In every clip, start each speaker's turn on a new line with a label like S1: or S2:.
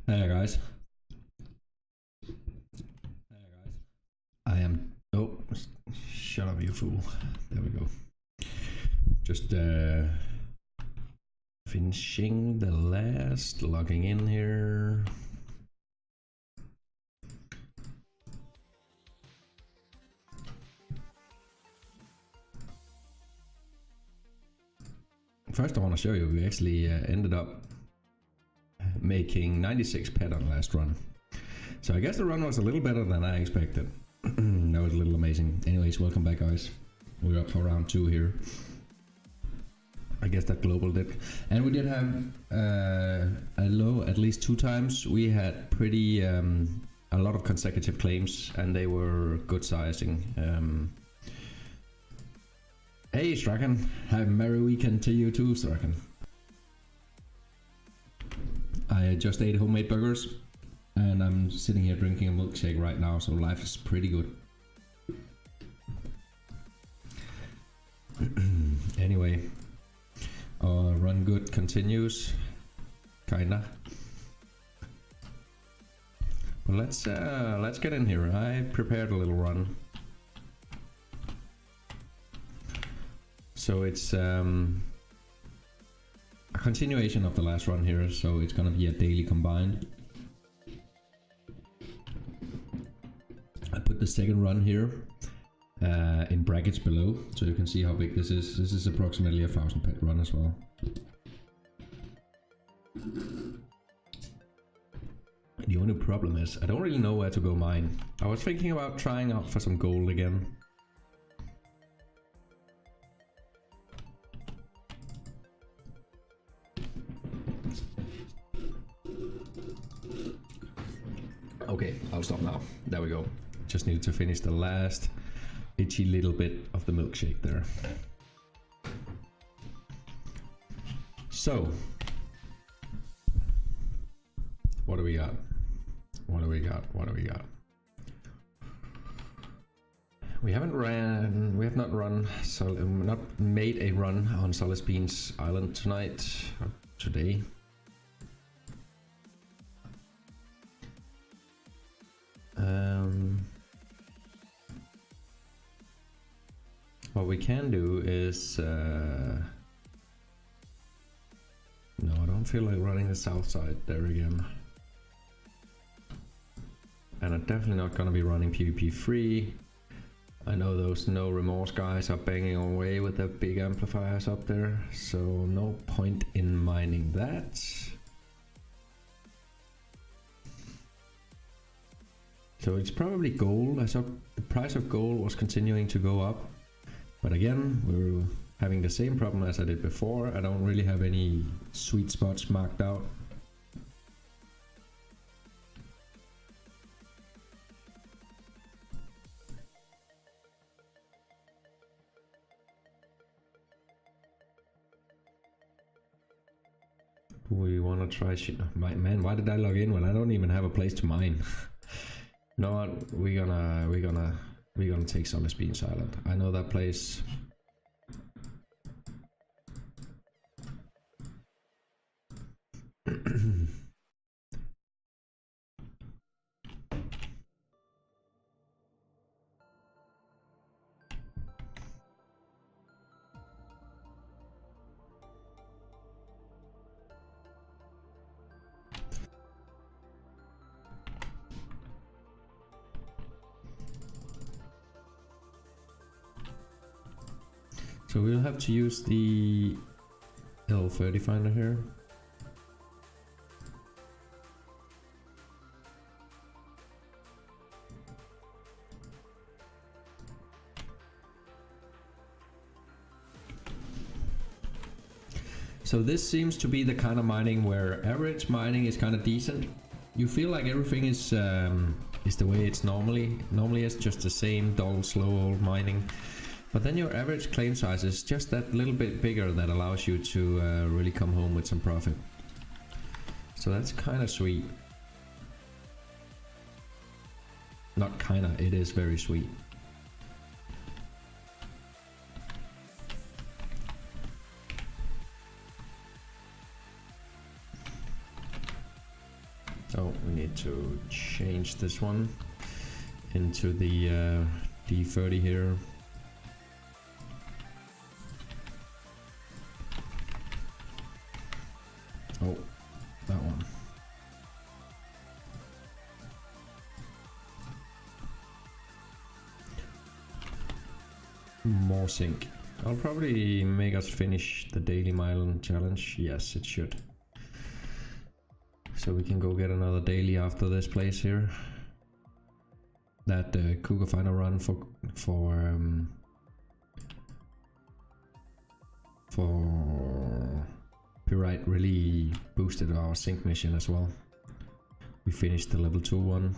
S1: Hey guys. I am. Oh, shut up, you fool. There we go. Just finishing the last, logging in here. First, I want to show you we actually ended up making 96 pet on the last run. So I guess the run was a little better than I expected. That was a little amazing. Anyways, welcome back, guys. We're up for round 2 here. I guess that global did. And we did have a low at least 2 times. We had pretty a lot of consecutive claims, and they were good sizing. Hey Straken, have a merry weekend to you too, Straken. I just ate homemade burgers and I'm sitting here drinking a milkshake right now, so life is pretty good. Anyway, run good continues, kinda. But let's get in here. I prepared a little run. So it's a continuation of the last run here, so it's gonna be a daily combined. I put the second run here in brackets below, so you can see how big this is. This is approximately 1,000 pet run as well. The only problem is I don't really know where to go mine. I was thinking about trying out for some gold again. Okay, I'll stop now. There we go. Just need to finish the last itchy little bit of the milkshake there. So, what do we got? What do we got? What do we got? We haven't ran. We have not run. So not made a run on Solace Beans Island tonight or today. What we can do is no, I don't feel like running the south side there again, and I'm definitely not gonna be running PvP free. I know those No Remorse guys are banging away with their big amplifiers up there, so no point in mining that. So it's probably gold. I saw the price of gold was continuing to go up. But again, we're having the same problem as I did before. I don't really have any sweet spots marked out. We want to try shit. Man, why did I log in when I don't even have a place to mine? You know what? We're gonna take Solace Beans Island. I know that place. So we'll have to use the L30 finder here. So this seems to be the kind of mining where average mining is kind of decent. You feel like everything is the way it's normally it's just the same dull, slow old mining. But then your average claim size is just that little bit bigger that allows you to really come home with some profit. So that's kind of sweet. Not kinda, it is very sweet. So need to change this one into the D30 here. Oh, that one. More sync. I'll probably make us finish the daily mile challenge. Yes, it should. So we can go get another daily after this place here. That cougar finder run for Pyrite really boosted our sync mission as well. We finished the level 2 one.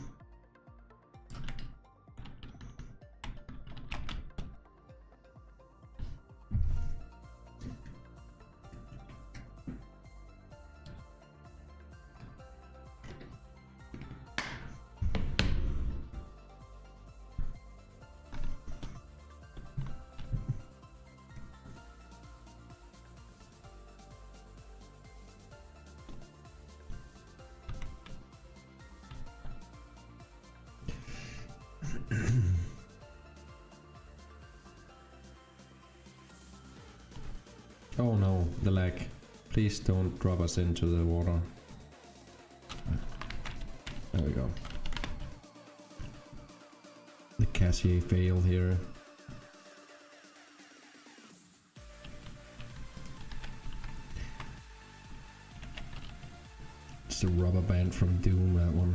S1: Oh no, the lag. Please don't drop us into the water. There we go. The Cassier failed here. It's a rubber band from Doom, that one.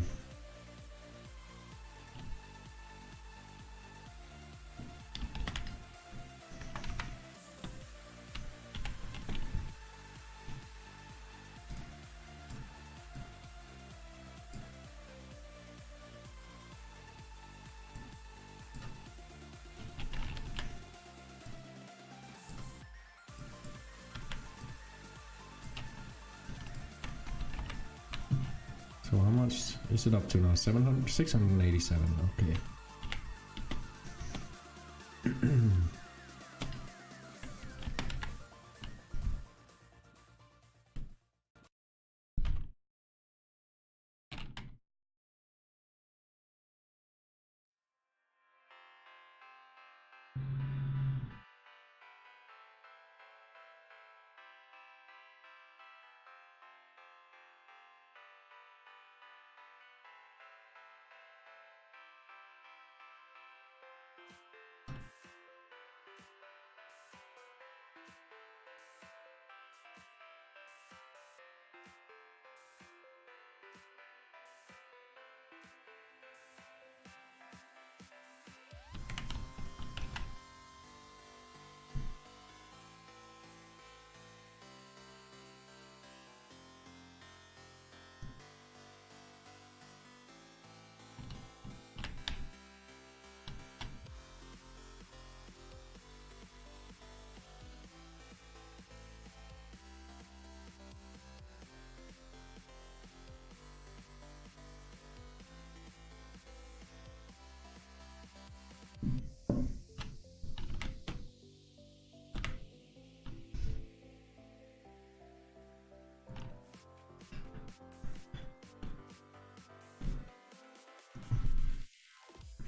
S1: So how much is it up to now? 687, okay.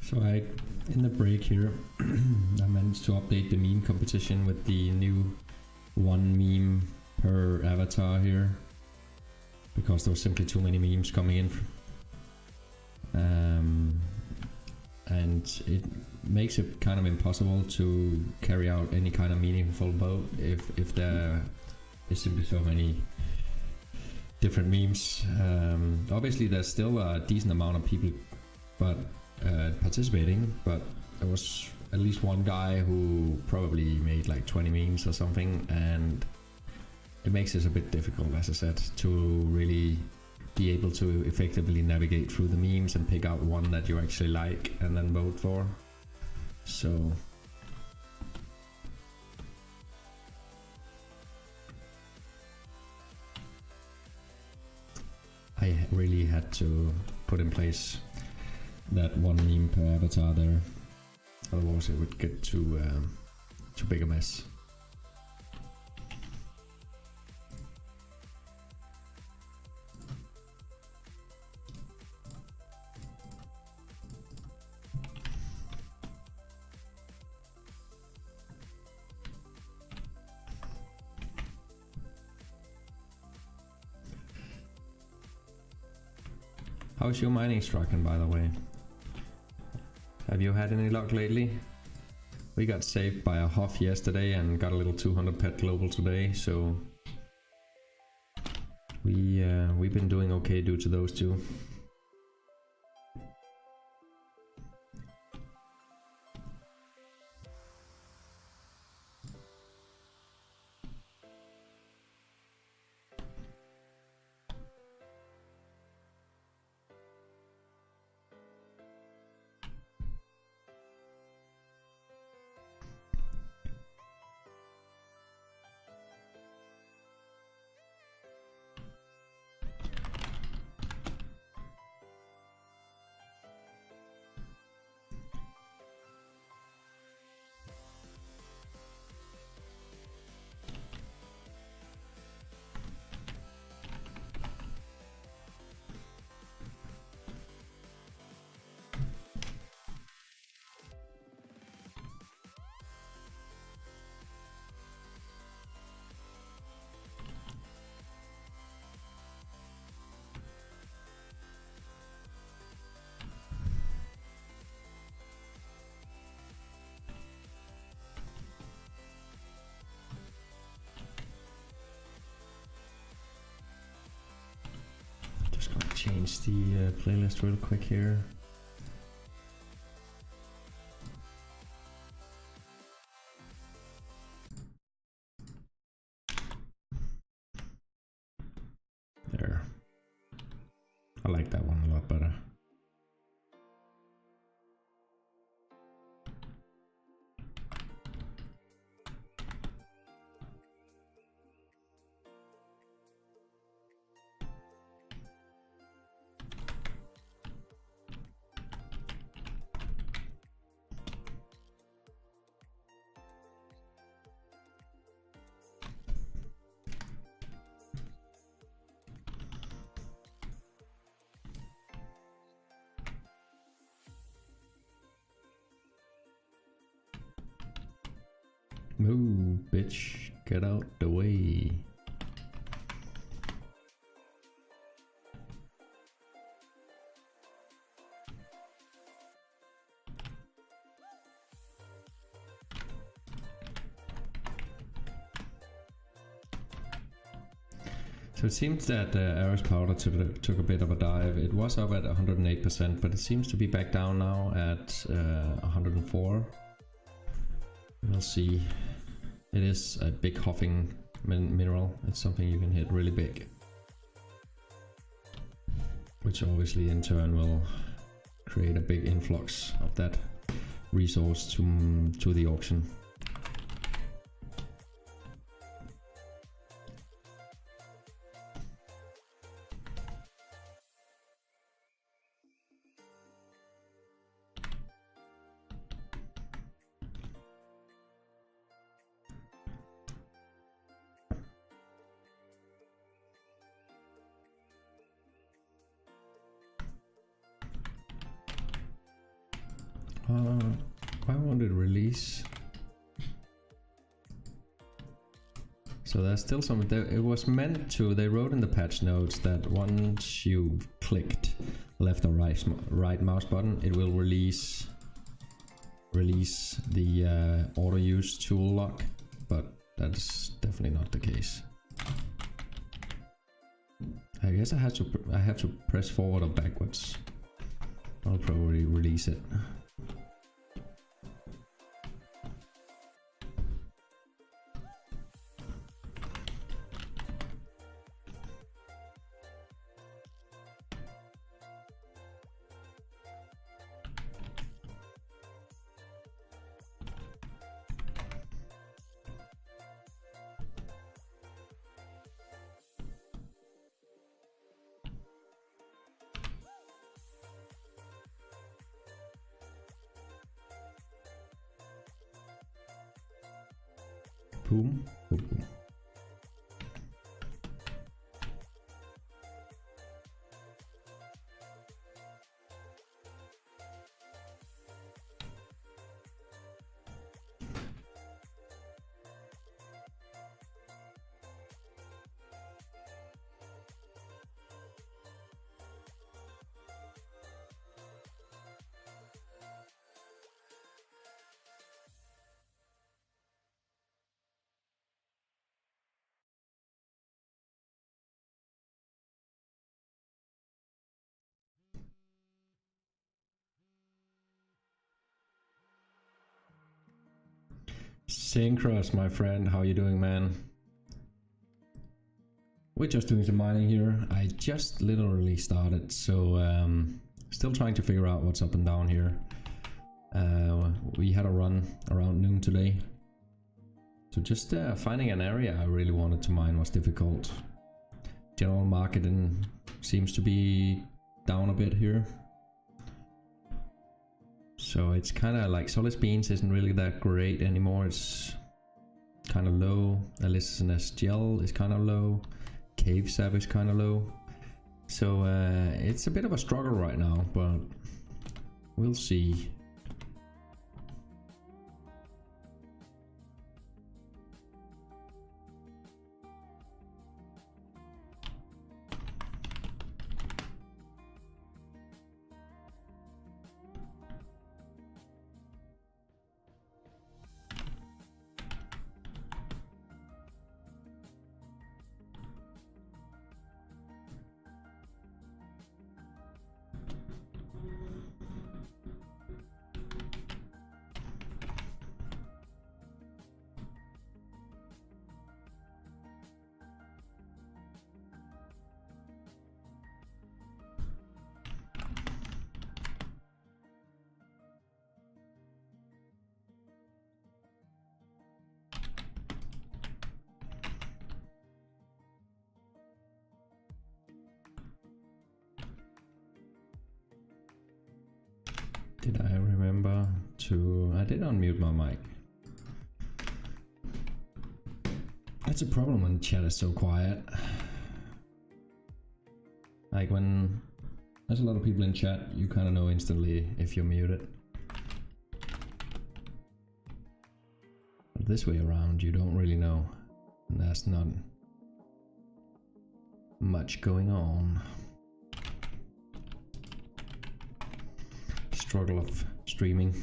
S1: So in the break here, I managed to update the meme competition with the new 1 meme per avatar here, because there were simply too many memes coming in. And it makes it kind of impossible to carry out any kind of meaningful vote if there is simply so many different memes. Obviously there's still a decent amount of people participating, but there was at least one guy who probably made like 20 memes or something, and it makes it a bit difficult, as I said, to really be able to effectively navigate through the memes and pick out one that you actually like and then vote for. So I really had to put in place that 1 meme per avatar there, otherwise it would get too big a mess. How's your mining struggling, by the way? Have you had any luck lately? We got saved by a Huff yesterday and got a little 200 pet global today, so we've been doing okay due to those two. Change the playlist real quick here. There. I like that one a lot better. Move, bitch. Get out the way. So it seems that Aris Powder took a bit of a dive. It was up at 108%, but it seems to be back down now at 104. We'll see. It is a big huffing mineral. It's something you can hit really big, which obviously in turn will create a big influx of that resource to the auction. Why won't it release? So there's still some. It was meant to. They wrote in the patch notes that once you clicked left or right mouse button, it will release the auto use tool lock, but that's definitely not the case. I guess I have to press forward or backwards. I'll probably release it. Boom, boom, boom. Synchros, my friend, how you doing, man? We're just doing some mining here. I just literally started, so still trying to figure out what's up and down here. We had a run around noon today, so just finding an area I really wanted to mine was difficult. General marketing seems to be down a bit here, so it's kind of like Solid Beans isn't really that great anymore. It's kind of low. Elicitous Gel is kind of low. Cave Sap is kind of low. So it's a bit of a struggle right now, but we'll see. Did I remember to... I did unmute my mic. That's a problem when chat is so quiet. Like when there's a lot of people in chat, you kind of know instantly if you're muted. But this way around, you don't really know. And there's not much going on. Struggle of streaming.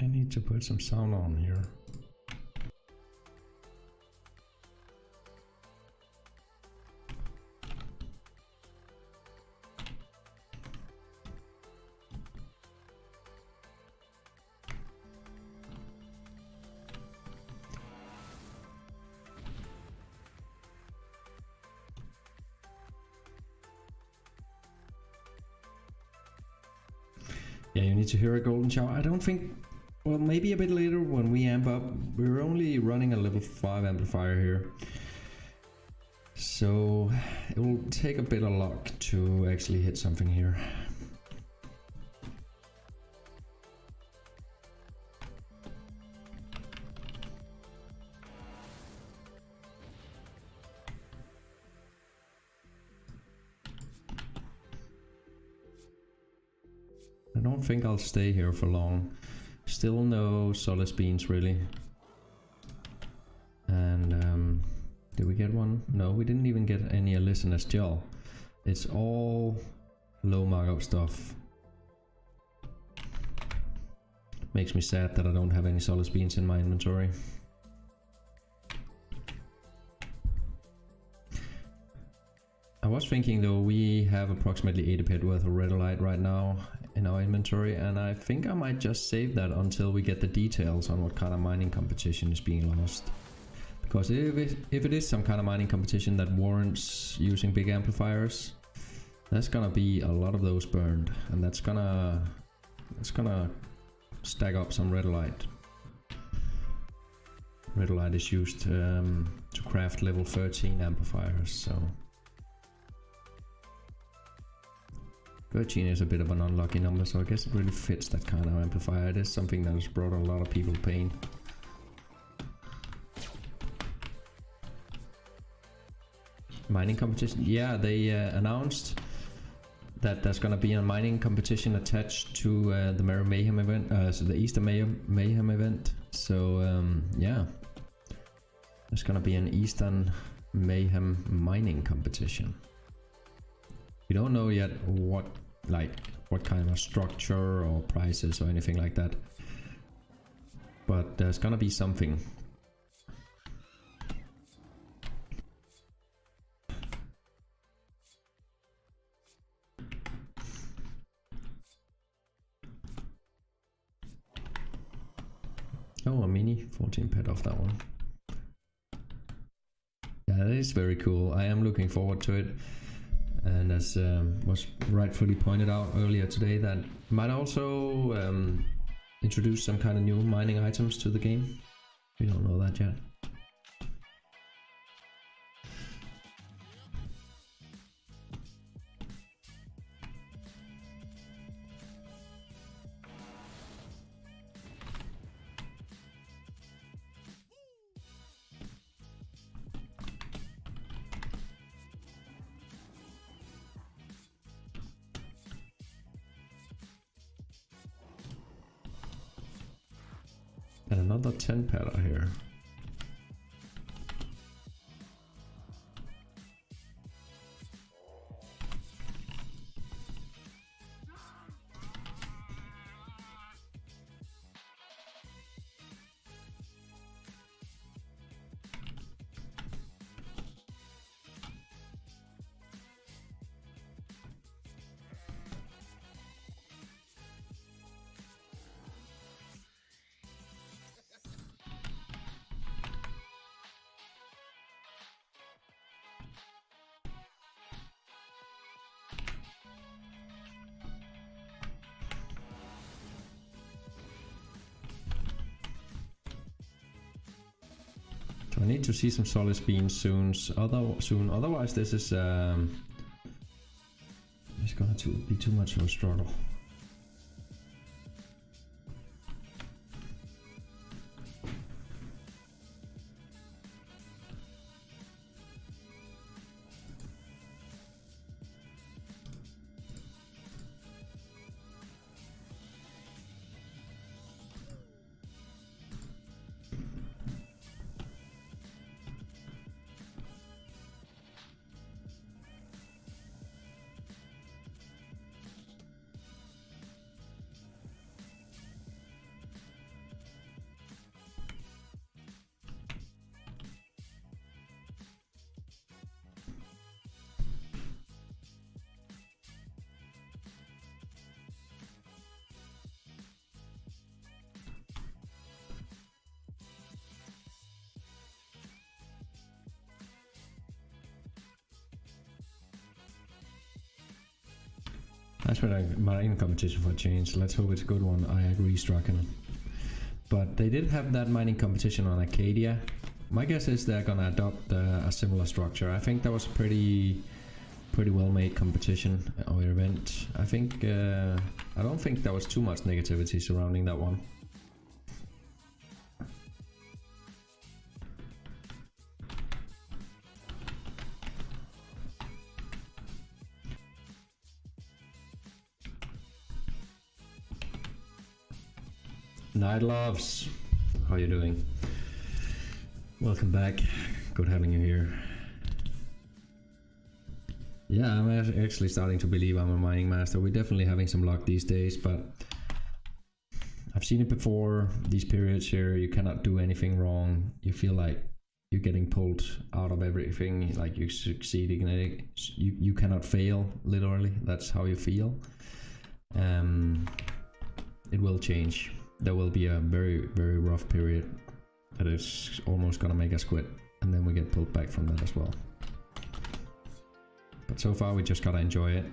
S1: I need to put some sound on here. Yeah, you need to hear a golden shower. I don't think... Well, maybe a bit later when we amp up. We're only running a level 5 amplifier here, so it will take a bit of luck to actually hit something here. I don't think I'll stay here for long. Still no solid beans really. And did we get one? No, we didn't even get any Elicitous Gel. It's all low markup stuff. Makes me sad that I don't have any solid beans in my inventory. I was thinking though, we have approximately 80 pet worth of redolite right now in our inventory, and I think I might just save that until we get the details on what kind of mining competition is being lost. Because if it is some kind of mining competition that warrants using big amplifiers, there's gonna be a lot of those burned, and that's gonna stack up some redolite. Redolite is used to craft level 13 amplifiers, so 13 is a bit of an unlucky number, so I guess it really fits that kind of amplifier. It is something that has brought a lot of people pain. Mining competition? Yeah, they announced that there's gonna be a mining competition attached to the Merry Mayhem event, so the Easter Mayhem event. So yeah, there's gonna be an Eastern Mayhem mining competition. We don't know yet what kind of structure or prices or anything like that, but there's gonna be something. Oh, a mini 14 pet off that one. Yeah, that is very cool. I am looking forward to it. And as was rightfully pointed out earlier today, that might also introduce some kind of new mining items to the game. We don't know that yet. And another 10 petter here. I need to see some solid beans soon. Otherwise, this is it's gonna be too much of a struggle. That's what a mining competition for a change. Let's hope it's a good one. I agree, Straken. But they did have that mining competition on Arcadia. My guess is they're gonna adopt a similar structure. I think that was a pretty well made competition or event. I think I don't think there was too much negativity surrounding that one. Night Loves, how you doing? Welcome back, good having you here. Yeah, I'm actually starting to believe I'm a mining master. We're definitely having some luck these days, but I've seen it before. These periods here, you cannot do anything wrong. You feel like you're getting pulled out of everything, like you're succeeding in it. You cannot fail, literally. That's how you feel. It will change. There will be a very, very rough period that is almost gonna make us quit, and then we get pulled back from that as well. But so far we just gotta enjoy it.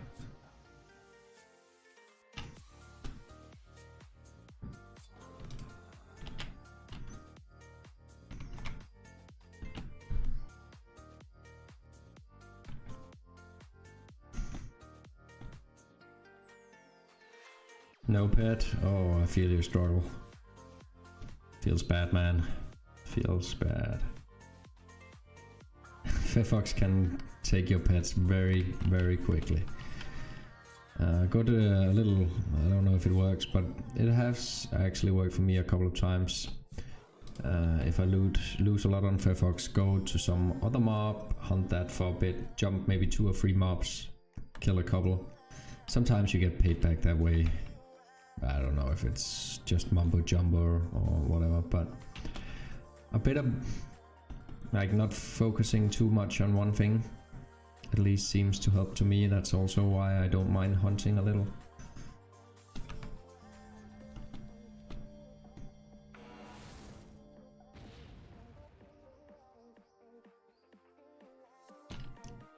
S1: No pet? Oh, I feel your struggle. Feels bad, man. Feels bad. Fefox can take your pets very, very quickly. Got a little, I don't know if it works, but it has actually worked for me a couple of times. If I lose a lot on Fefox, go to some other mob, hunt that for a bit, jump maybe 2 or 3 mobs, kill a couple. Sometimes you get paid back that way. I don't know if it's just mumbo jumbo or whatever, but a bit of like not focusing too much on one thing at least seems to help to me. That's also why I don't mind hunting a little.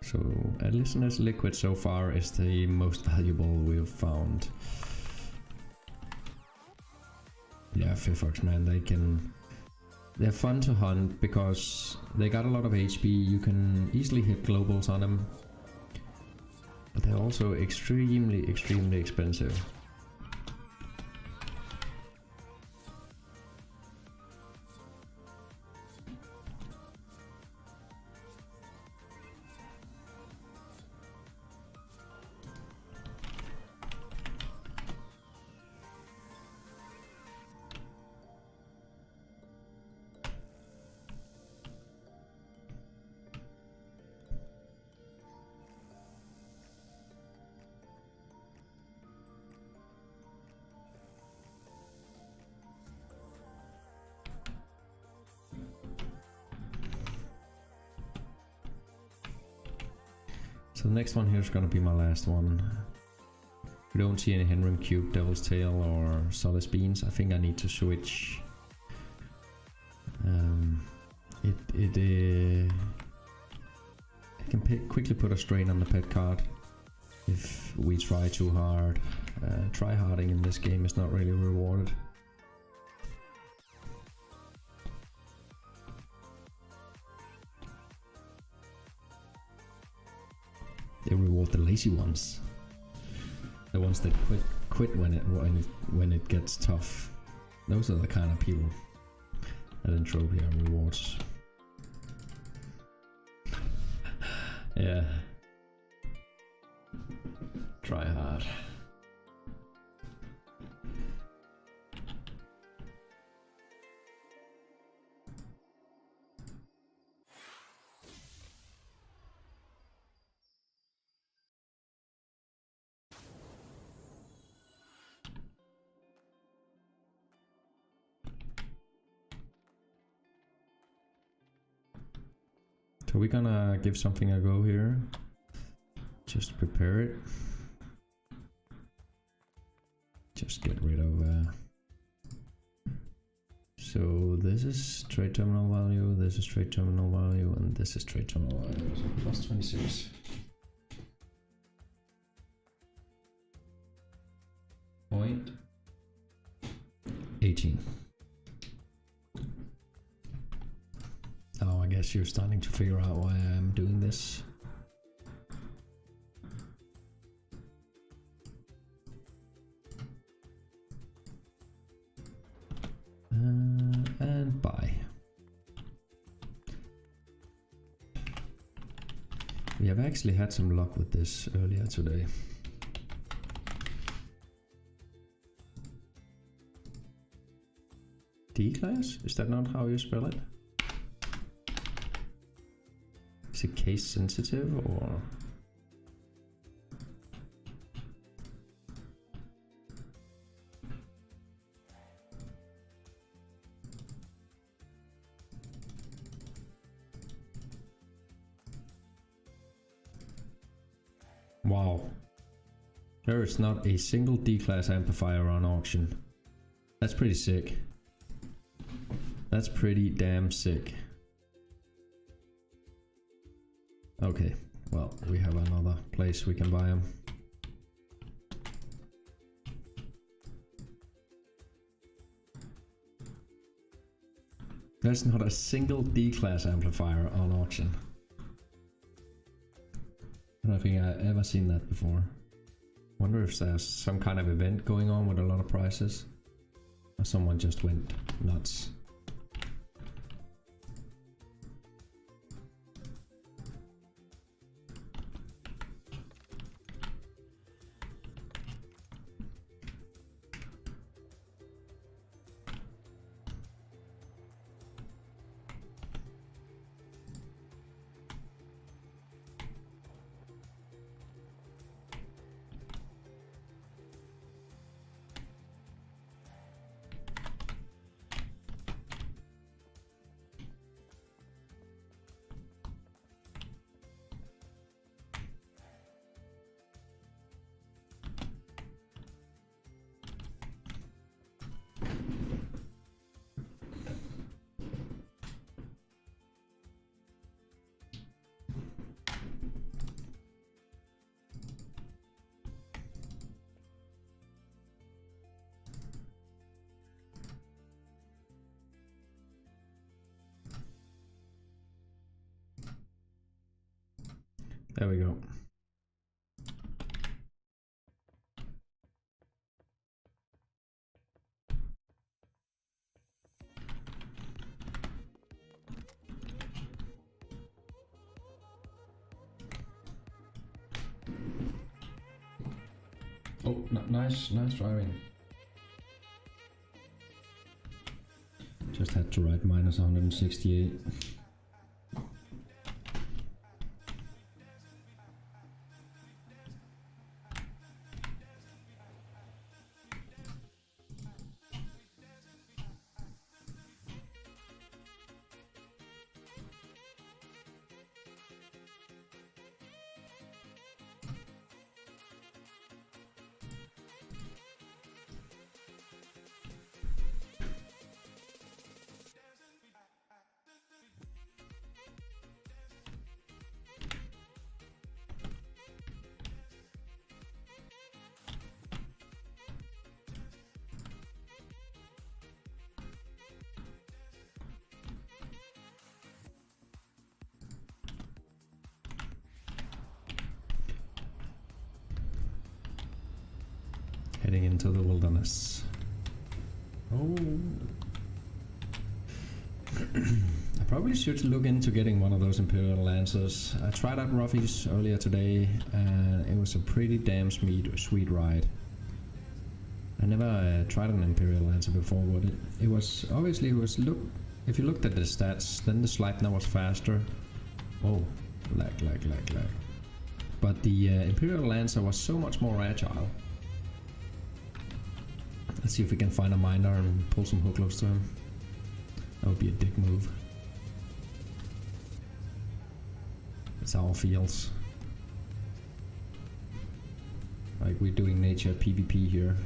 S1: So a listener's liquid so far is the most valuable we've found. Yeah, Fefox, man, they're fun to hunt because they got a lot of HP. You can easily hit globals on them, but they're also extremely expensive. So the next one here is gonna be my last one. We don't see any Henrim Cube, Devil's Tail or Solace Beans. I think I need to switch. I can quickly put a strain on the pet card if we try too hard. Tryharding in this game is not really rewarded. They reward the lazy ones, the ones that quit when it gets tough. Those are the kind of people that Entropia rewards. Yeah, try hard. So we're gonna give something a go here. Just prepare it. Just get rid of so this is trade terminal value, this is trade terminal value, and this is trade terminal value. So plus 26. Point 18. Oh, I guess you're starting to figure out why I'm doing this. And buy. We have actually had some luck with this earlier today. D-class? Is that not how you spell it? Is it case sensitive or? Wow. There is not a single D-class amplifier on auction. That's pretty sick. That's pretty damn sick. Okay, well, we have another place we can buy them. There's not a single D-class amplifier on auction. I don't think I've ever seen that before. Wonder if there's some kind of event going on with a lot of prices. Or someone just went nuts. There we go. Oh, nice driving. Just had to write minus 168. Heading into the wilderness. Oh. I probably should look into getting one of those Imperial Lancers. I tried out Ruffy's earlier today and it was a pretty damn sweet ride. I never tried an Imperial Lancer before, but it was obviously if you looked at the stats, then the Sleipnir was faster. Oh, lag. But the Imperial Lancer was so much more agile. Let's see if we can find a miner and pull some hook loads to him. That would be a dick move. It's our fields. Like we're doing nature PvP here.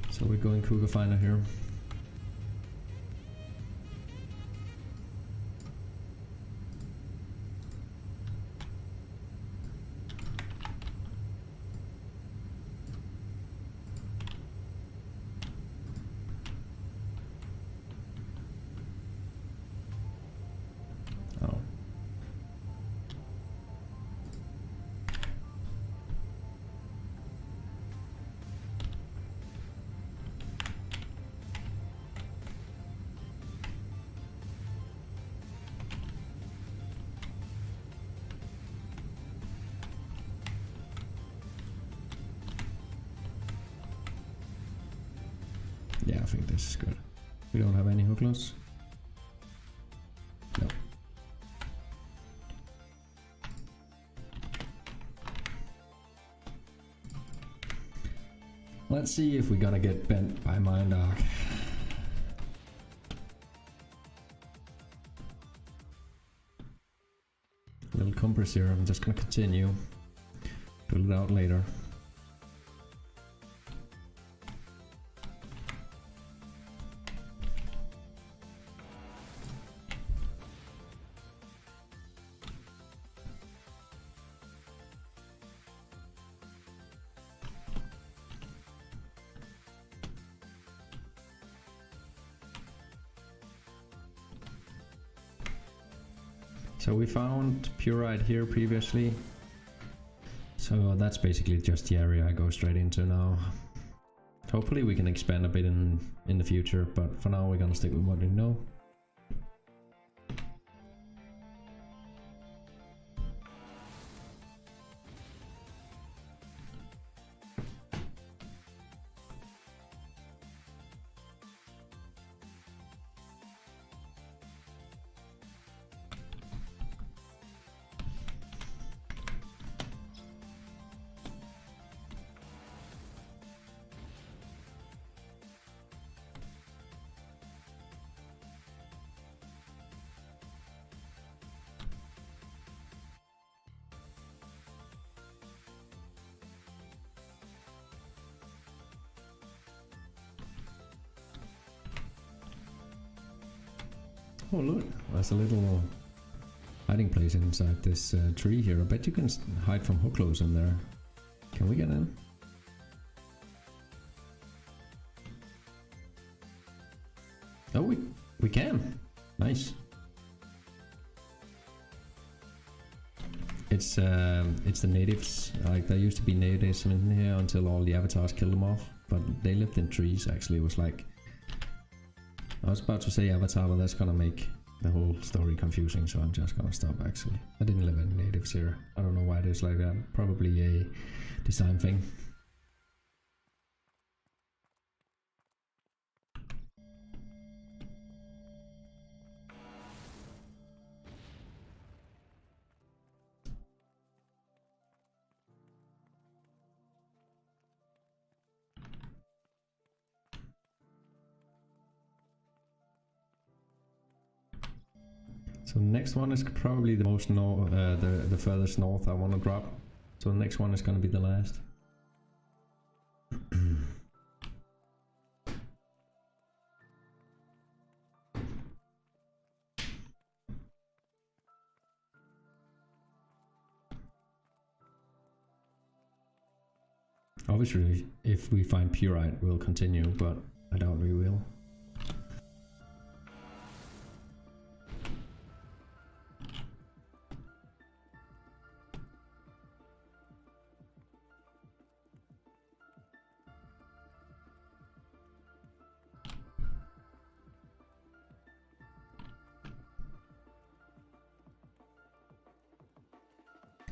S1: So we're going Cougar Finder here. Oh. Yeah, I think this is good. We don't have any hook loads. No. Let's see if we're gonna get bent by Mindark. Little compress here, I'm just gonna continue. Pull it out later. So we found purite here previously, so that's basically just the area I go straight into now. Hopefully we can expand a bit in the future, but for now we're gonna stick with what we know. Oh look, there's a little hiding place inside this tree here. I bet you can hide from hookloads in there. Can we get in? Oh, we can. Nice. It's the natives. Like there used to be natives in here until all the avatars killed them off. But they lived in trees. Actually, it was like. I was about to say avatar, but that's gonna make the whole story confusing, so I'm just gonna stop actually. I didn't live in natives here. I don't know why it is like that. Probably a design thing. So the next one is probably the most the furthest north I want to drop. So the next one is going to be the last. Obviously, if we find purite, we'll continue, but I doubt we will.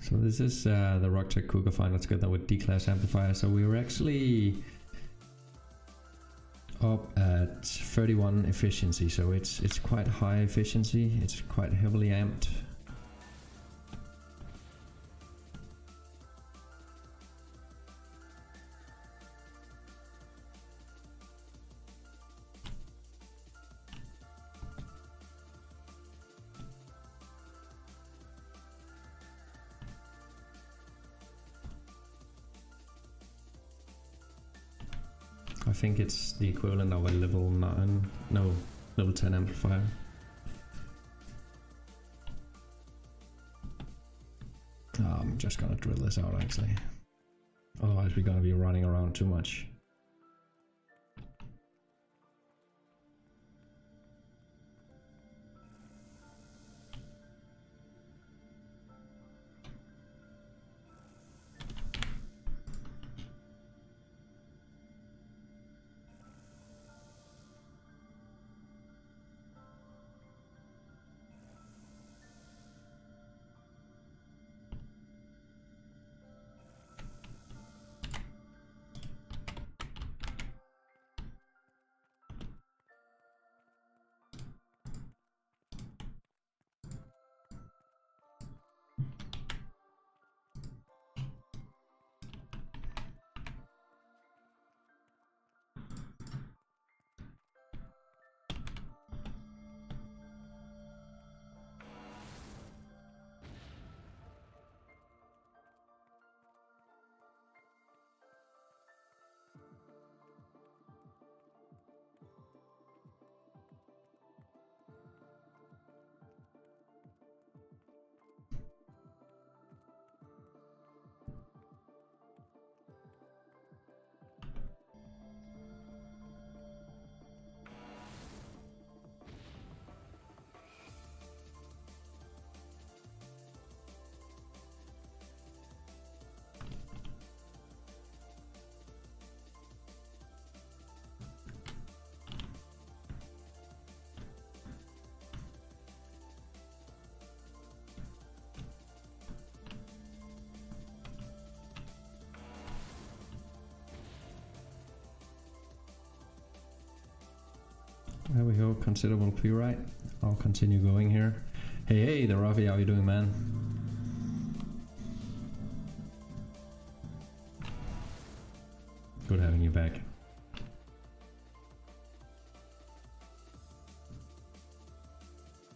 S1: So this is the Rock Tech Cougar Finder together with D-Class Amplifier. So we were actually up at 31 efficiency, so it's quite high efficiency, it's quite heavily amped. I think it's the equivalent of a level 9, no, level 10 amplifier. I'm just gonna drill this out actually. Otherwise we're gonna be running around too much. considerable pyrite. I'll continue going here. Hey, the Ruffy, how you doing, man? Good having you back.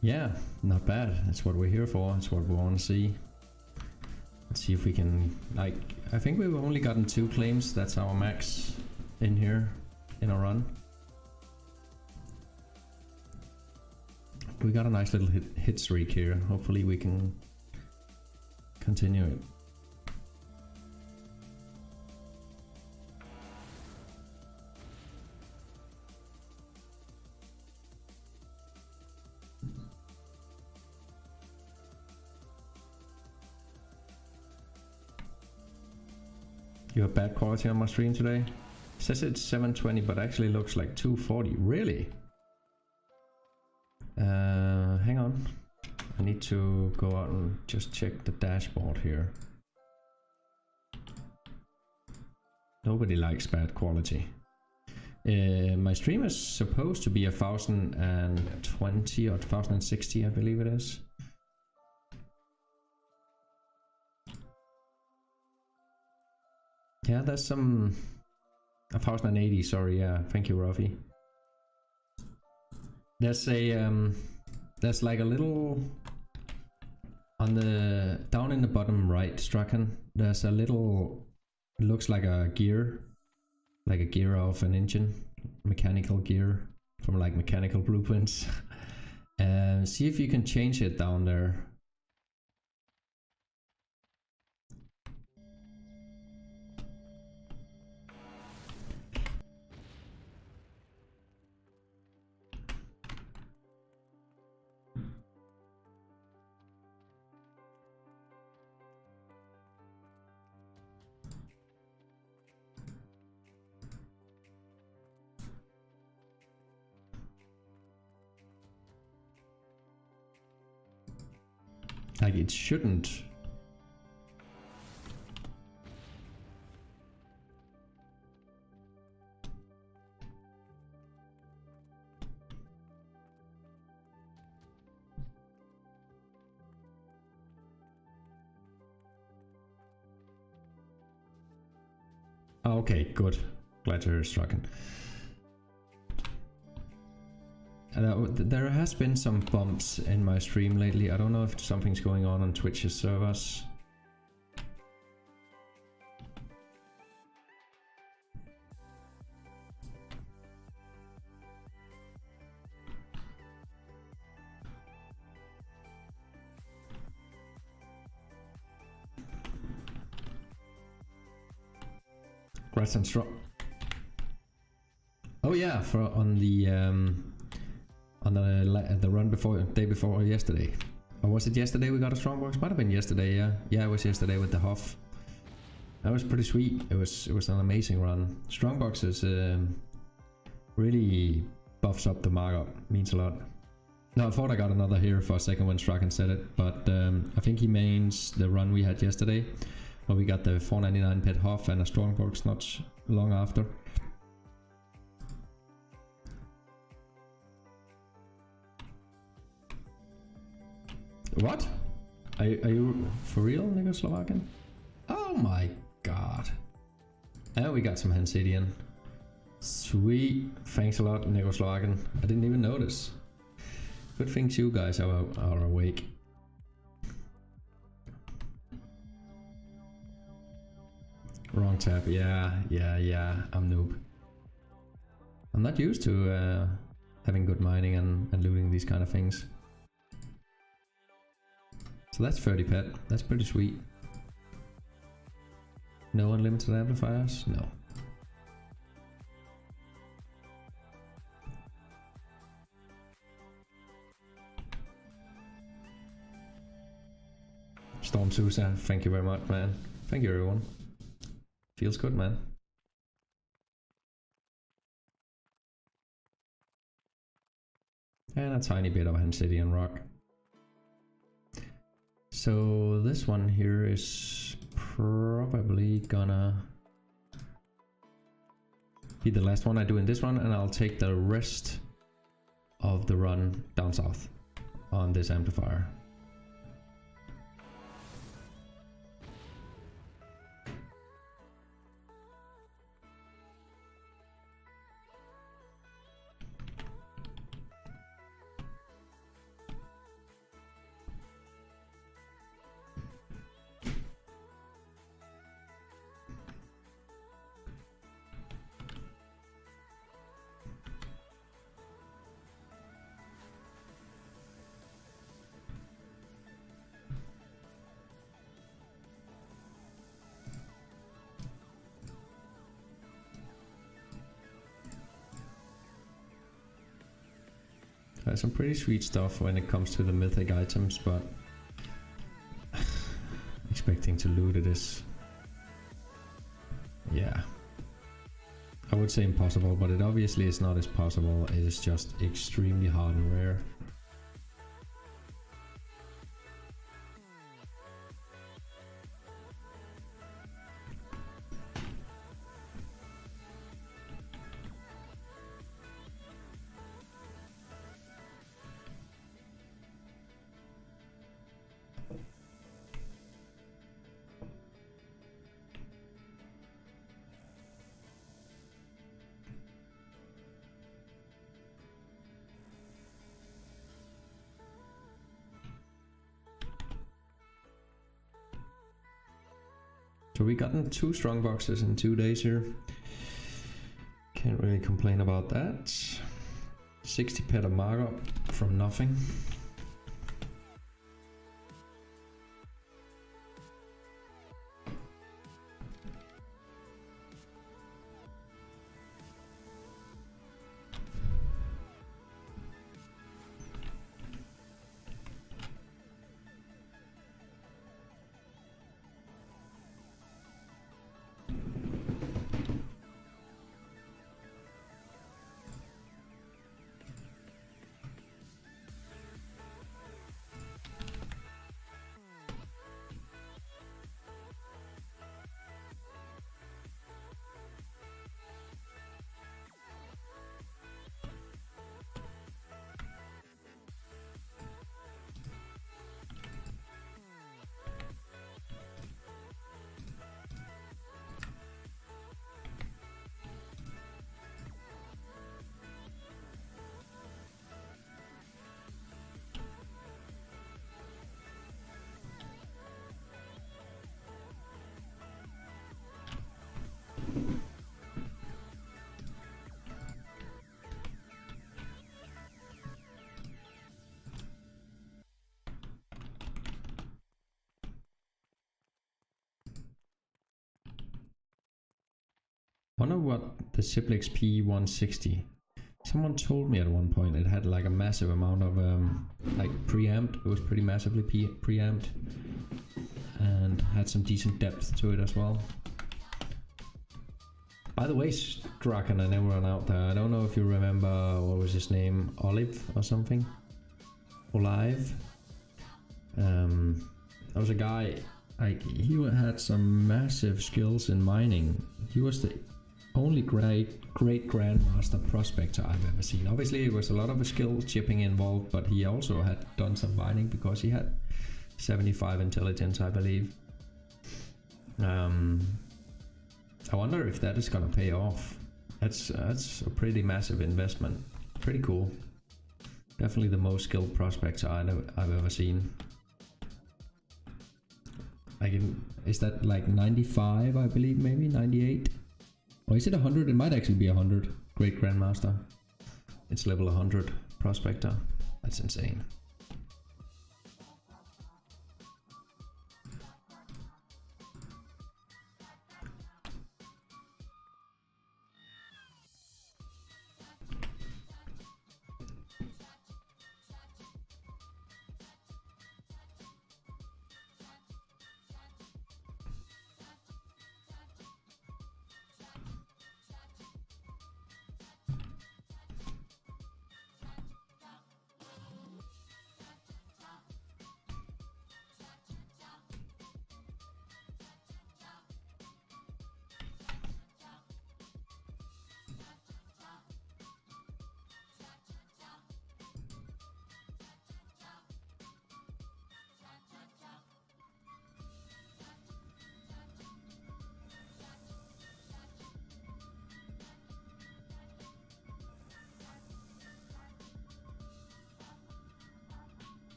S1: Yeah, not bad. That's what we're here for. That's what we want to see. Let's see if we can, like, I think we've only gotten 2 claims. That's our max in here in a run. We got a nice little hit streak here. Hopefully we can continue it. You have bad quality on my stream today? It says it's 720 but actually looks like 240. Really? Hang on. I need to go out and just check the dashboard here. Nobody likes bad quality. My stream is supposed to be 1020 or 1060, I believe it is. Yeah, there's some 1080, sorry, yeah, thank you, Ruffy. There's a there's like a little on the down in the bottom right, Straken, there's a little, it looks like a gear of an engine, mechanical gear from like Mechanical Blueprints. See if you can change it down there. Like it shouldn't. Okay, good. Glad to hear Straken. There has been some bumps in my stream lately. I don't know if something's going on Twitch's servers. Congrats on strong. Oh yeah, for on the run before, day before yesterday. Or was it yesterday we got a strongbox? Might have been yesterday, yeah. Yeah, it was yesterday with the Huff. That was pretty sweet. It was an amazing run. Strongboxes really buffs up the markup. Means a lot. No, I thought I got another here for a second when Straken said it, but I think he means the run we had yesterday, where we got the 499 pet Huff and a strongbox not long after. What? Are you for real, Nigoslovakian? Oh my god. And we got some Hansidian. Sweet. Thanks a lot, Nigoslovakian. I didn't even notice. Good things you guys are awake. Wrong tab. Yeah. I'm noob. I'm not used to having good mining and looting these kind of things. So that's 30 pet. That's pretty sweet. No unlimited amplifiers? No. Storm Susa, thank you very much, man. Thank you, everyone. Feels good, man. And a tiny bit of Hansidian rock. So this one here is probably gonna be the last one I do in this one, and I'll take the rest of the run down south on this amplifier. Some pretty sweet stuff when it comes to the mythic items, but expecting to loot it is, yeah, I would say impossible, but it obviously is not as possible. It is just extremely hard and rare. So we gotten 2 strong boxes in 2 days here. Can't really complain about that. 60 pet of markup from nothing. Wonder what the Simplex P160. Someone told me at one point it had like a massive amount of like preamped. It was pretty massively preamped and had some decent depth to it as well. By the way, Draken and everyone out there, I don't know if you remember, what was his name, Olive or something? Olive. There was a guy, like, he had some massive skills in mining. He was the only great grandmaster prospector I've ever seen. Obviously it was a lot of skill chipping involved, but he also had done some mining because he had 75 intelligence, I believe. I wonder if that is gonna pay off. That's a pretty massive investment. Pretty cool. Definitely the most skilled prospector I've ever seen. Is that like 95, I believe, maybe 98? Or is it 100? It might actually be 100. Great Grandmaster. It's level 100 prospector. That's insane.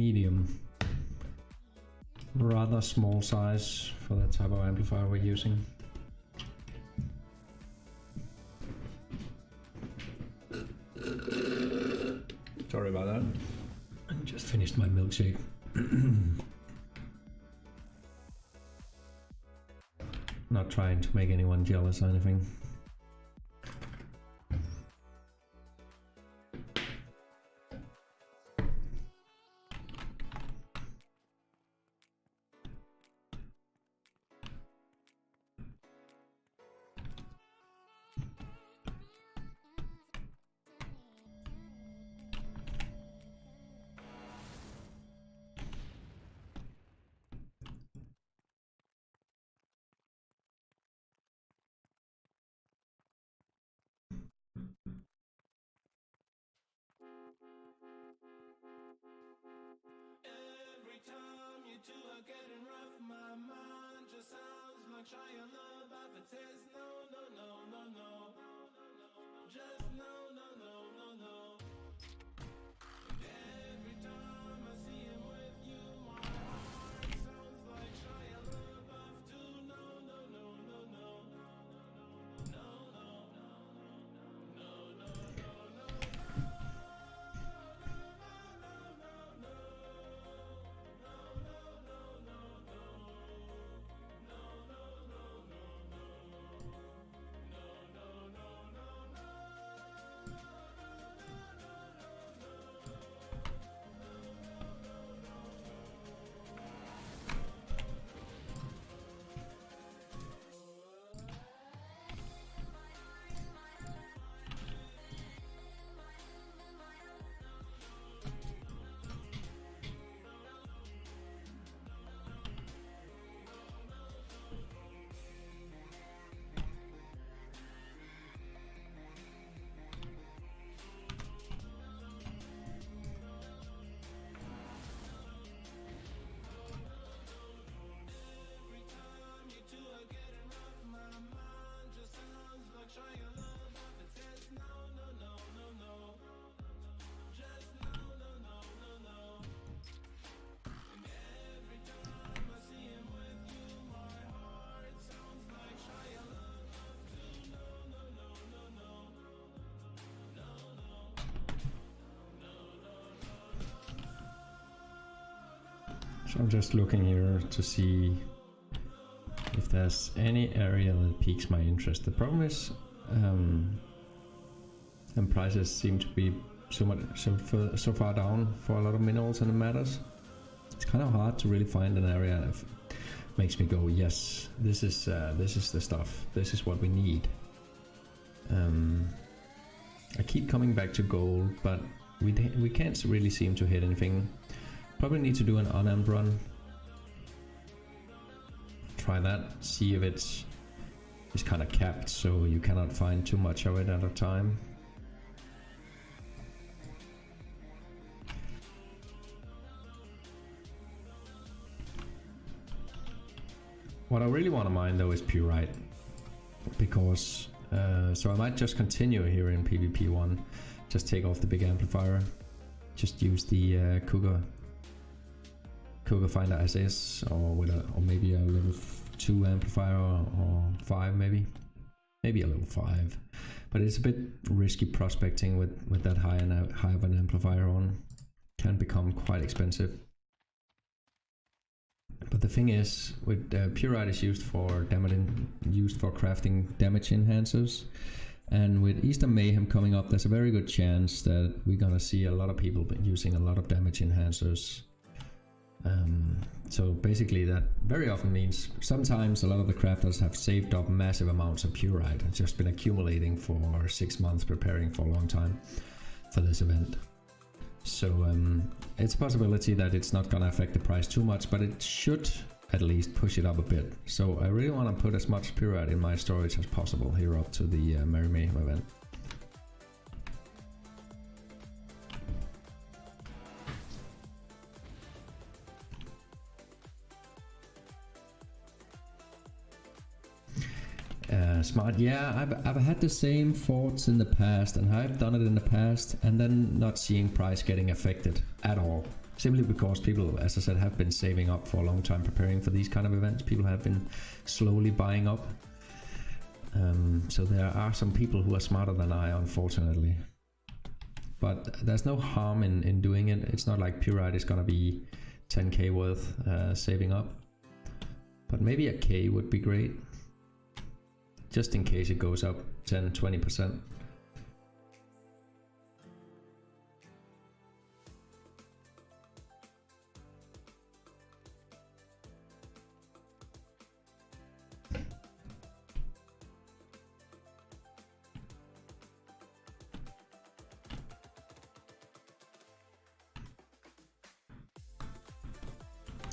S1: medium. Rather small size for the type of amplifier we're using. Sorry about that. I just finished my milkshake. Not trying to make anyone jealous or anything. So I'm just looking here to see if there's any area that piques my interest. The problem is, and prices seem to be so far down for a lot of minerals and matters. It's kind of hard to really find an area that makes me go, yes, this is the stuff. This is what we need. I keep coming back to gold, but we can't really seem to hit anything. Probably need to do an unamped run. Try that, see if it's kind of capped, so you cannot find too much of it at a time. What I really want to mine though is purite, because so I might just continue here in PvP 1, just take off the big amplifier, just use the Cougar Finder SS, or maybe a level 2 amplifier or 5 maybe a level 5, but it's a bit risky prospecting with that high of an amplifier on. Can become quite expensive. But the thing is, with purite is used for crafting damage enhancers, and with Eastern Mayhem coming up, there's a very good chance that we're gonna see a lot of people using a lot of damage enhancers. So basically that very often means sometimes a lot of the crafters have saved up massive amounts of purite and just been accumulating for 6 months, preparing for a long time for this event. So it's a possibility that it's not gonna affect the price too much, but it should at least push it up a bit. So I really want to put as much purite in my storage as possible here up to the Merry Mayhem event. Smart, yeah, I've had the same thoughts in the past, and I've done it in the past, and then not seeing price getting affected at all. Simply because people, as I said, have been saving up for a long time preparing for these kind of events. People have been slowly buying up. So there are some people who are smarter than I, unfortunately. But there's no harm in doing it. It's not like Purite is gonna be 10k worth saving up. But maybe a K would be great. Just in case it goes up 10-20%.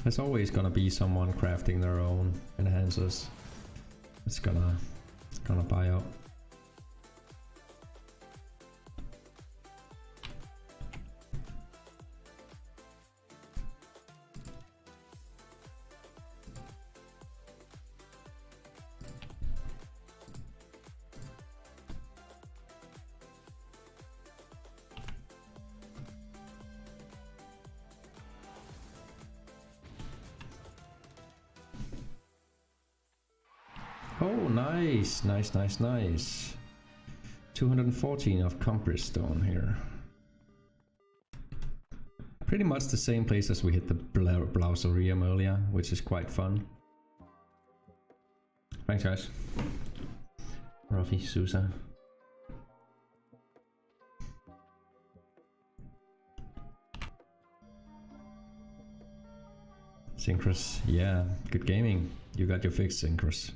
S1: There's always gonna be someone crafting their own enhancers. It's gonna buy up. Oh, nice. 214 of compress stone here. Pretty much the same place as we hit the Blauserium earlier, which is quite fun. Thanks, guys. Ruffy, Susa. Synchros, yeah, good gaming. You got your fix, Synchros.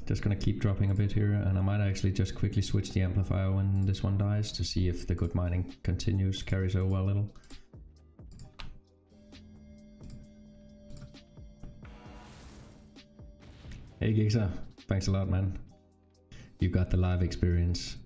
S1: Just gonna keep dropping a bit here, and I might actually just quickly switch the amplifier when this one dies to see if the good mining continues, carries over a little. Hey Gixa, thanks a lot, man. You got the live experience.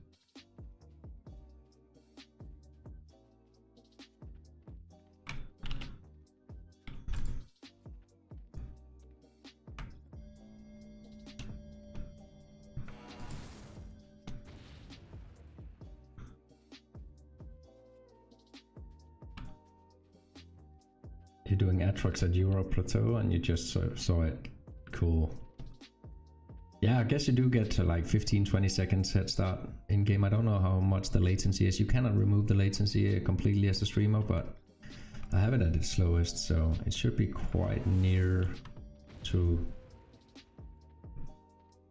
S1: You're doing Atrox at Euro Plateau and you just saw it. Cool. Yeah, I guess you do get to like 15-20 seconds head start in game. I don't know how much the latency is. You cannot remove the latency completely as a streamer, but I have it at its slowest, so it should be quite near to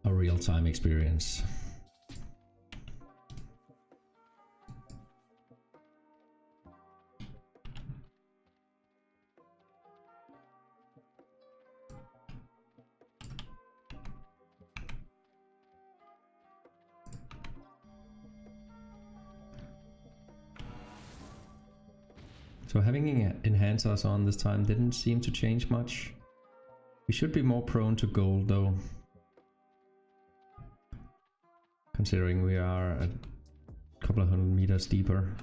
S1: a real-time experience. So having enhancers on this time didn't seem to change much. We should be more prone to gold though, considering we are a couple of 100 meters deeper.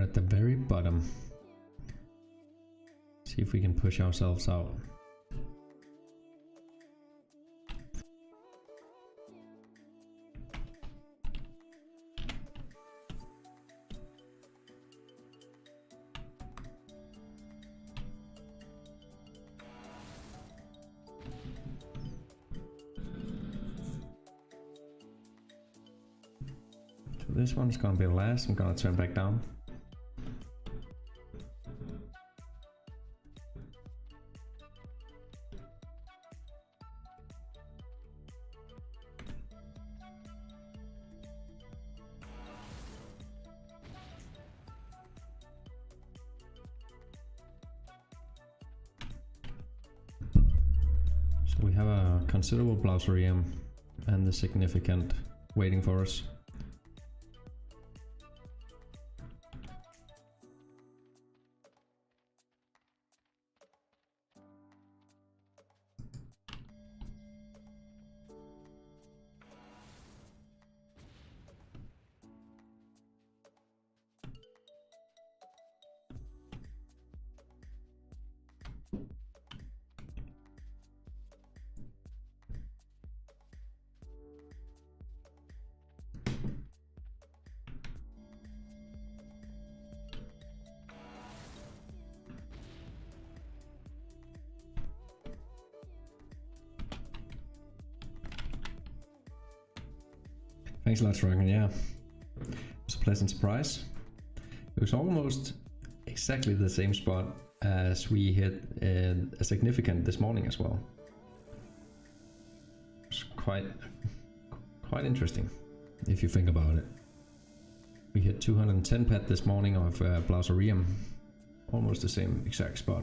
S1: at the very bottom. See if we can push ourselves out. So this one's gonna be last. I'm gonna turn back down. So we have a considerable Blauserium and the significant waiting for us. Thanks a lot, Dragon. Yeah, it was a pleasant surprise. It was almost exactly the same spot as we hit a significant this morning as well. It's quite interesting if you think about it. We hit 210 pet this morning of Blauserium, almost the same exact spot.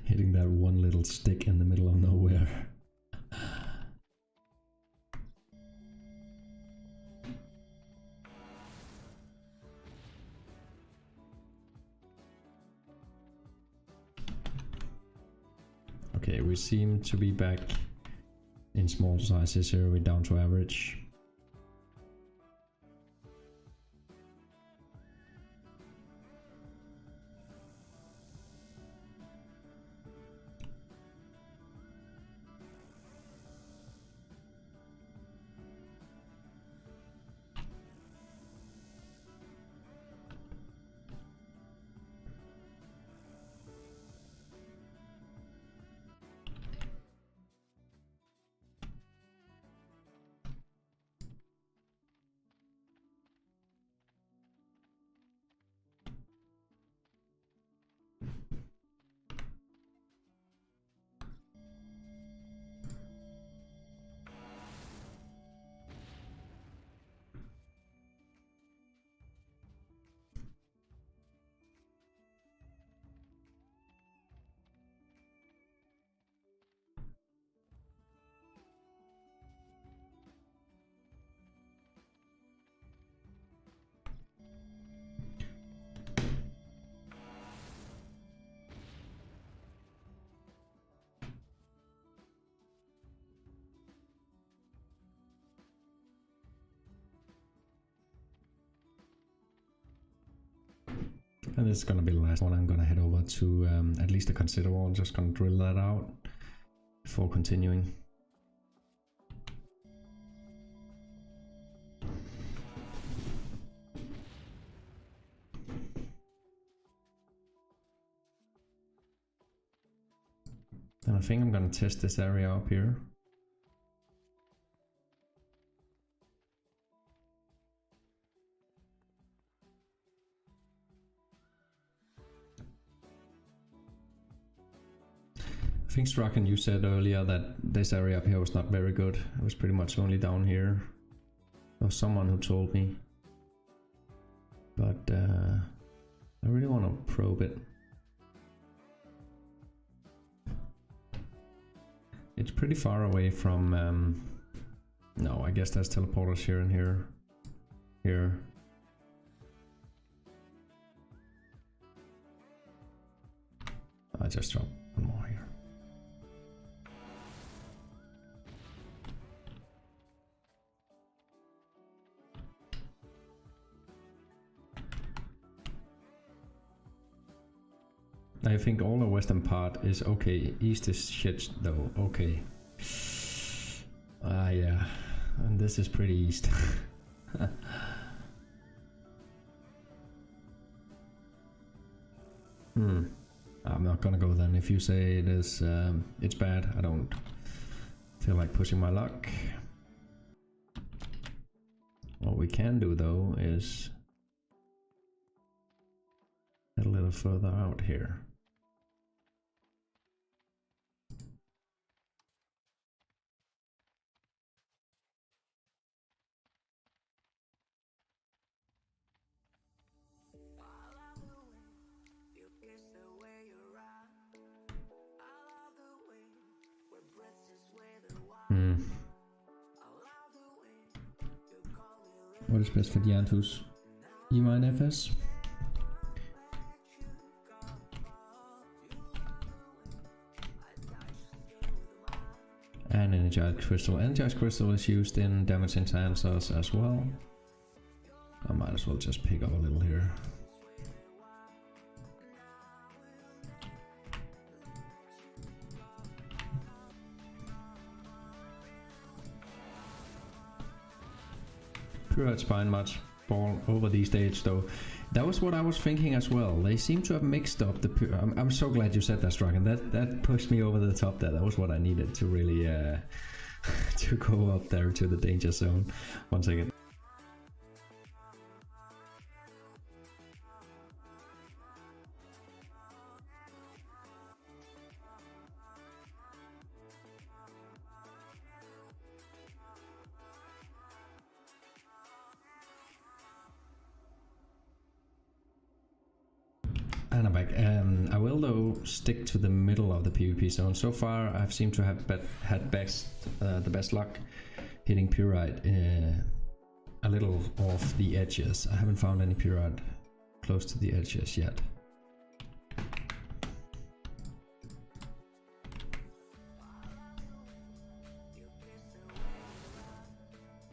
S1: Hitting that one little stick in the middle of nowhere. Okay, we seem to be back in small sizes here. We're down to average. And this is gonna be the last one. I'm gonna head over to at least a consider wall. I'm just gonna drill that out before continuing. And I think I'm gonna test this area up here. I think Straken, you said earlier that this area up here was not very good. It was pretty much only down here. There was someone who told me. But I really want to probe it. It's pretty far away from... no, I guess there's teleporters here and here. Here. I just dropped one more here. I think all the western part is okay. East is shit though. Okay. Yeah. And this is pretty east. I'm not gonna go then. If you say it is, it's bad. I don't feel like pushing my luck. What we can do though is head a little further out here. What is best for the Antus? EMA and FS? And Energized Crystal. Energized Crystal is used in damage enhancers as well. I might as well just pick up a little here. Pyrite Spine much ball over these days though. That was what I was thinking as well. They seem to have mixed up the I'm so glad you said that, Straken. That pushed me over the top there. That was what I needed to really to go up there to the danger zone. 1 second. And I'm back. I will though stick to the middle of the PvP zone. So far I've seemed to have had the best luck hitting Pyrite a little off the edges. I haven't found any Pyrite close to the edges yet.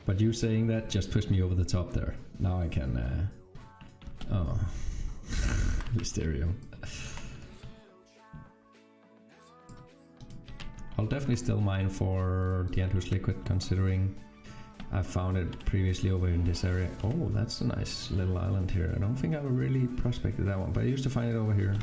S1: But you saying that just pushed me over the top there. Now I can... oh... Mysterium. I'll definitely still mine for the Antus Liquid, considering I found it previously over in this area. Oh, that's a nice little island here. I don't think I've really prospected that one, but I used to find it over here.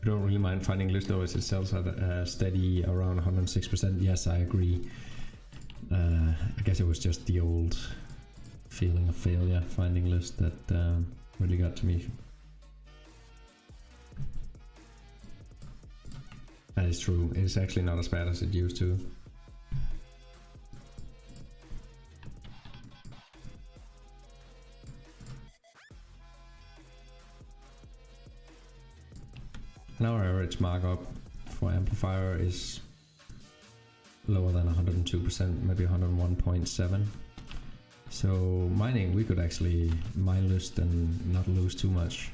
S1: I don't really mind finding list though, as it sells at a steady around 106%. Yes, I agree. I guess it was just the old feeling of failure finding list that really got to me. That is true. It's actually not as bad as it used to. And our average markup for amplifier is lower than 102%, maybe 101.7. So mining, we could actually mine list and not lose too much.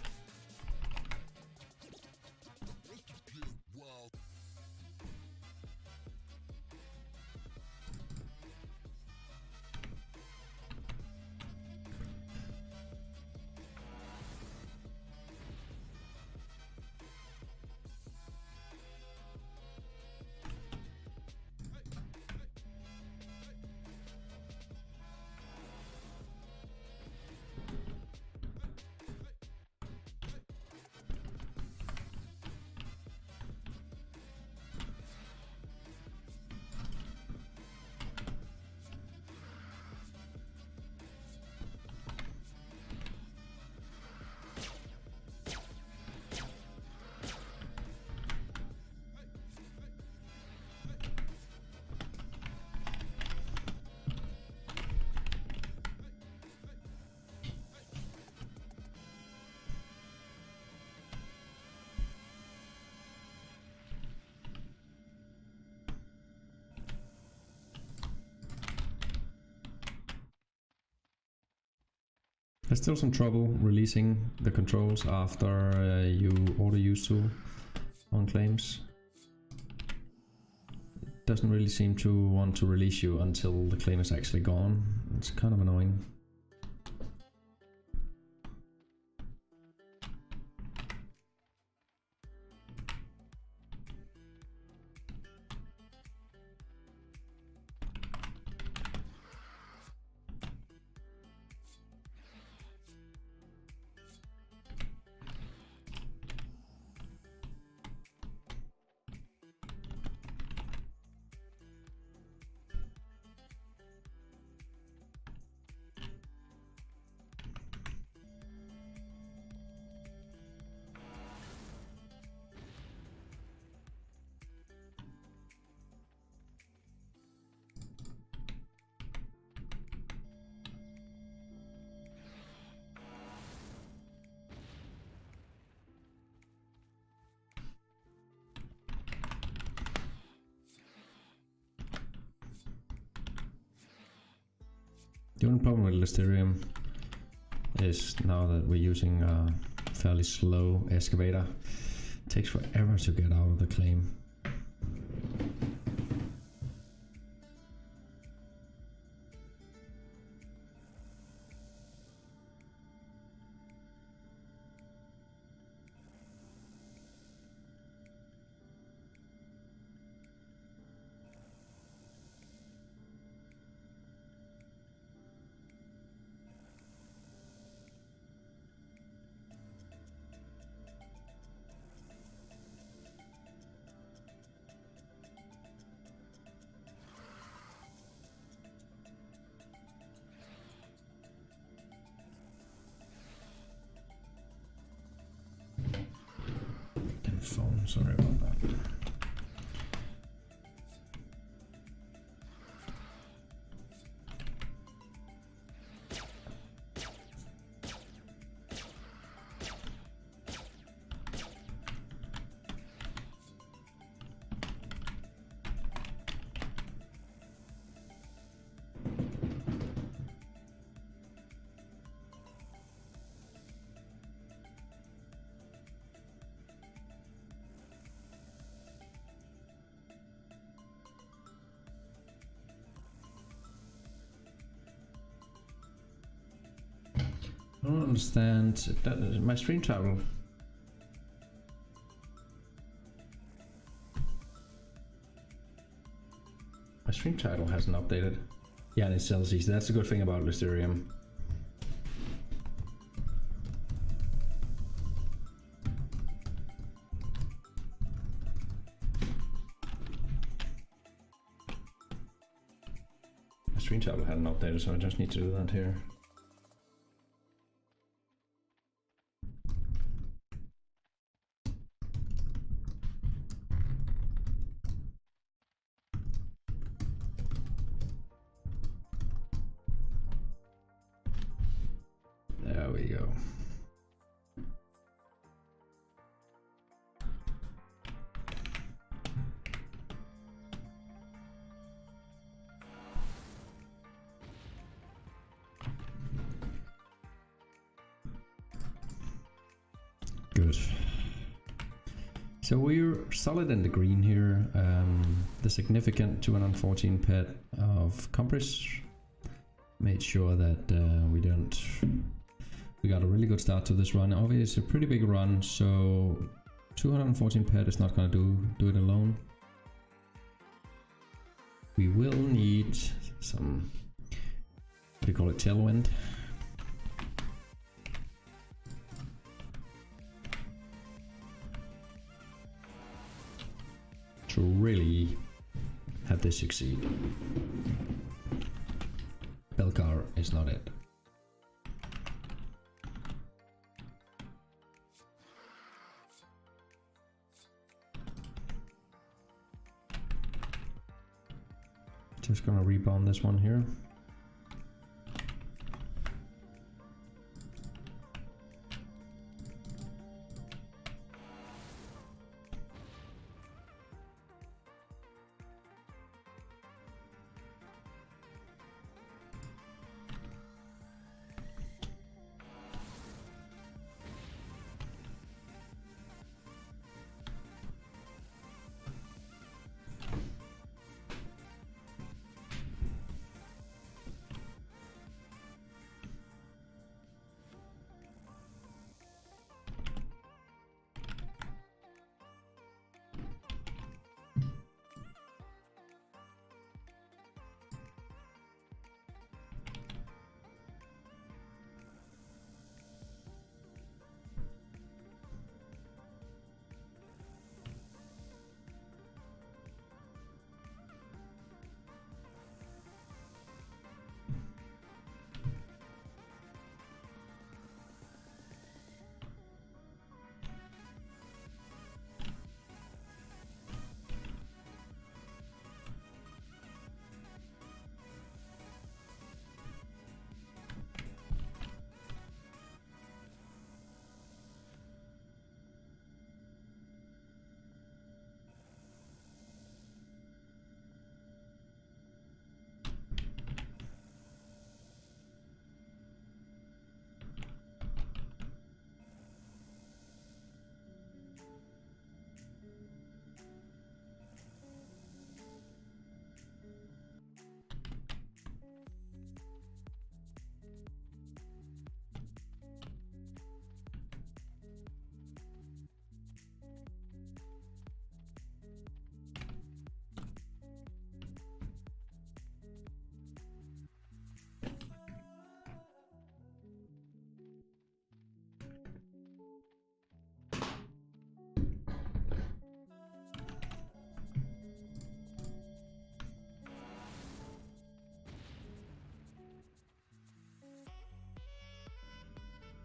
S1: There's still some trouble releasing the controls after you order use tool on claims. It doesn't really seem to want to release you until the claim is actually gone. It's kind of annoying. The only problem with Listerium is now that we're using a fairly slow excavator, it takes forever to get out of the claim. Phone, sorry about that. I don't understand my stream title. My stream title hasn't updated. Yeah, and it sells easy. That's a good thing about Listerium. stream tablet hadn't updated, so I just need to do that here. There we go. Good. So we're solid in the green here. The significant 214 pet of Compress made sure that we got a really good start to this run. Obviously it's a pretty big run, so 214 pet is not gonna do it alone. We will need some, what do you call it, tailwind. To really have this succeed. Belcar is not it. Just gonna rebomb this one here.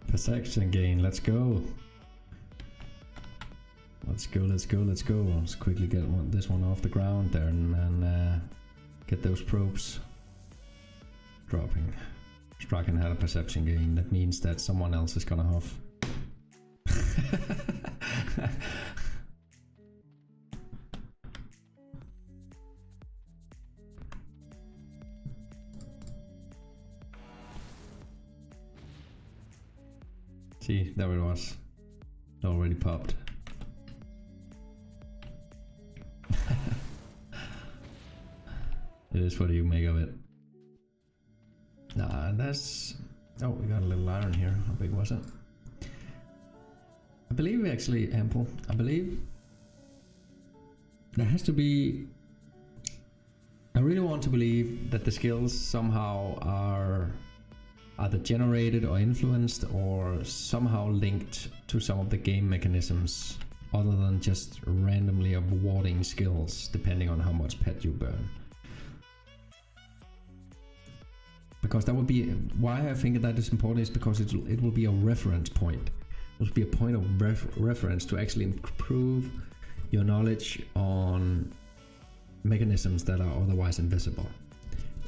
S1: Perception gain, let's go. Let's go. Let's quickly get this one off the ground there and get those probes dropping. Striking had a perception gain. That means that someone else is gonna huff. See, there it was. It already popped. It is what you make of it. Nah, that's... Oh, we got a little iron here. How big was it? I believe we actually ample. I believe there has to be... I really want to believe that the skills somehow are either generated or influenced or somehow linked to some of the game mechanisms other than just randomly awarding skills depending on how much pet you burn. because that would be why I think that is important is because it will be a reference point. It will be a point of reference to actually improve your knowledge on mechanisms that are otherwise invisible.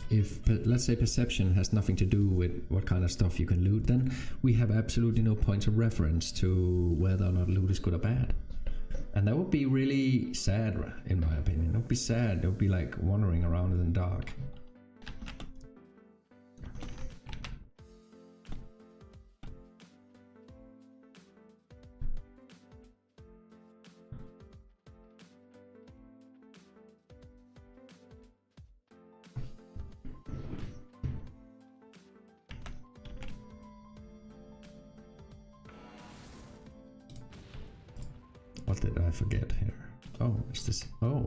S1: If, let's say, perception has nothing to do with what kind of stuff you can loot, then we have absolutely no point of reference to whether or not loot is good or bad. And that would be really sad, in my opinion. It would be sad. It would be like wandering around in the dark. What did I forget here? Oh, is this? Oh.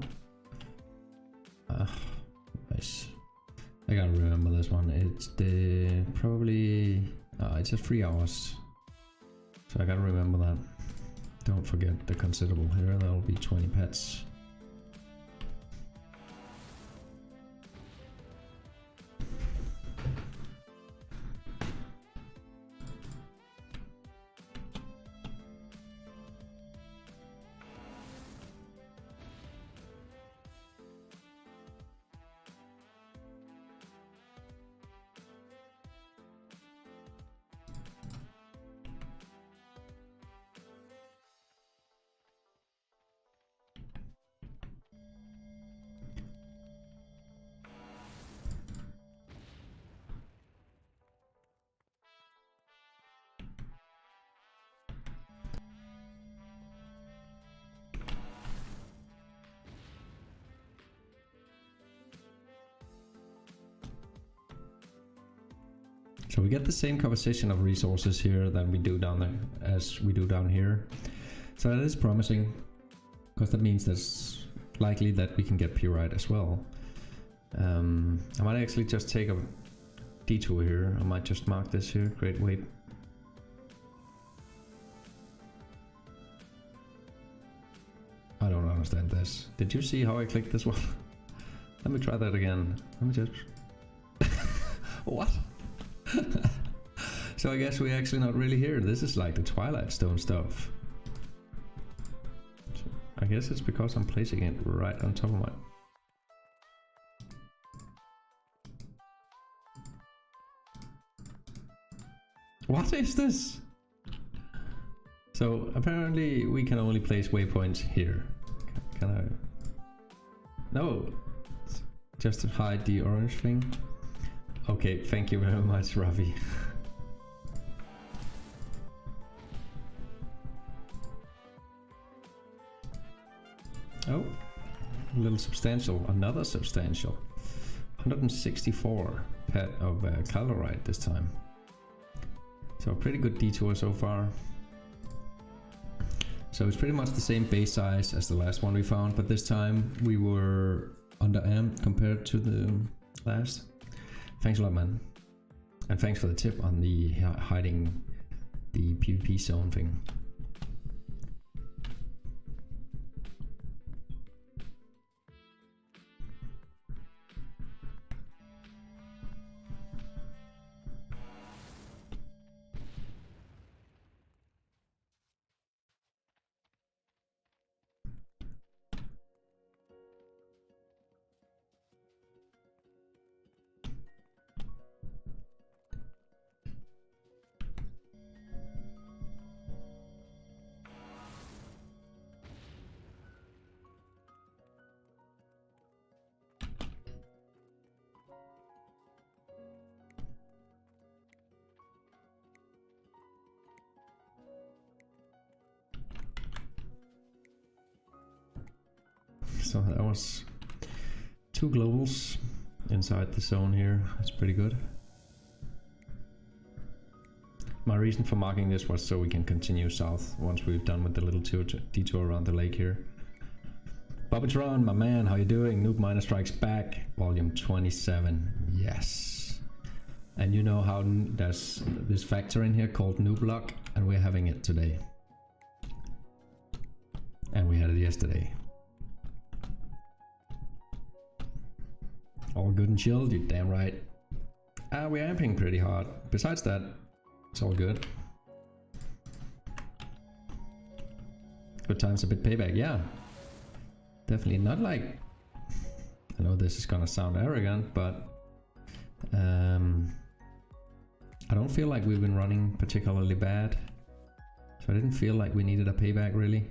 S1: Nice. I gotta remember this one. It's the probably. It's just 3 hours. So I gotta remember that. Don't forget the considerable here. That'll be 20 pets. So we get the same composition of resources here that we do down there as we do down here. So that is promising, because that means that's likely that we can get pyrite as well. I might actually just take a detour here. I might just mark this here. Great Wait. I don't understand this. Did you see how I clicked this one? Let me try that again. Let me just... What? So I guess we're actually not really here. This is like the Twilight Stone stuff. So I guess it's because I'm placing it right on top of my... What is this? So apparently we can only place waypoints here. Can I? No, just to hide the orange thing. Okay, thank you very much, Ravi. Oh, a little substantial, another substantial. 164 pet of calorite this time. So a pretty good detour so far. So it's pretty much the same base size as the last one we found, but this time we were under-amped compared to the last. Thanks a lot, man. And thanks for the tip on the hiding the PvP zone thing. So that was 2 globals inside the zone here. That's pretty good. My reason for marking this was so we can continue south once we've done with the little detour around the lake here. Bobbytron, my man, how you doing? Noob Miner Strikes Back, volume 27. Yes. And you know how there's this factor in here called Noob Luck, and we're having it today. And we had it yesterday. All good and chilled, you're damn right. we're amping pretty hard. Besides that, it's all good. Good times, a bit payback, yeah. Definitely not like... I know this is gonna sound arrogant, but... I don't feel like we've been running particularly bad. So I didn't feel like we needed a payback, really.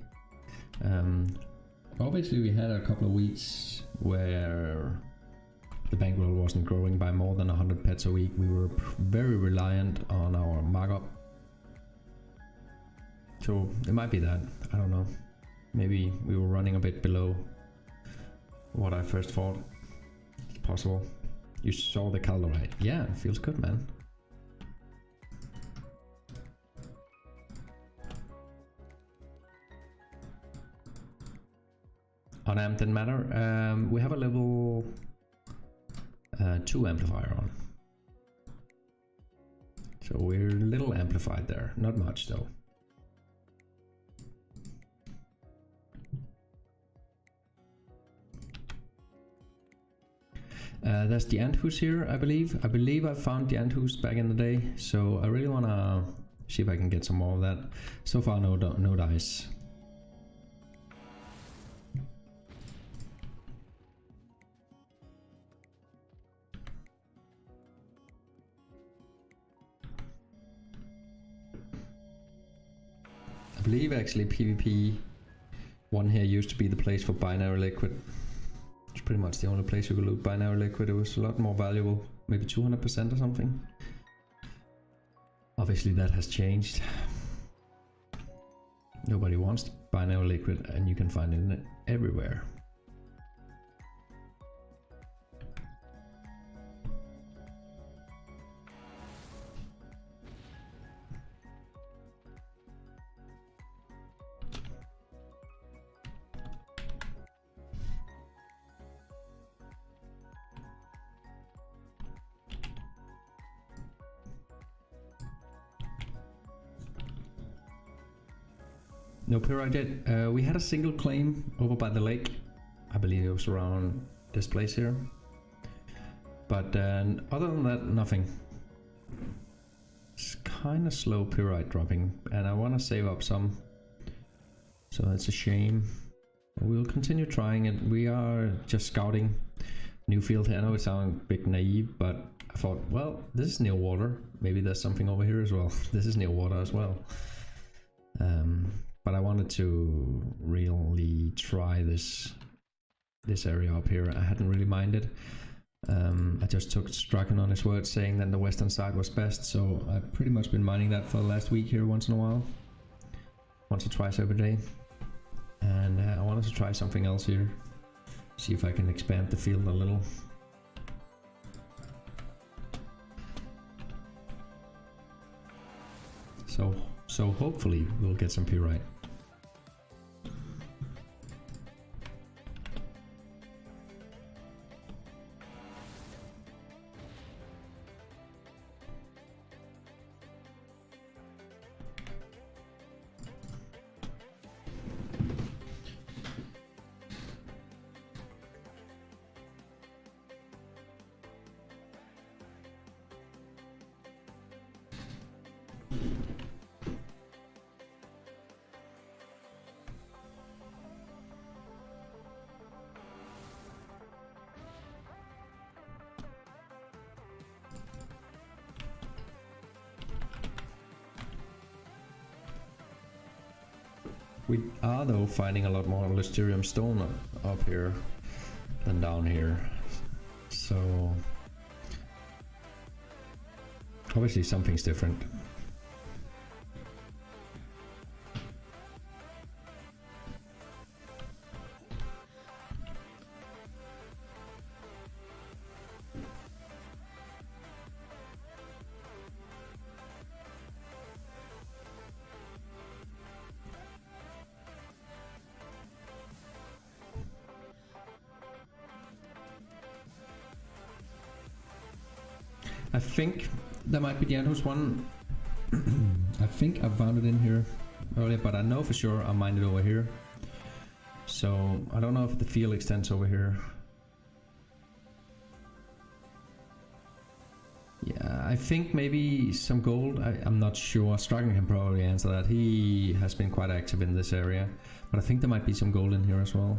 S1: Obviously we had a couple of weeks where the bankroll wasn't growing by more than 100 pets a week. We were very reliant on our markup. So it might be that, I don't know. Maybe we were running a bit below what I first thought. It's possible. You saw the color, right? Yeah, it feels good, man. On amp didn't matter. We have a level 2 amplifier on. So we're a little amplified there. Not much though. That's the Anthus here, I believe. I believe I found the Anthus back in the day. So I really wanna see if I can get some more of that. So far no dice. I believe actually PvP 1 here used to be the place for binary liquid. It's pretty much the only place you could loot binary liquid. It was a lot more valuable, maybe 200% or something. Obviously that has changed. Nobody wants binary liquid and you can find it everywhere. No pyrite yet. We had a single claim over by the lake. I believe it was around this place here. But other than that, nothing. It's kind of slow pyrite dropping, and I want to save up some. So it's a shame. We'll continue trying it. We are just scouting new field here. I know it sounds a bit naive, but I thought, well, this is near water. Maybe there's something over here as well. This is near water as well. But I wanted to really try this area up here. I hadn't really minded. I just took Straken on his word saying that the western side was best, so I've pretty much been mining that for the last week here once in a while. Once or twice every day. And I wanted to try something else here. See if I can expand the field a little. So hopefully we'll get some pyrite. We are though finding a lot more Lusterium stone up here than down here, so obviously something's different. I think there might be the Anthos one. I think I found it in here earlier, but I know for sure I mined it over here. So I don't know if the field extends over here. Yeah, I think maybe some gold. I'm not sure. Striking can probably answer that. He has been quite active in this area, but I think there might be some gold in here as well.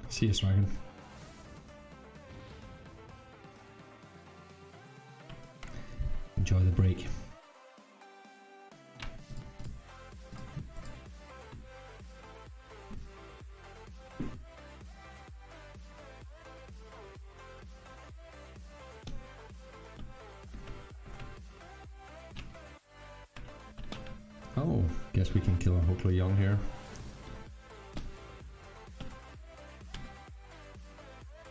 S1: See you, Dragon. Enjoy the break. Oh, guess we can kill a Hoklo Young here.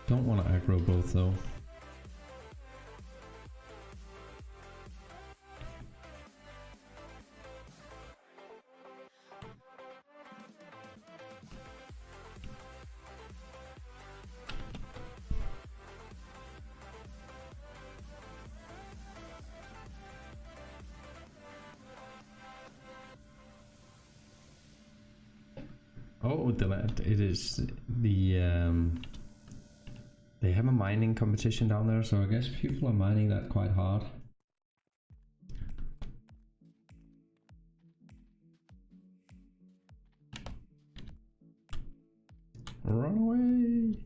S1: Don't want to aggro both though. Oh, it is the they have a mining competition down there, so I guess people are mining that quite hard. Run away!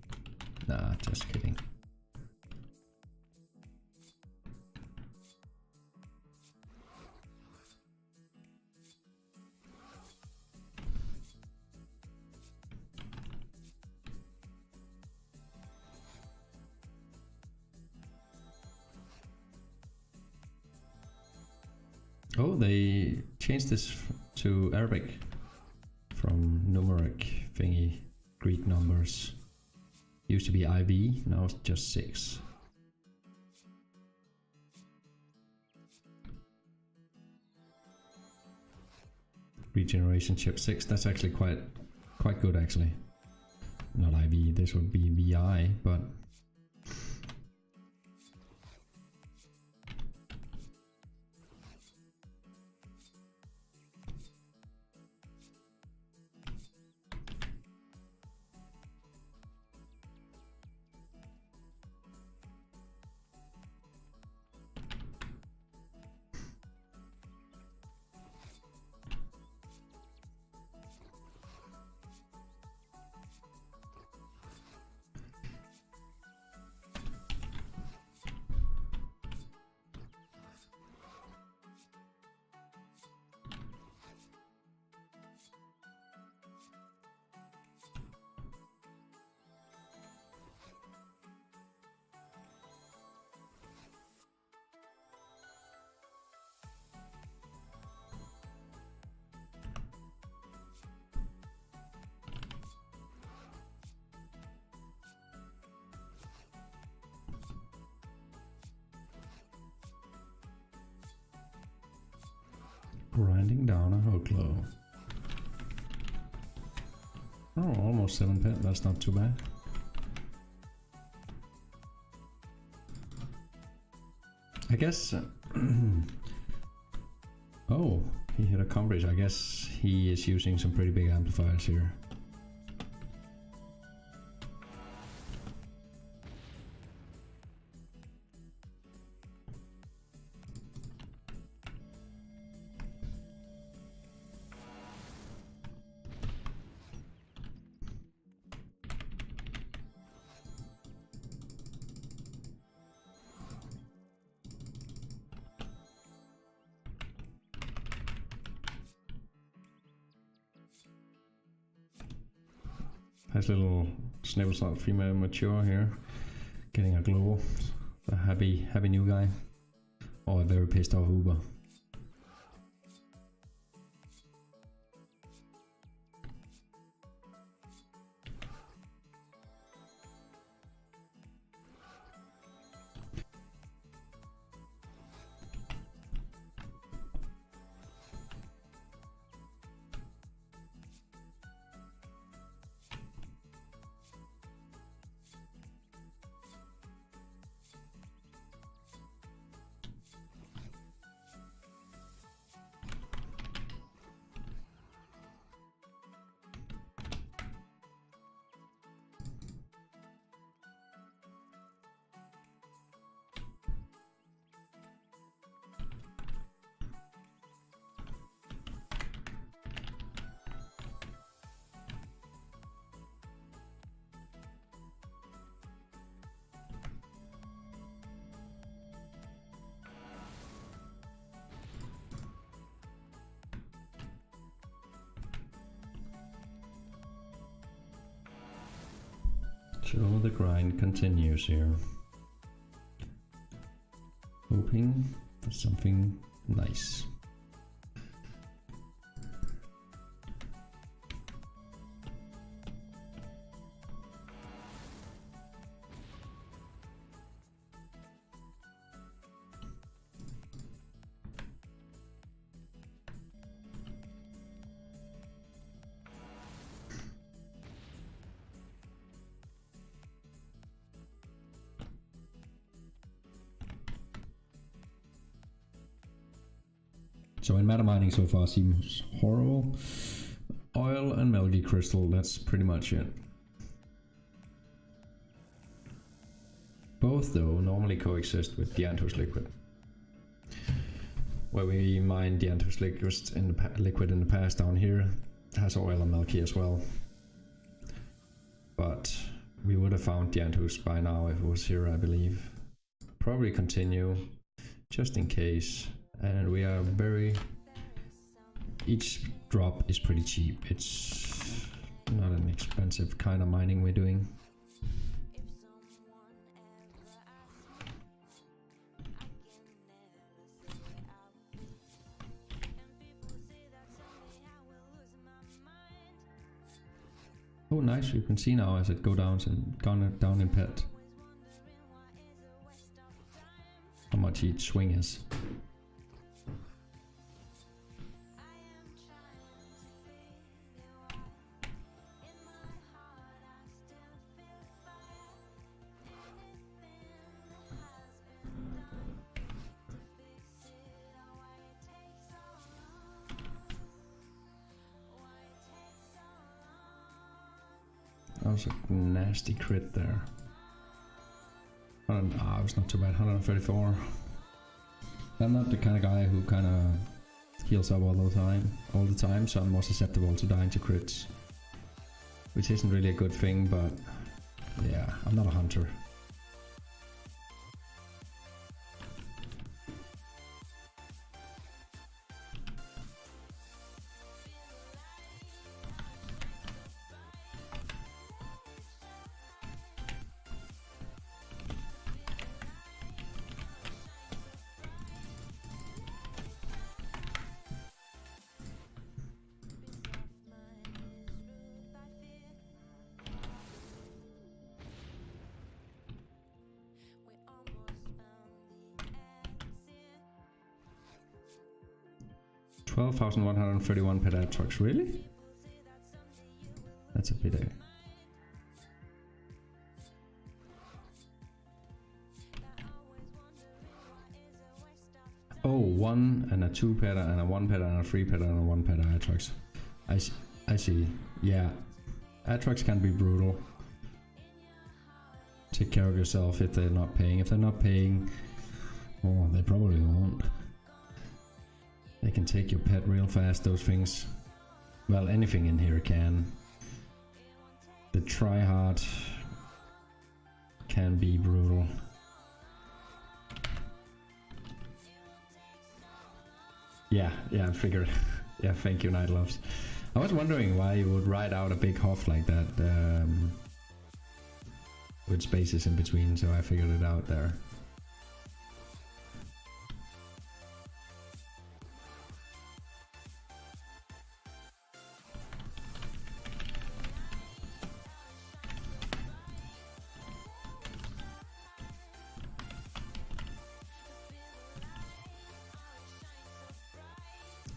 S1: Nah, just kidding. Oh, they changed this to Arabic from numeric thingy, Greek numbers. Used to be IV, now it's just 6. Regeneration chip 6, that's actually quite good actually. Not IV, this would be VI, but grinding down a Hoklo. Oh, almost 7 pet, that's not too bad. I guess... oh, he hit a coverage. I guess he is using some pretty big amplifiers here. Nice little Snibble Snot female mature here. Getting a glow. A happy new guy. Or a very pissed off Uber. So the grind continues here. Hoping for something nice. So in meta mining so far seems horrible. Oil and Melgy Crystal, that's pretty much it. Both though normally coexist with Dianthus Liquid. Where we mined Dianthus Liquid in the past down here, has oil and Melgy as well. But we would have found Dianthus by now if it was here, I believe. Probably continue, just in case. And we are each drop is pretty cheap. It's not an expensive kind of mining we're doing. Oh nice, you can see now as it goes down in pet how much each swing is. That was a nasty crit there. It was not too bad, 134. I'm not the kind of guy who kind of heals up all the time, so I'm more susceptible to dying to crits. Which isn't really a good thing, but yeah, I'm not a hunter. $12,131 per Aatrox, really? That's a bit. Oh, 1 and a 2 peta and a 1 peta and a 3 peta and a 1 peta Aatrox. I see. Yeah, Aatrox can be brutal. Take care of yourself if they're not paying. If they're not paying, oh, they probably won't. They can take your pet real fast, those things. Well, anything in here can. The tryhard can be brutal. Yeah, I figured. Yeah, thank you, Night Loves. I was wondering why you would write out a big huff like that with spaces in between, so I figured it out there.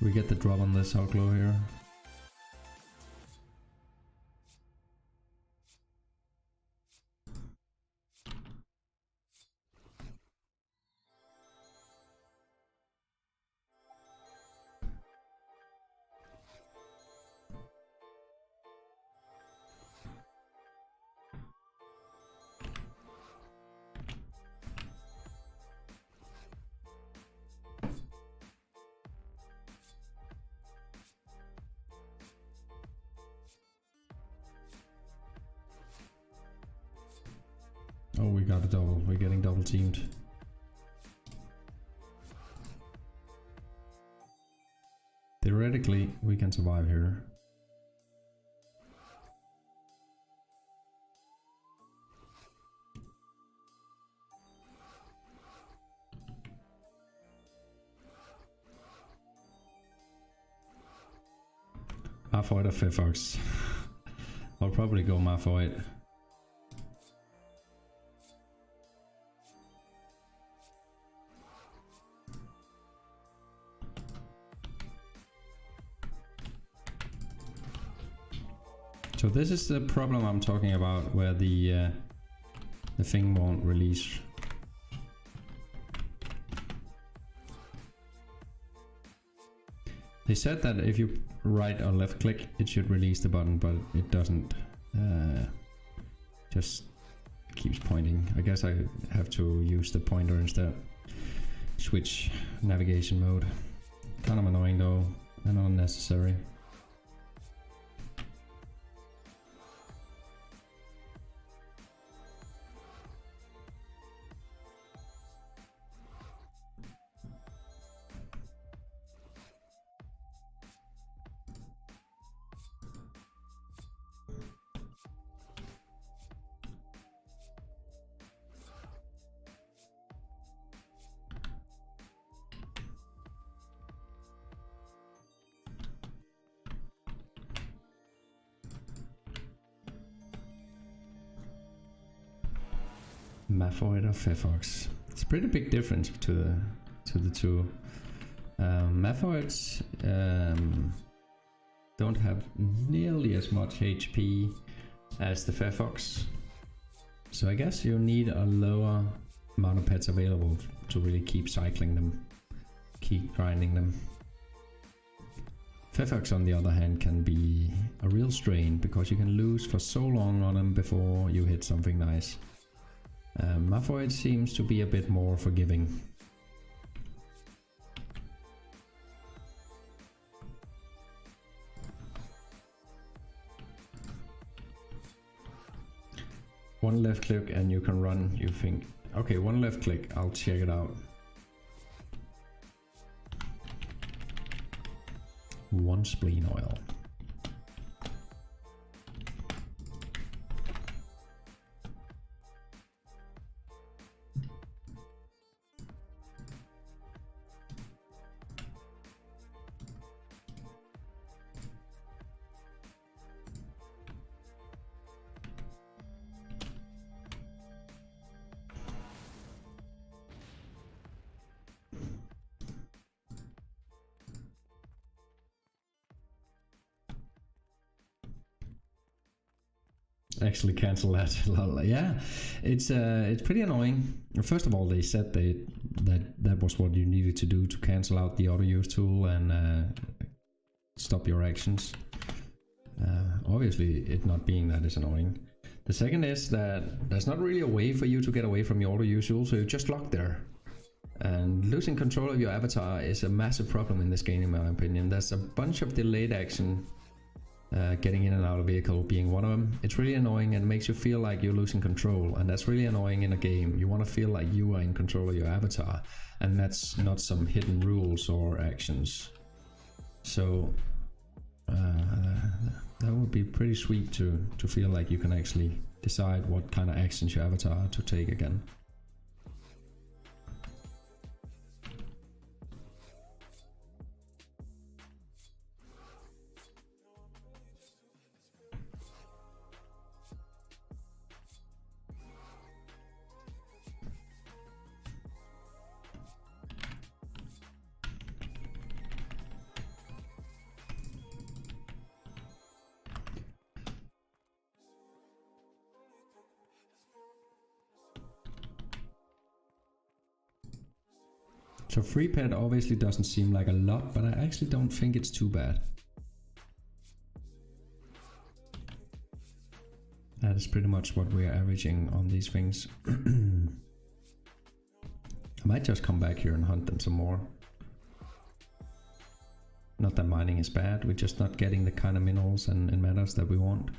S1: We get the drop on this hot glow here. Oh, we got a double. We're getting double teamed. Theoretically, we can survive here. Malfoy or Fifox? I'll probably go Malfoy. So this is the problem I'm talking about, where the thing won't release. They said that if you right or left click, it should release the button, but it doesn't. Just keeps pointing. I guess I have to use the pointer instead. Switch navigation mode. Kind of annoying though, and unnecessary. Malfoy or Fifox. It's a pretty big difference to the two. Malfoys don't have nearly as much HP as the Fifox, so I guess you need a lower amount of pets available to really keep cycling them, keep grinding them. Fifox on the other hand can be a real strain because you can lose for so long on them before you hit something nice. Malfoy seems to be a bit more forgiving. One left click and you can run, you think. Okay, one left click, I'll check it out. One spleen oil. Actually cancel that. Yeah, it's pretty annoying. First of all, they said that was what you needed to do to cancel out the auto use tool and stop your actions. Obviously, it not being that is annoying. The second is that there's not really a way for you to get away from your auto use tool, so you're just locked there. And losing control of your avatar is a massive problem in this game, in my opinion. There's a bunch of delayed action. Getting in and out of vehicle being one of them. It's really annoying and makes you feel like you're losing control, and that's really annoying in a game. You want to feel like you are in control of your avatar, and that's not some hidden rules or actions. So be pretty sweet to feel like you can actually decide what kind of actions your avatar to take again. So free pet obviously doesn't seem like a lot, but I actually don't think it's too bad. That is pretty much what we are averaging on these things. I might just come back here and hunt them some more. Not that mining is bad, we're just not getting the kind of minerals and metals that we want.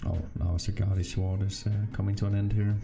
S1: Oh, now Sagari Sword is coming to an end here.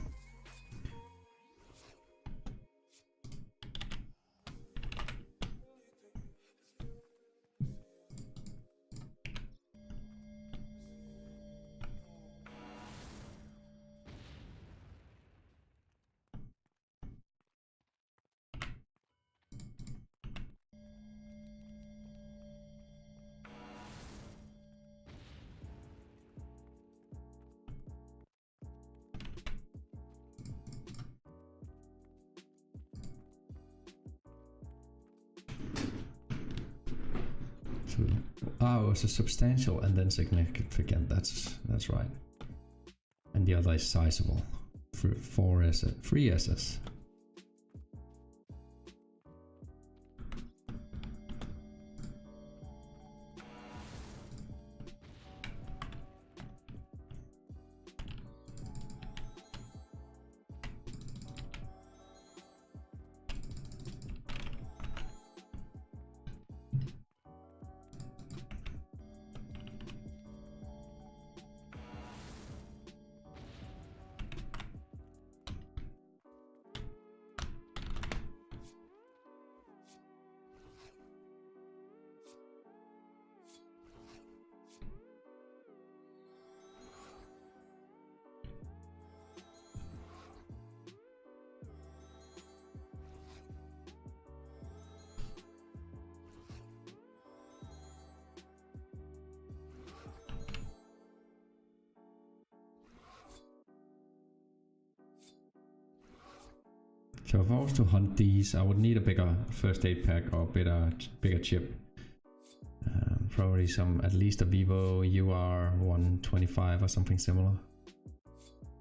S1: Oh, it was a substantial and then significant. That's right. And the other is sizable. 3 SS. So if I was to hunt these, I would need a bigger first aid pack or bigger chip. Probably at least a Vivo UR 125 or something similar.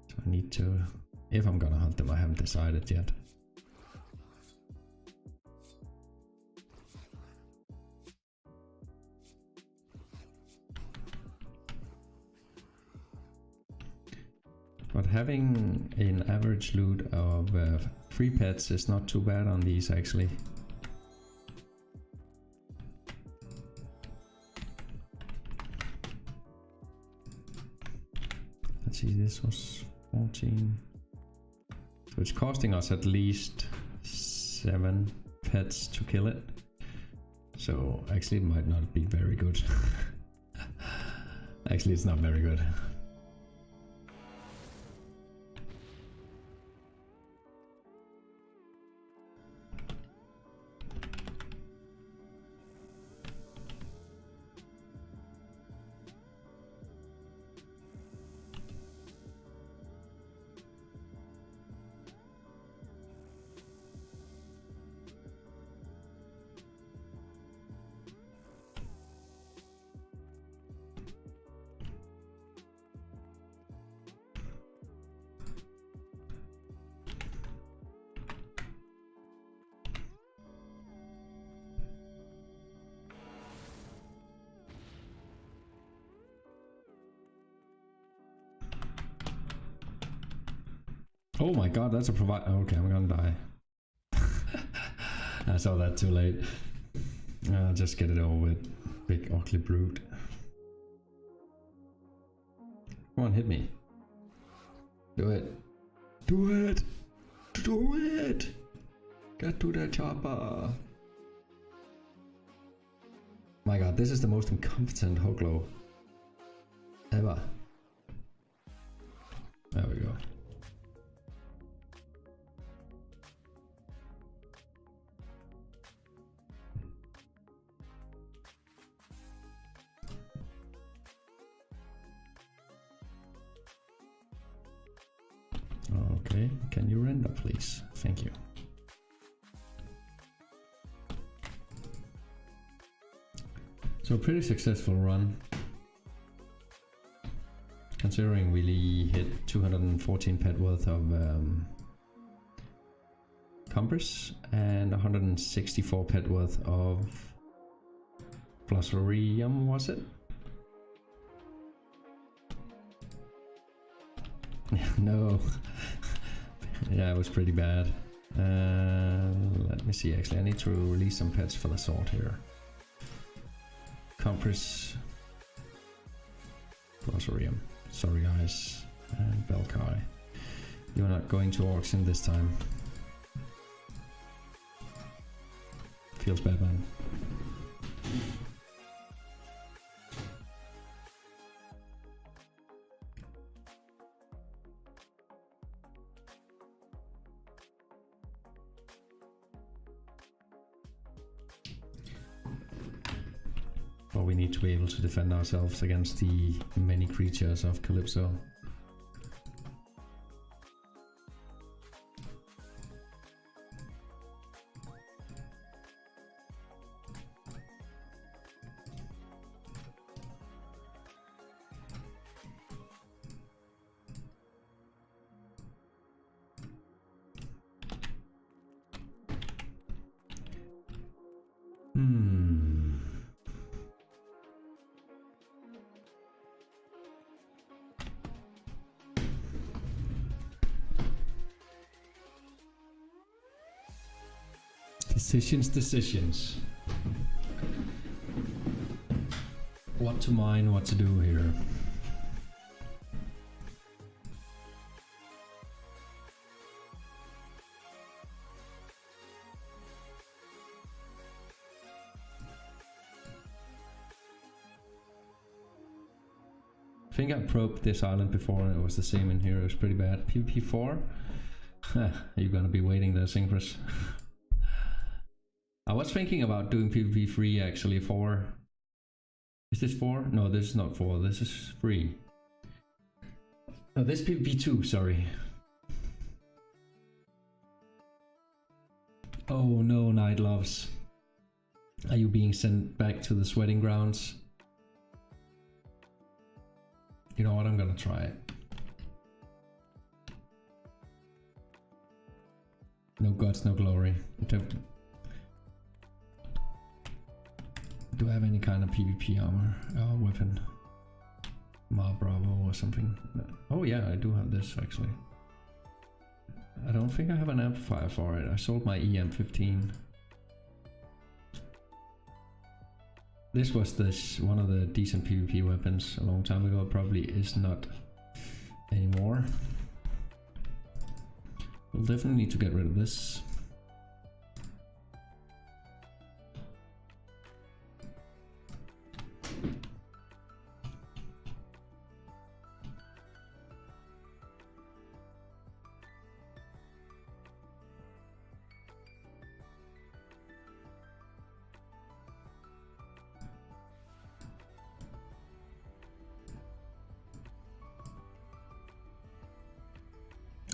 S1: So I need to, if I'm gonna hunt them, I haven't decided yet. But having an average loot of 3 pets is not too bad on these actually. Let's see, this was 14. So it's costing us at least 7 pets to kill it. So actually it might not be very good. Actually it's not very good. Oh my god, that's a provide. Okay, I'm gonna die. I saw that too late. I'll just get it over with. Big ugly brute. Come on, hit me. Do it. Do it. Do it. Get to the chopper. My god, this is the most incompetent Hoglo ever. There we go. Okay, can you render please? Thank you. So pretty successful run. Considering we hit 214 pet worth of Compress and 164 pet worth of Flossorium, was it? No. Yeah, it was pretty bad. Let me see, actually I need to release some pets for the sword here. Compress, Flossorium. Sorry guys. And Belkai. You're not going to auction this time. Feels bad, man. But we need to be able to defend ourselves against the many creatures of Calypso. Decisions. What to mine, what to do here. I think I probed this island before and it was the same in here. It was pretty bad. PvP 4? You're gonna be waiting there, Synchros. I was thinking about doing PvP 3 actually. 4. Is this 4? No, this is not 4. This is 3. No, this is PvP 2, sorry. Oh no, Night Loves. Are you being sent back to the sweating grounds? You know what, I'm gonna try it. No gods, no glory. Do I have any kind of PvP armor weapon? Ma Bravo or something? Oh yeah, I do have this actually. I don't think I have an amplifier for it. I sold my EM15. This was one of the decent PvP weapons a long time ago. It probably is not anymore. We'll definitely need to get rid of this.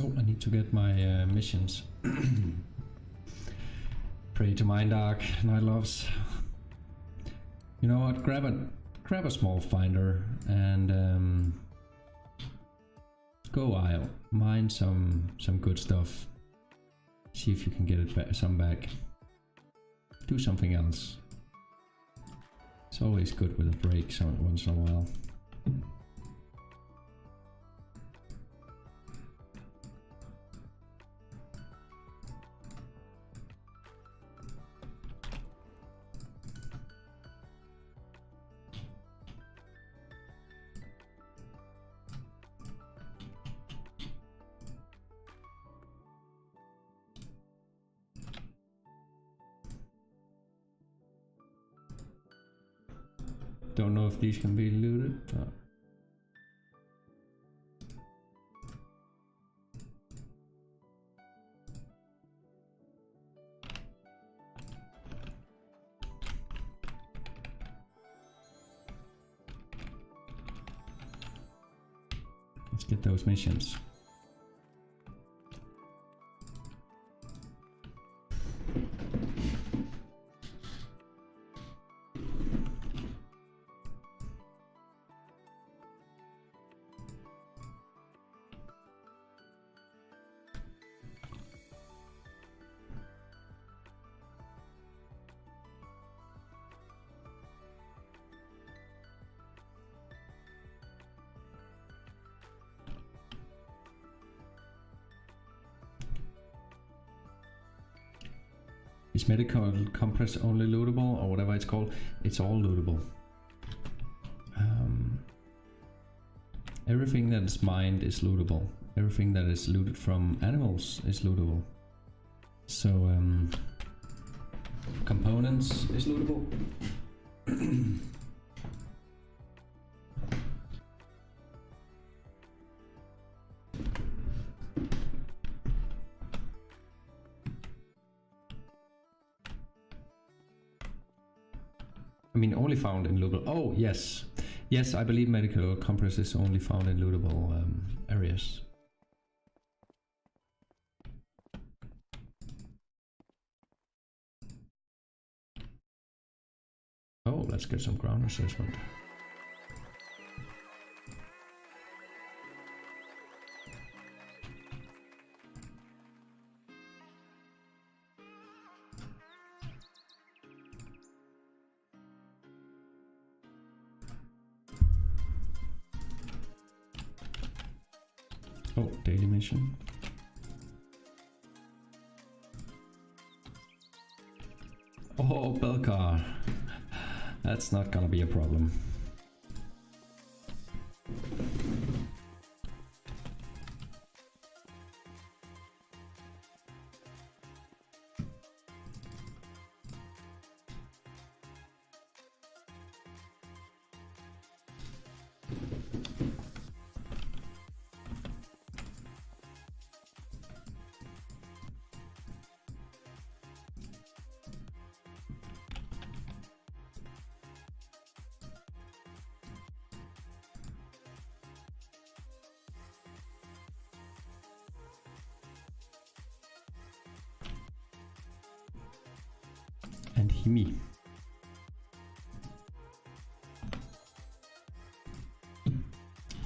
S1: Oh, I need to get my missions. Pray to Mindark, Night Loves. You know what? Grab a small finder and go wild. Mine some good stuff. See if you can get it some back. Do something else. It's always good with a break once in a while. Don't know if these can be looted. Let's get those missions. Is medical compress only lootable, or whatever it's called? It's all lootable. Everything that is mined is lootable. Everything that is looted from animals is lootable. So components is lootable. I mean, only found in lootable. Oh, yes. Yes, I believe medical compress is only found in lootable areas. Oh, let's get some ground assessment. Oh, daily mission. Oh, Belcar. That's not gonna be a problem. And Himi.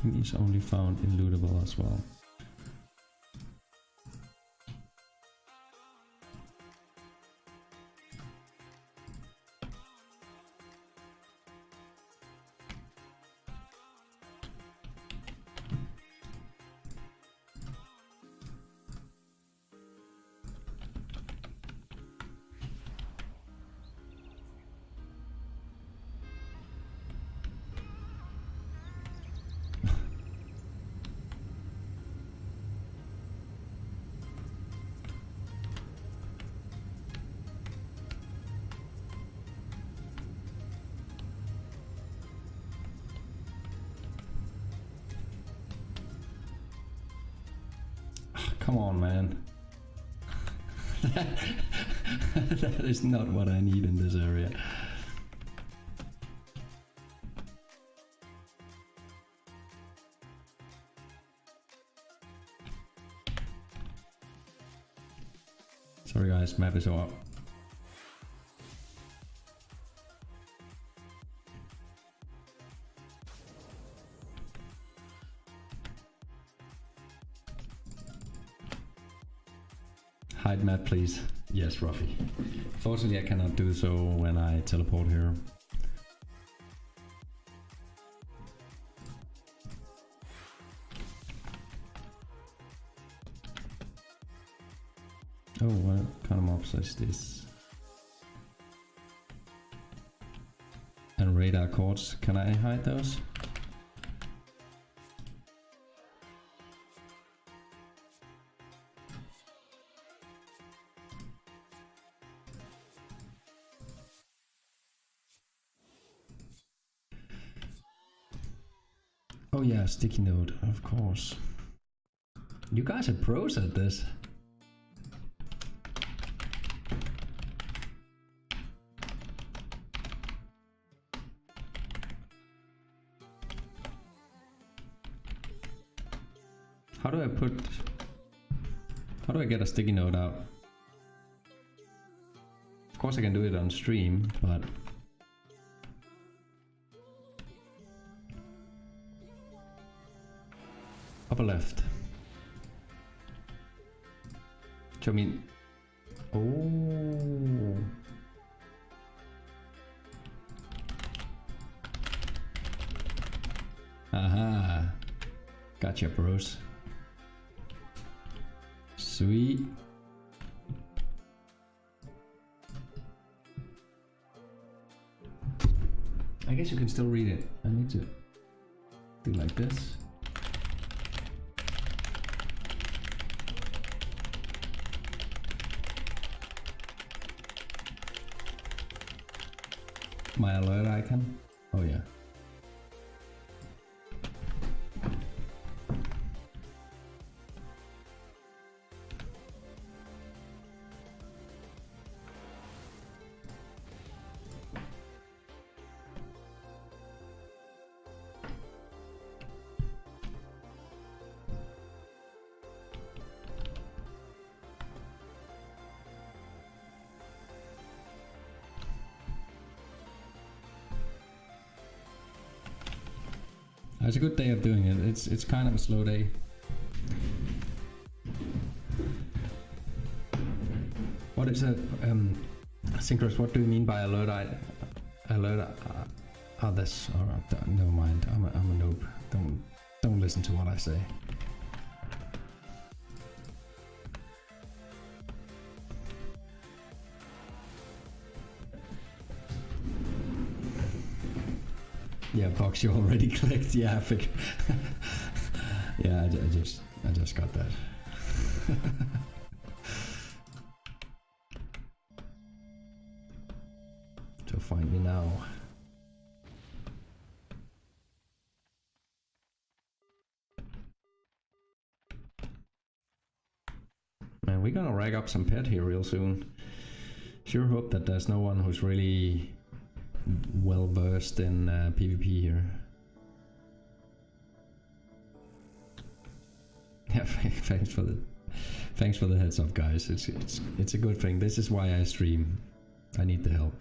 S1: Himi is only found in lootable as well. Come on, man. That is not what I need in this area. Sorry guys, map is up. Hide map, please. Yes, Ruffy. Fortunately, I cannot do so when I teleport here. Oh, what kind of mobs is this? And radar cords. Can I hide those? Oh yeah, sticky note, of course. You guys are pros at this. How do I get a sticky note out? Of course I can do it on stream, but upper left. Show me. Oh. Aha. Gotcha, bros. Sweet. I guess you can still read it. I need to do like this. My alert icon? Oh yeah. It's a good day of doing it. It's kind of a slow day. What is it? Synchros, what do you mean by alert? This. Alright, never mind. I'm a noob. Don't listen to what I say. Yeah, box you already clicked. Yeah, I figured. Yeah, I just got that. So find me now. Man, we're gonna rag up some pet here real soon. Sure hope that there's no one who's really well versed in PvP here. Yeah, thanks for the heads up, guys. It's a good thing. This is why I stream. I need the help.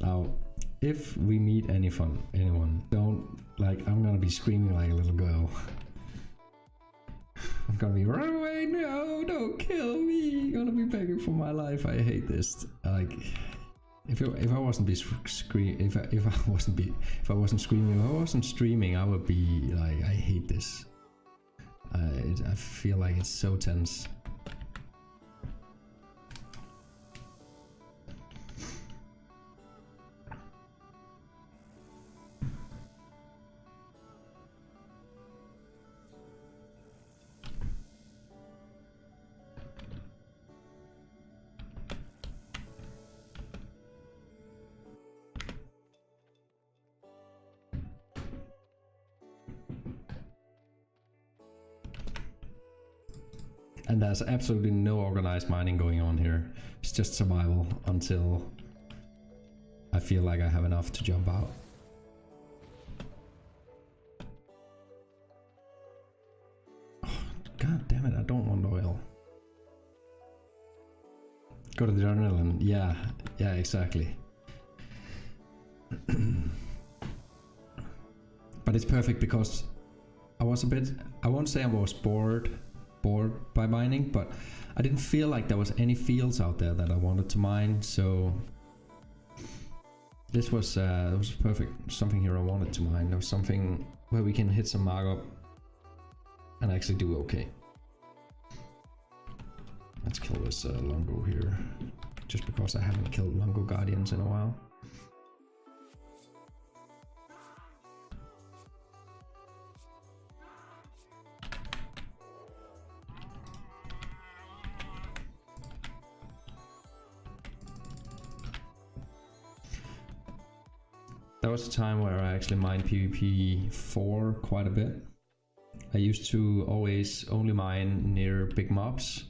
S1: Now, if we meet anyone, don't, like, I'm gonna be screaming like a little girl. I'm gonna be, run away, no, don't kill me, I'm gonna be begging for my life. I hate this. Like, if I wasn't screaming, if I wasn't screaming, if I wasn't streaming, I would be like, I hate this. I feel like it's so tense. And there's absolutely no organized mining going on here. It's just survival until I feel like I have enough to jump out. Oh, God damn it, I don't want oil. Go to the adrenaline. Yeah, exactly. But it's perfect because I was a bit, I won't say I was bored by mining, but I didn't feel like there was any fields out there that I wanted to mine, so this was perfect. Something here I wanted to mine. There was something where we can hit some markup and actually do okay. Let's kill this Longo here, just because I haven't killed Longo Guardians in a while. That was a time where I actually mined PvP 4 quite a bit. I used to always only mine near big mobs.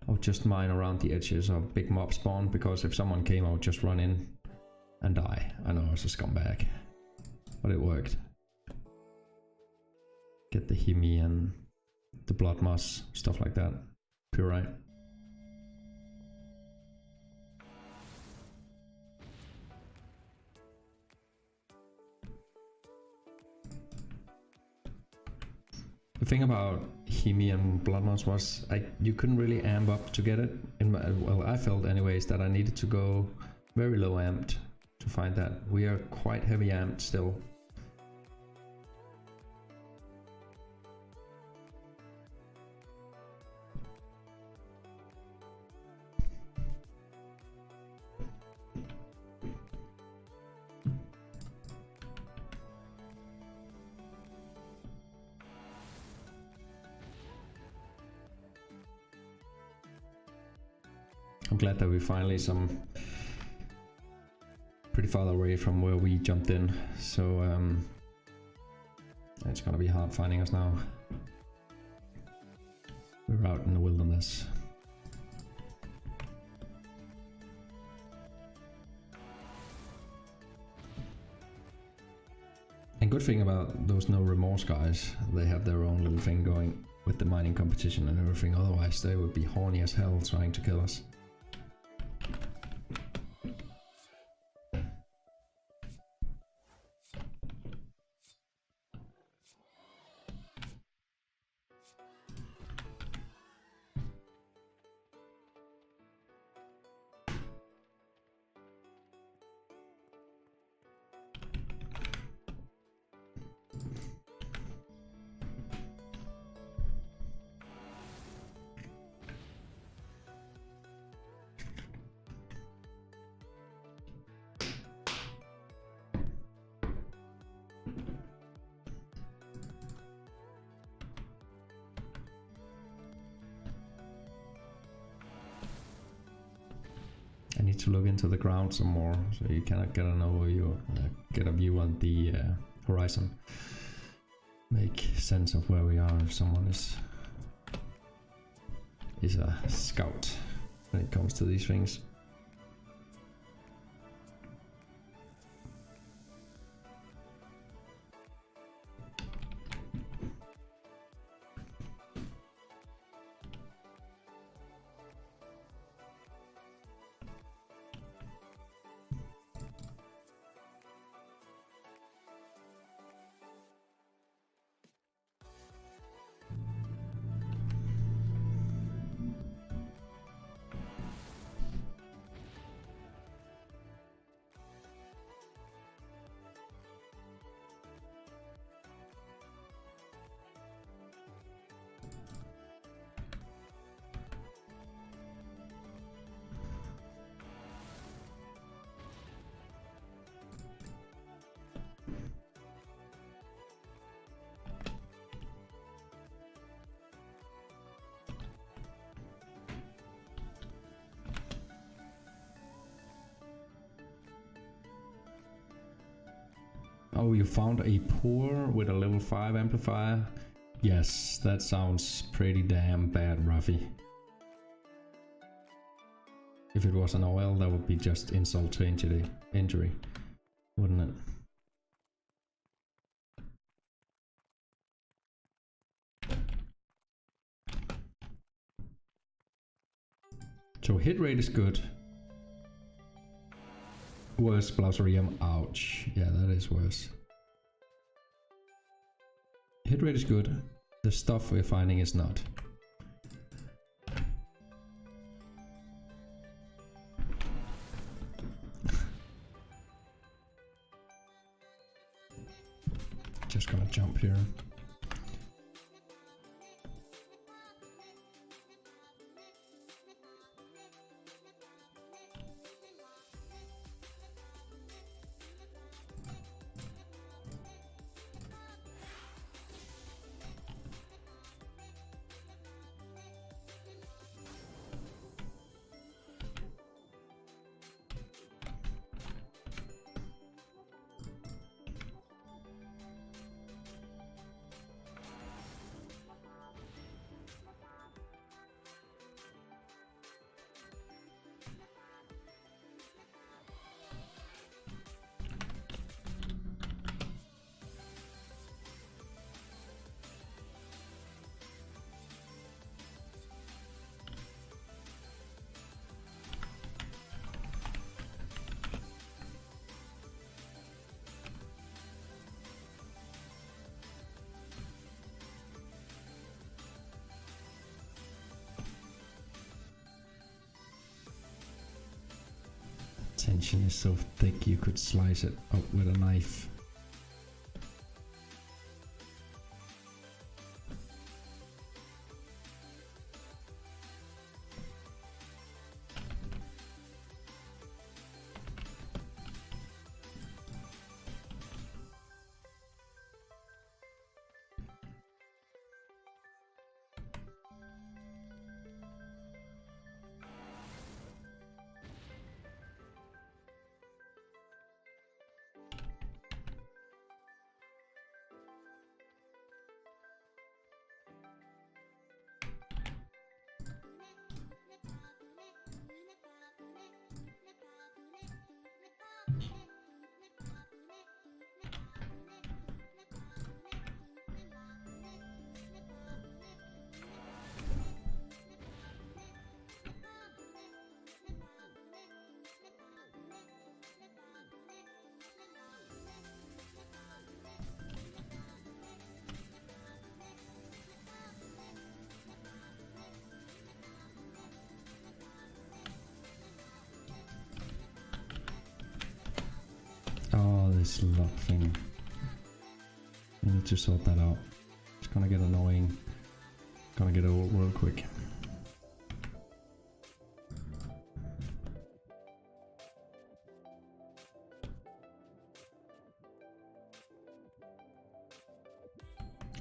S1: I would just mine around the edges of big mob spawn, because if someone came I would just run in and die. I know I was a scumbag, but it worked. Get the Himi and the blood moss, stuff like that. Purite. The thing about Himi and blood moss was you couldn't really amp up to get it. Well, I felt anyways that I needed to go very low amped to find that. We are quite heavy amped still. I'm glad that we finally pretty far away from where we jumped in, so it's gonna be hard finding us now. We're out in the wilderness. And good thing about those No Remorse guys, they have their own little thing going with the mining competition and everything, otherwise they would be horny as hell trying to kill us. I need to look into the ground some more, so you cannot get an overview, get a view on the horizon. Make sense of where we are if someone is a scout when it comes to these things. Oh, you found a pour with a level 5 amplifier? Yes, that sounds pretty damn bad, Ruffy. If it was an oil, that would be just insult to injury, wouldn't it? So hit rate is good. Worse Blauserium, ouch. Yeah, that is worse. Hit rate is good. The stuff we're finding is not. Just gonna jump here. extension is so thick you could slice it up with a knife. Oh, this lock thing. I need to sort that out. It's gonna get annoying. Gonna get old real quick.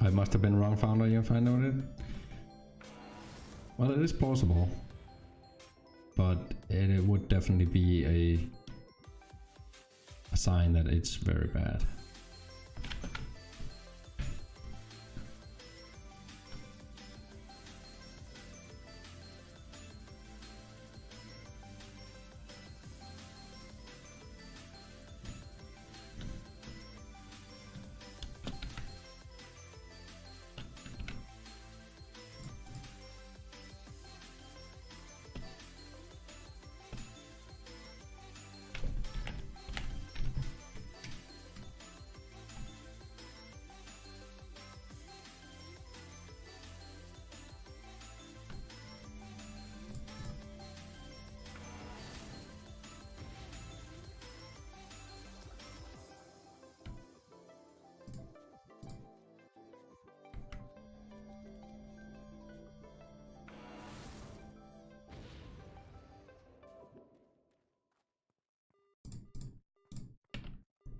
S1: I must have been wrong, founder, if I know it. Well, it is plausible. But it would definitely be a sign that it's very bad.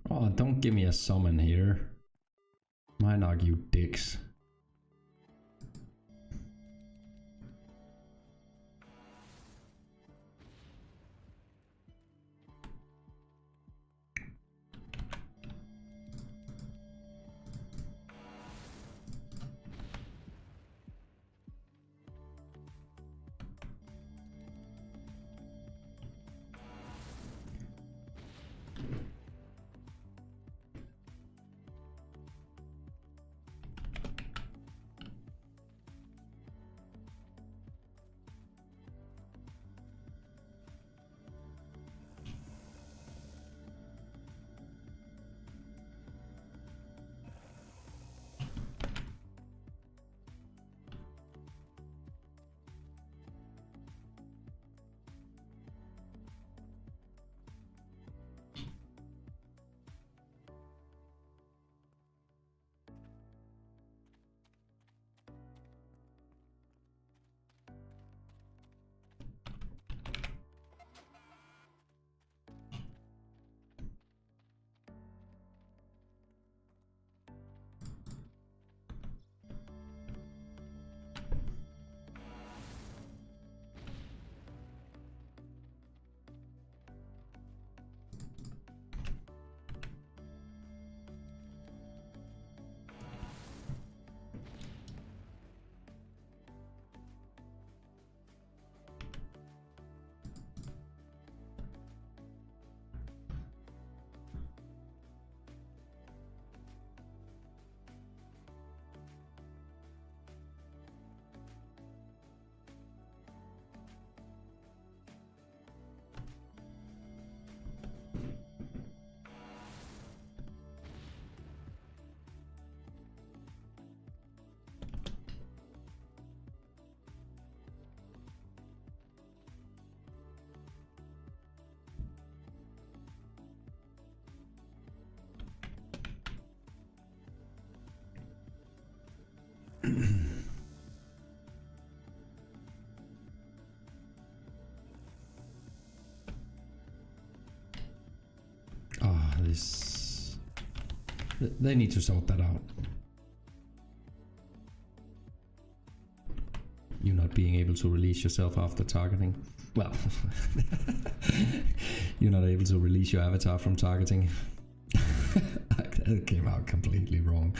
S1: Oh, don't give me a summon here. Mindark, you dicks. Ah, this... They need to sort that out. You not being able to release yourself after targeting. Well, you're not able to release your avatar from targeting. That came out completely wrong.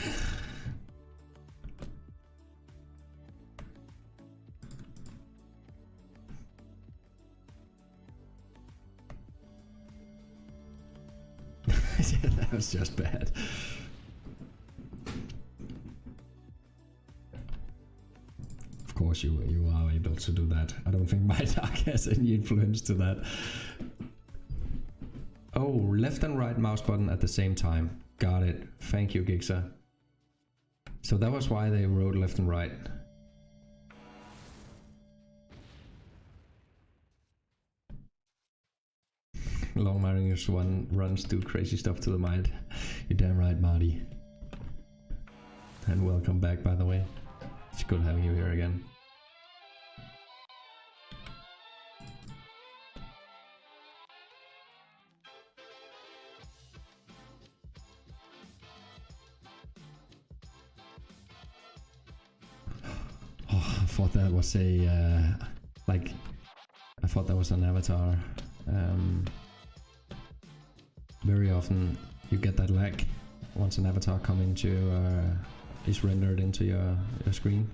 S1: Yeah, that was just bad. Of course you are able to do that. I don't think Mindark has any influence to that. Oh, left and right mouse button at the same time. Got it. Thank you, Gixa. So that was why they wrote left and right. Long Mariners one runs do crazy stuff to the mind. You're damn right, Marty. And welcome back, by the way. It's good having you here again. Oh, I thought that was a like I thought that was an avatar. Very often you get that lag once an avatar is rendered into your screen.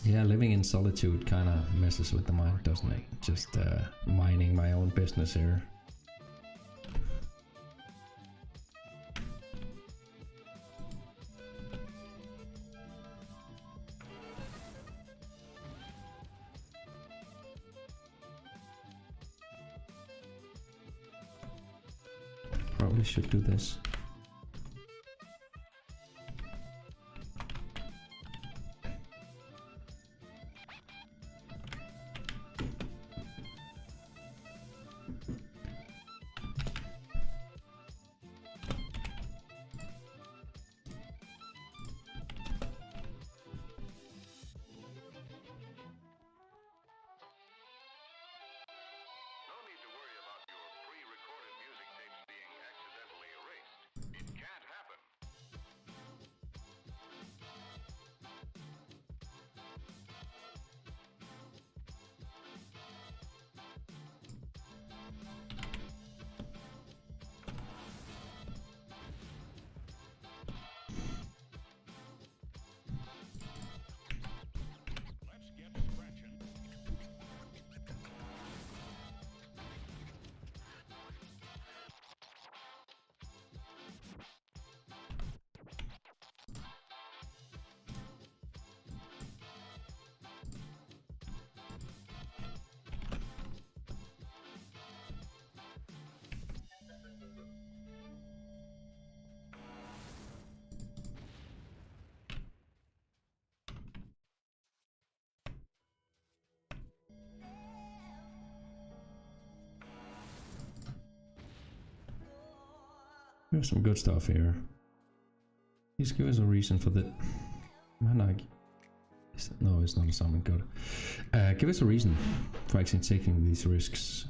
S1: Yeah, living in solitude kind of messes with the mind, doesn't it? Just minding my own business here. Probably should do this. There's some good stuff here. Please give us a reason for the... Mindark. No, it's not a summon code. Give us a reason for actually taking these risks.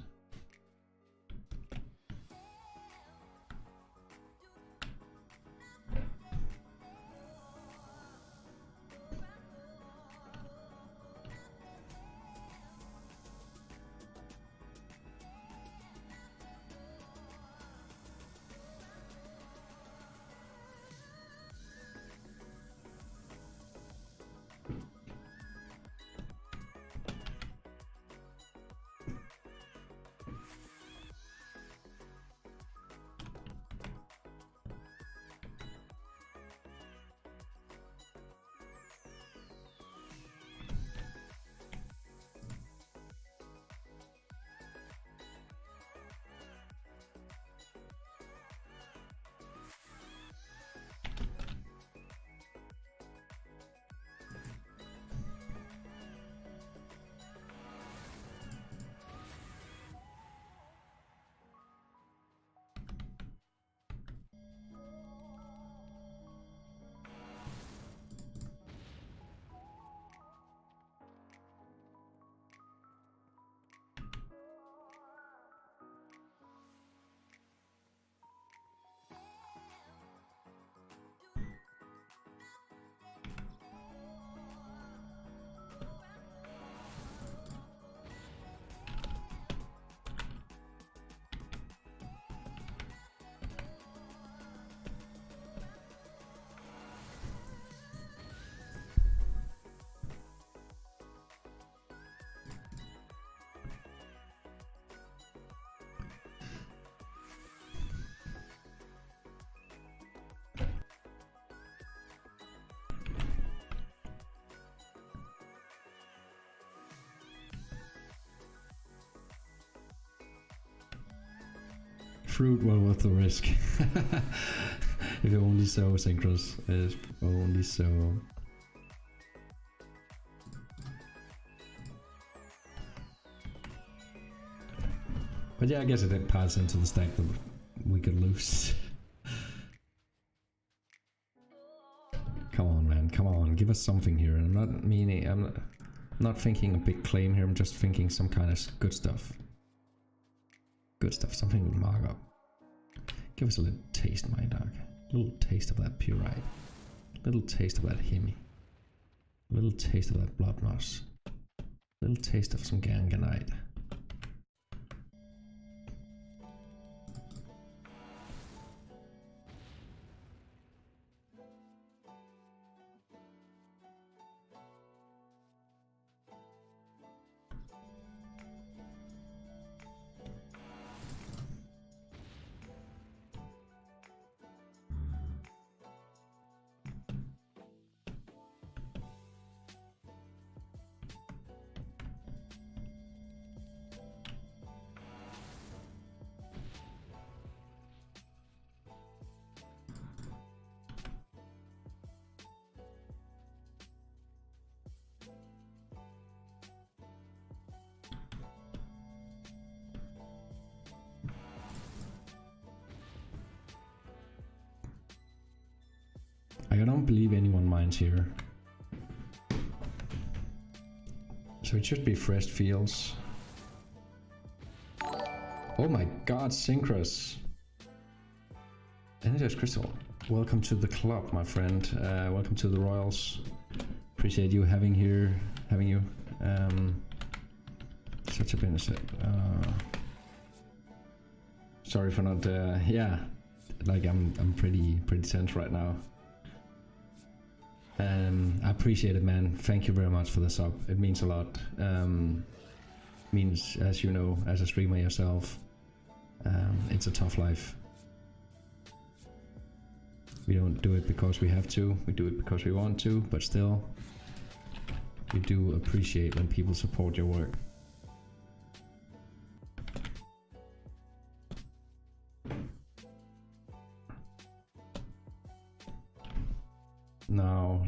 S1: fruit, well worth the risk. If only so, Synchros. If only so. But yeah, I guess it did pass into the stack that we could lose. Come on, man, come on, give us something here. I'm not thinking a big claim here, I'm just thinking some kind of good stuff. Good stuff, something with markup. Give us a little taste, Mindark. A little taste of that purite. A little taste of that hemi. A little taste of that blood moss. A little taste of some ganganite. I don't believe anyone minds here. So it should be fresh fields. Oh my god, Synchros. Energized Crystal. Welcome to the club, my friend. Welcome to the Royals. Appreciate you having you. Such a benefit. Sorry for not yeah. Like I'm pretty tense right now. I appreciate it, man. Thank you very much for the sub. It means a lot. Means, as you know, as a streamer yourself, it's a tough life. We don't do it because we have to. We do it because we want to. But still, we do appreciate when people support your work. Now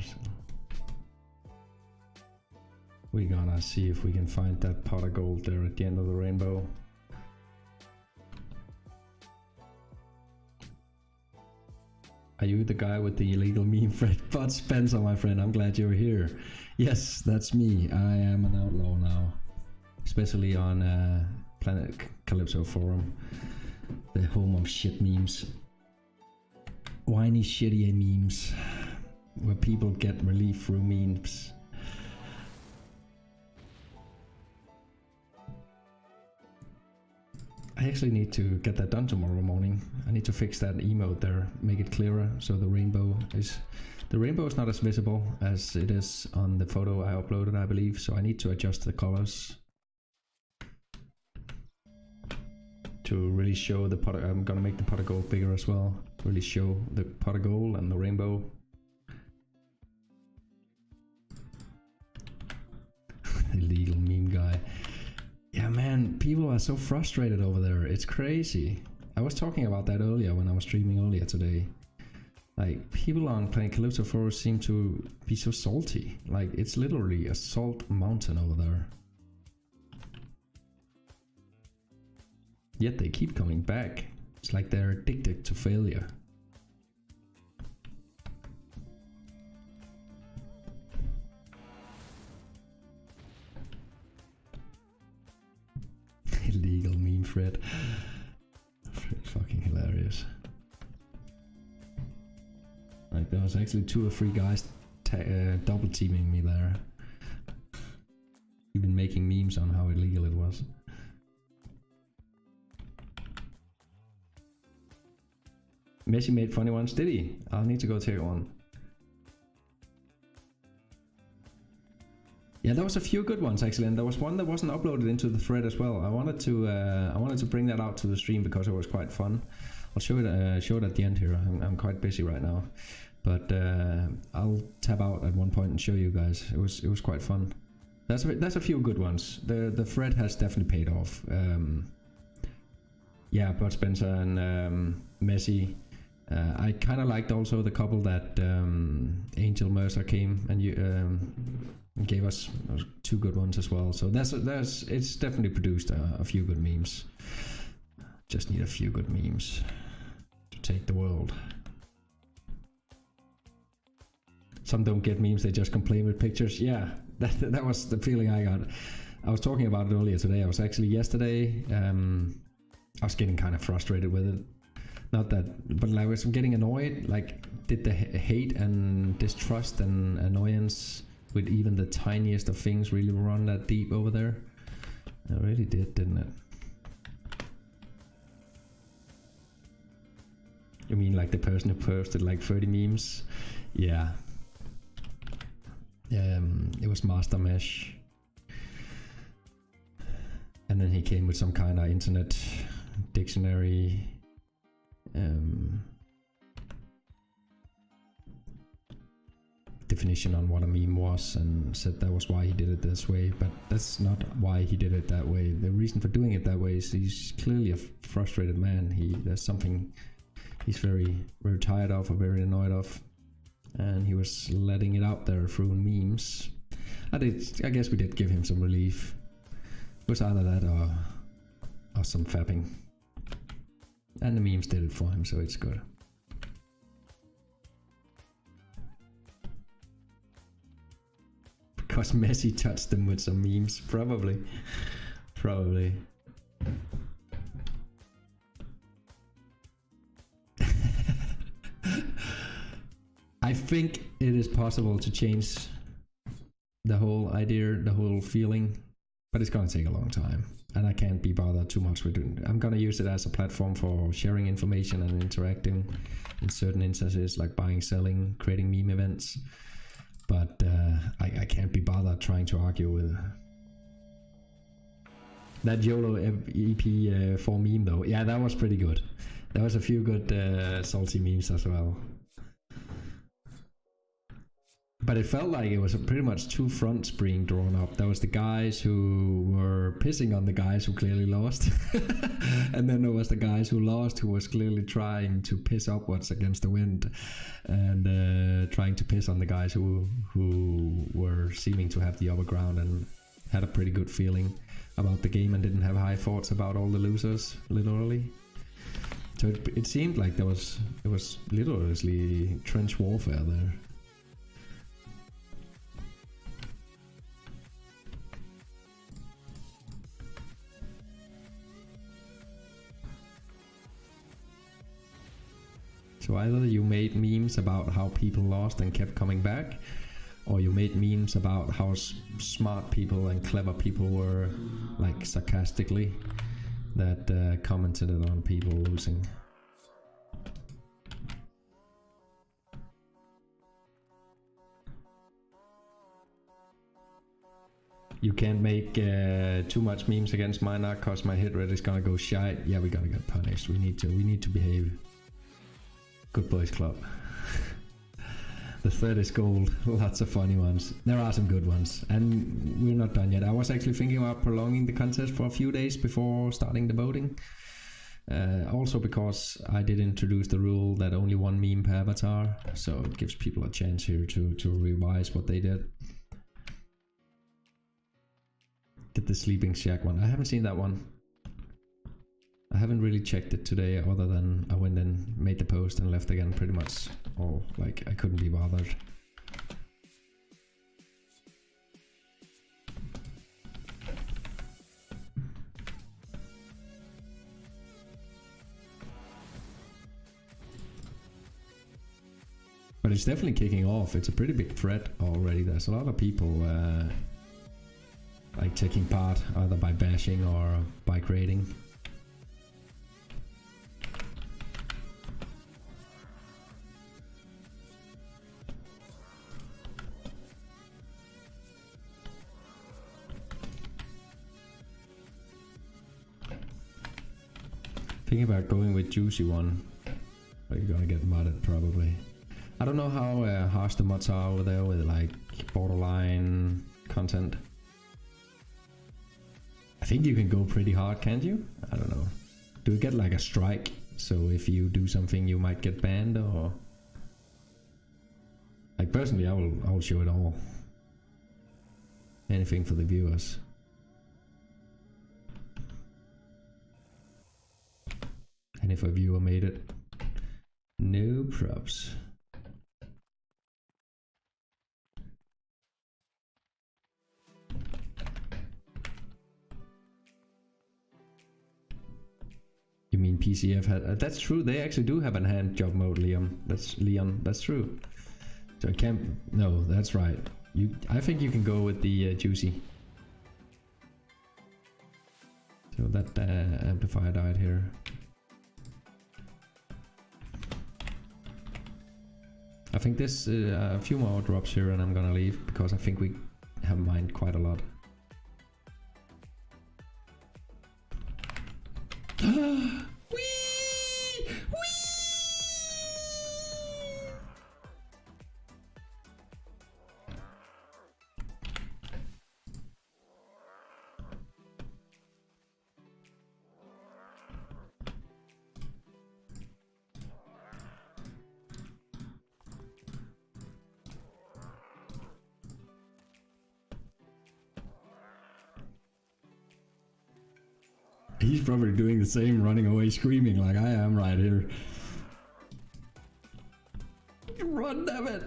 S1: we're gonna see if we can find that pot of gold there at the end of the rainbow. Are you the guy with the illegal meme thread? But Spencer, my friend, I'm glad you're here. Yes, that's me. I am an outlaw now, especially on Planet Calypso forum, the home of shit memes, whiny shitty memes, where people get relief through memes. I actually need to get that done tomorrow morning. I need to fix that emote there, make it clearer so the rainbow is not as visible as it is on the photo I uploaded, I believe. So I need to adjust the colors to really show the pot. I'm gonna make the pot of gold bigger as well. Really show the pot of gold and the rainbow. Illegal meme guy. Yeah, man, people are so frustrated over there. It's crazy. I was talking about that earlier when I was streaming earlier today. Like, people on Planet Calypso 4 seem to be so salty. Like, it's literally a salt mountain over there. Yet they keep coming back. It's like they're addicted to failure. Illegal meme thread. Fucking hilarious. Like, there was actually 2 or 3 guys double teaming me there. Even making memes on how illegal it was. Messi made funny ones, did he? I'll need to go take one. Yeah, there was a few good ones actually, and there was one that wasn't uploaded into the thread as well. I wanted to bring that out to the stream because it was quite fun. I'll show it at the end here. I'm quite busy right now, but I'll tab out at one point and show you guys. It was quite fun. That's a few good ones. The thread has definitely paid off. Yeah, Bud Spencer and Messi. I kind of liked also the couple that Angel Mercer came and you gave us two good ones as well. So it's definitely produced a few good memes. Just need a few good memes to take the world. Some don't get memes, they just complain with pictures. Yeah, that was the feeling I got. I was talking about it earlier today. I was actually yesterday, I was getting kind of frustrated with it. Not that, but I was getting annoyed. Like, did the hate and distrust and annoyance with even the tiniest of things really run that deep over there? It really did, didn't it? You mean like the person who posted like 30 memes? Yeah. It was Master Mesh. And then he came with some kind of internet dictionary. Definition on what a meme was, and said that was why he did it this way, but that's not why he did it that way. The reason for doing it that way is he's clearly a frustrated man. There's something he's very, very tired of or very annoyed of, and he was letting it out there through memes. I guess we did give him some relief. It was either that or some fapping, and the memes did it for him, so it's good. Because Messi touched them with some memes, probably. I think it is possible to change the whole idea, the whole feeling, but it's gonna take a long time, and I can't be bothered too much with it. I'm gonna use it as a platform for sharing information and interacting in certain instances, like buying, selling, creating meme events. But I can't be bothered trying to argue with that YOLO EP 4 meme though. Yeah, that was pretty good. There was a few good salty memes as well. But it felt like it was pretty much two fronts being drawn up. There was the guys who were pissing on the guys who clearly lost. And then there was the guys who lost who was clearly trying to piss upwards against the wind. And trying to piss on the guys who were seeming to have the upper ground and had a pretty good feeling about the game and didn't have high thoughts about all the losers, literally. So it seemed like it was literally trench warfare there. So either you made memes about how people lost and kept coming back, or you made memes about how smart people and clever people were, like sarcastically, that commented on people losing. You can't make too much memes against Mindark cause my hit rate is gonna go shite. Yeah, we gotta get punished. We need to behave. Good boys club. The thread is gold. Lots of funny ones. There are some good ones, and we're not done yet. I was actually thinking about prolonging the contest for a few days before starting the voting. Also because I did introduce the rule that only one meme per avatar, so it gives people a chance here to revise what they did. Did the Sleeping Shack one. I haven't seen that one. I haven't really checked it today, other than I went and made the post and left again pretty much. Oh, like I couldn't be bothered. But it's definitely kicking off. It's a pretty big threat already. There's a lot of people like taking part either by bashing or by creating. Thinking about going with Juicy one, but you're gonna get modded probably. I don't know how harsh the mods are over there with like borderline content. I think you can go pretty hard, can't you? I don't know. Do you get like a strike? So if you do something, you might get banned, or like personally, I will show it all. Anything for the viewers. And if a viewer made it, no props. You mean PCF had? That's true. They actually do have a hand job mode, Leon. That's true. So I can't. No, that's right. I think you can go with the juicy. So that amplifier died here. I think there's a few more drops here, and I'm gonna leave because I think we have mined quite a lot. He's probably doing the same, running away screaming like I am right here. Run, damn it!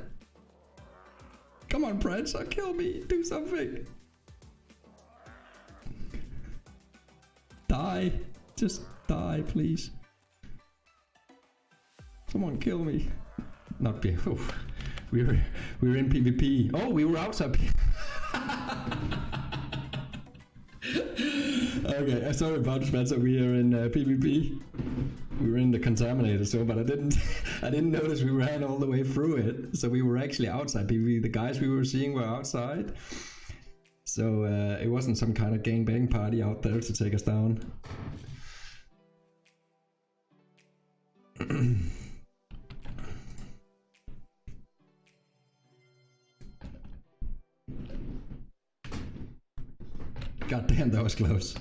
S1: Come on, Prancer, kill me, do something! Die! Just die, please. Someone kill me. Not be. Oh, we were in PvP. Oh, we were outside. Okay, sorry about Spencer. We are in PvP. We were in the contaminator zone, but I didn't notice we ran all the way through it. So we were actually outside PvP. The guys we were seeing were outside. So it wasn't some kind of gangbang party out there to take us down. God damn, that was close.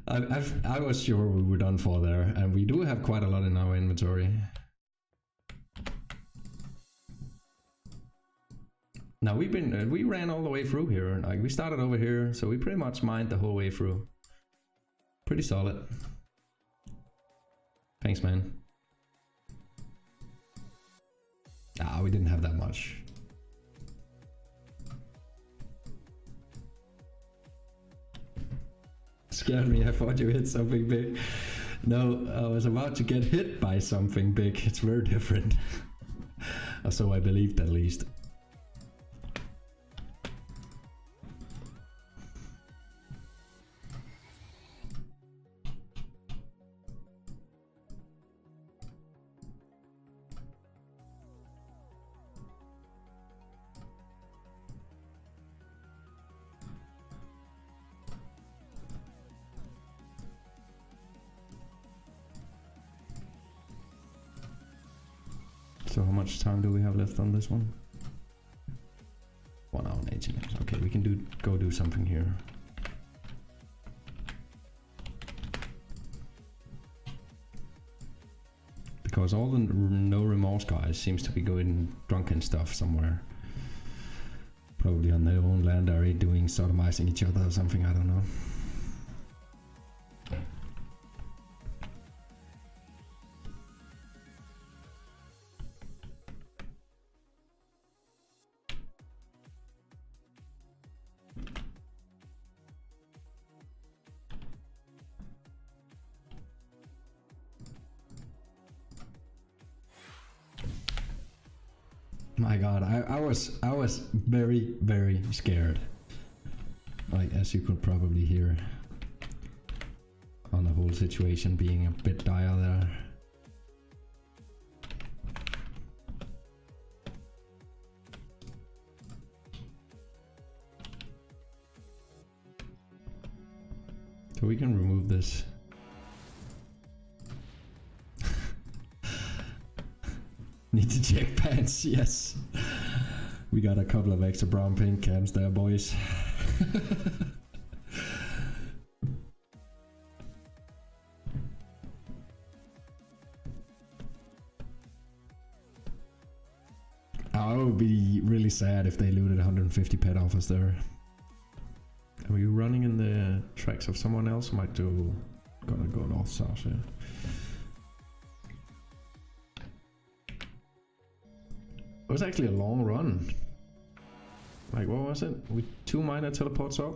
S1: I was sure we were done for there, and we do have quite a lot in our inventory. Now we ran all the way through here. Like we started over here, so we pretty much mined the whole way through. Pretty solid. Thanks, man. Ah, we didn't have that much. Scared me, I thought you hit something big. No, I was about to get hit by something big. It's very different. Or so I believed, at least. So how much time do we have left on this one? 1 hour and 18 minutes. Okay, we can go do something here. Because all the no remorse guys seems to be going drunken stuff somewhere. Probably on their own land area doing sodomizing each other or something, I don't know. My God, I was very, very scared. Like, as you could probably hear, on the whole situation being a bit dire there. So we can remove this. Need to check pants, yes. We got a couple of extra brown paint cans there, boys. I would be really sad if they looted 150 pet offers there. Are you running in the tracks of someone else? Might do. Gonna go north south here. It was actually a long run. Like, what was it? With 2 minor teleports up?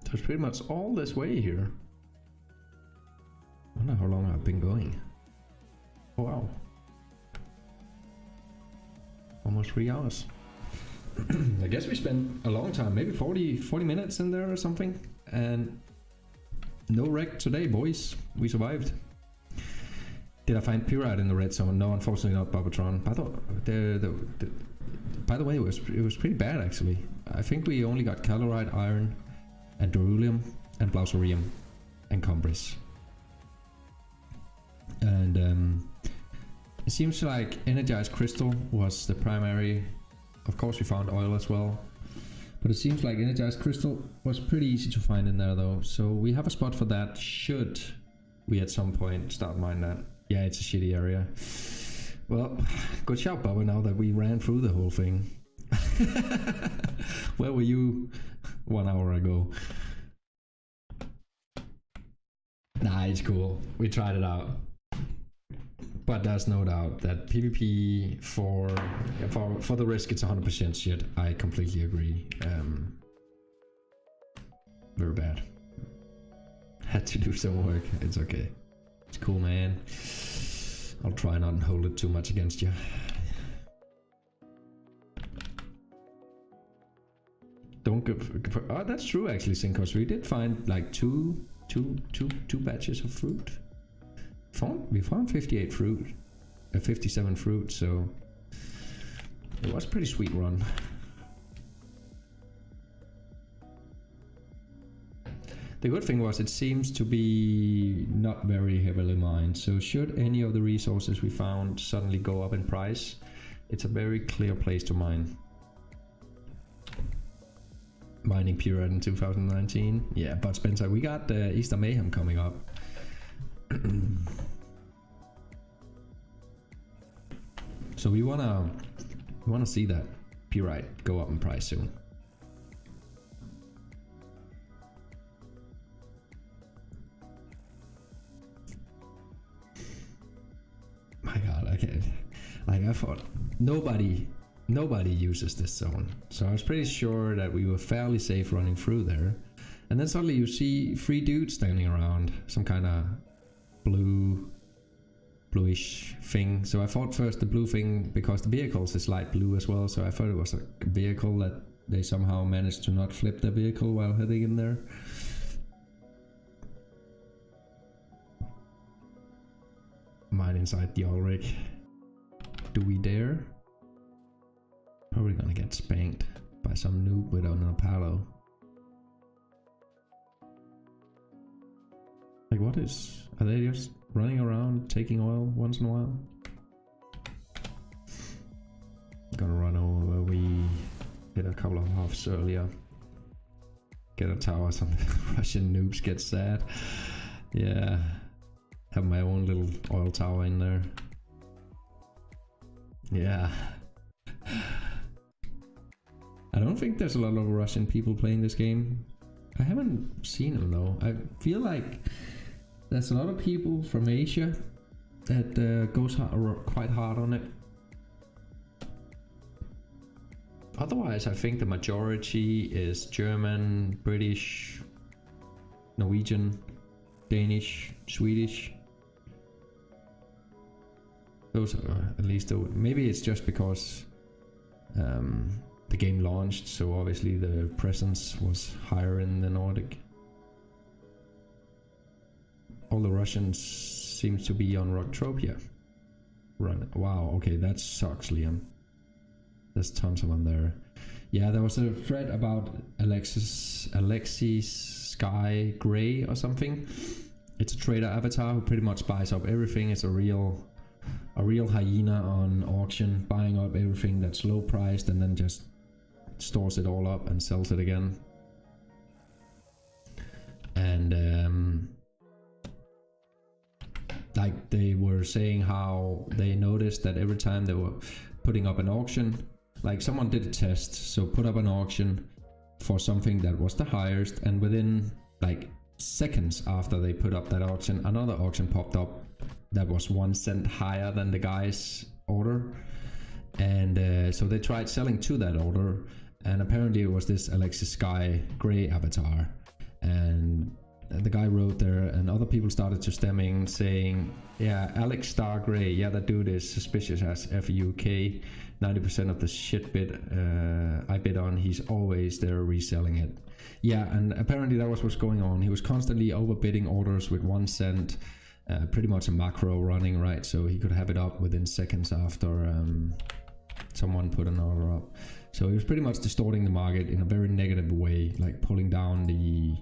S1: It was pretty much all this way here. I wonder how long I've been going. Oh, wow. Almost 3 hours. I guess we spent a long time, maybe 40 minutes in there or something. And no wreck today, boys. We survived. Did I find Pyrite in the red zone? No, unfortunately not, Babatron. I thought by the way, it was pretty bad actually. I think we only got calorite, iron, and beryllium, and blausorium, and cumbris. And it seems like energized crystal was the primary. Of course, we found oil as well. But it seems like energized crystal was pretty easy to find in there though. So we have a spot for that should we at some point start mining that. Yeah, it's a shitty area. Well, good job, Bubba, now that we ran through the whole thing. Where were you 1 hour ago? Nah, it's cool. We tried it out. But there's no doubt that PvP for the risk, it's 100% shit. I completely agree. Very bad. Had to do some work. It's okay. It's cool, man. I'll try not to hold it too much against you. Don't give. Oh, that's true actually, Sinkos. We did find like two batches of fruit. We found 58 fruit, 57 fruit. So it was a pretty sweet run. The good thing was it seems to be not very heavily mined, so should any of the resources we found suddenly go up in price, it's a very clear place to mine. Mining Pyrite in 2019. Yeah, but Spencer, we got Easter Mayhem coming up. So we wanna see that Pyrite go up in price soon. My god, okay. Like I thought nobody uses this zone. So I was pretty sure that we were fairly safe running through there. And then suddenly you see 3 dudes standing around, some kind of bluish thing. So I thought first the blue thing, because the vehicles is light blue as well, so I thought it was a vehicle that they somehow managed to not flip their vehicle while heading in there. Mine inside the oil rig. Do we dare? Probably gonna get spanked by some noob with an Apollo. Like what is... Are they just running around taking oil once in a while? Gonna run over where we hit a couple of halves earlier. Get a tower, some Russian noobs get sad. Yeah. Have my own little oil tower in there. Yeah. I don't think there's a lot of Russian people playing this game. I haven't seen them though. I feel like there's a lot of people from Asia that goes quite hard on it. Otherwise, I think the majority is German, British, Norwegian, Danish, Swedish. Those are at least, maybe it's just because the game launched, so obviously the presence was higher in the Nordic. All the Russians seem to be on Entropia. Wow, okay, that sucks, Liam. There's tons of them there. Yeah, there was a thread about Alexis Sky Gray or something. It's a trader avatar who pretty much buys up everything. It's a real hyena on auction, buying up everything that's low priced and then just stores it all up and sells it again. And like they were saying how they noticed that every time putting up an auction. Like someone did a test, so put up an auction for something that was the highest, and within like seconds after they put up that auction, another auction popped up that was 1 cent higher than the guy's order. And so they tried selling to that order, and apparently it was this Alexa Sky Grey avatar. And the guy wrote there, and other people started to stem in saying, yeah, Alex Star Grey, yeah, that dude is suspicious as FUK. 90% of the shit bid I bid on, he's always there reselling it. Yeah, and apparently that was what's going on. He was constantly overbidding orders with 1 cent, pretty much a macro running, right? So he could have it up within seconds after someone put an order up. So he was pretty much distorting the market in a very negative way, like pulling down the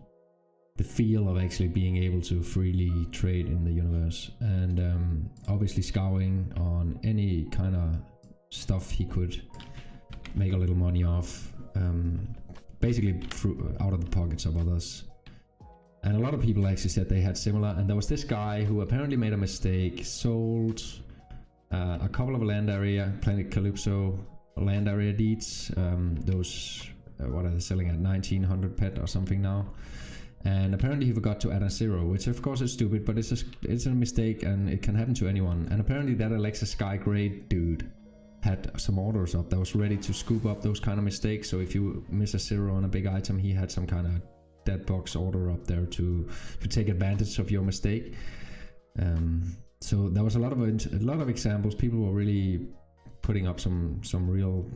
S1: feel of actually being able to freely trade in the universe, and obviously scouring on any kind of stuff he could make a little money off, basically out of the pockets of others. And a lot of people actually said they had similar, and there was this guy who apparently made a mistake, sold a couple of land area, Planet Calypso land area deeds, those what are they selling at, 1900 pet or something now. And apparently he forgot to add a 0, which of course is stupid, but it's a mistake and it can happen to anyone. And apparently that Alexa Sky Grey dude had some orders up that was ready to scoop up those kind of mistakes. So if you miss a 0 on a big item, he had some kind of dead box order up there to take advantage of your mistake. So there was a lot of examples. People were really putting up some real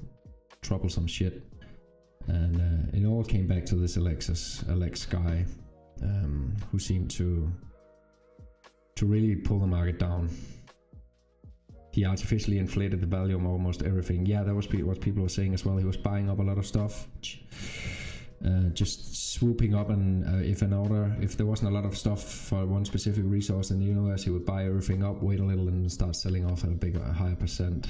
S1: troublesome shit. And it all came back to this Alex guy, who seemed to really pull the market down. He artificially inflated the value of almost everything. Yeah, that was what people were saying as well. He was buying up a lot of stuff, just swooping up, and if there wasn't a lot of stuff for one specific resource in the universe, he would buy everything up, wait a little, and start selling off at a higher percent.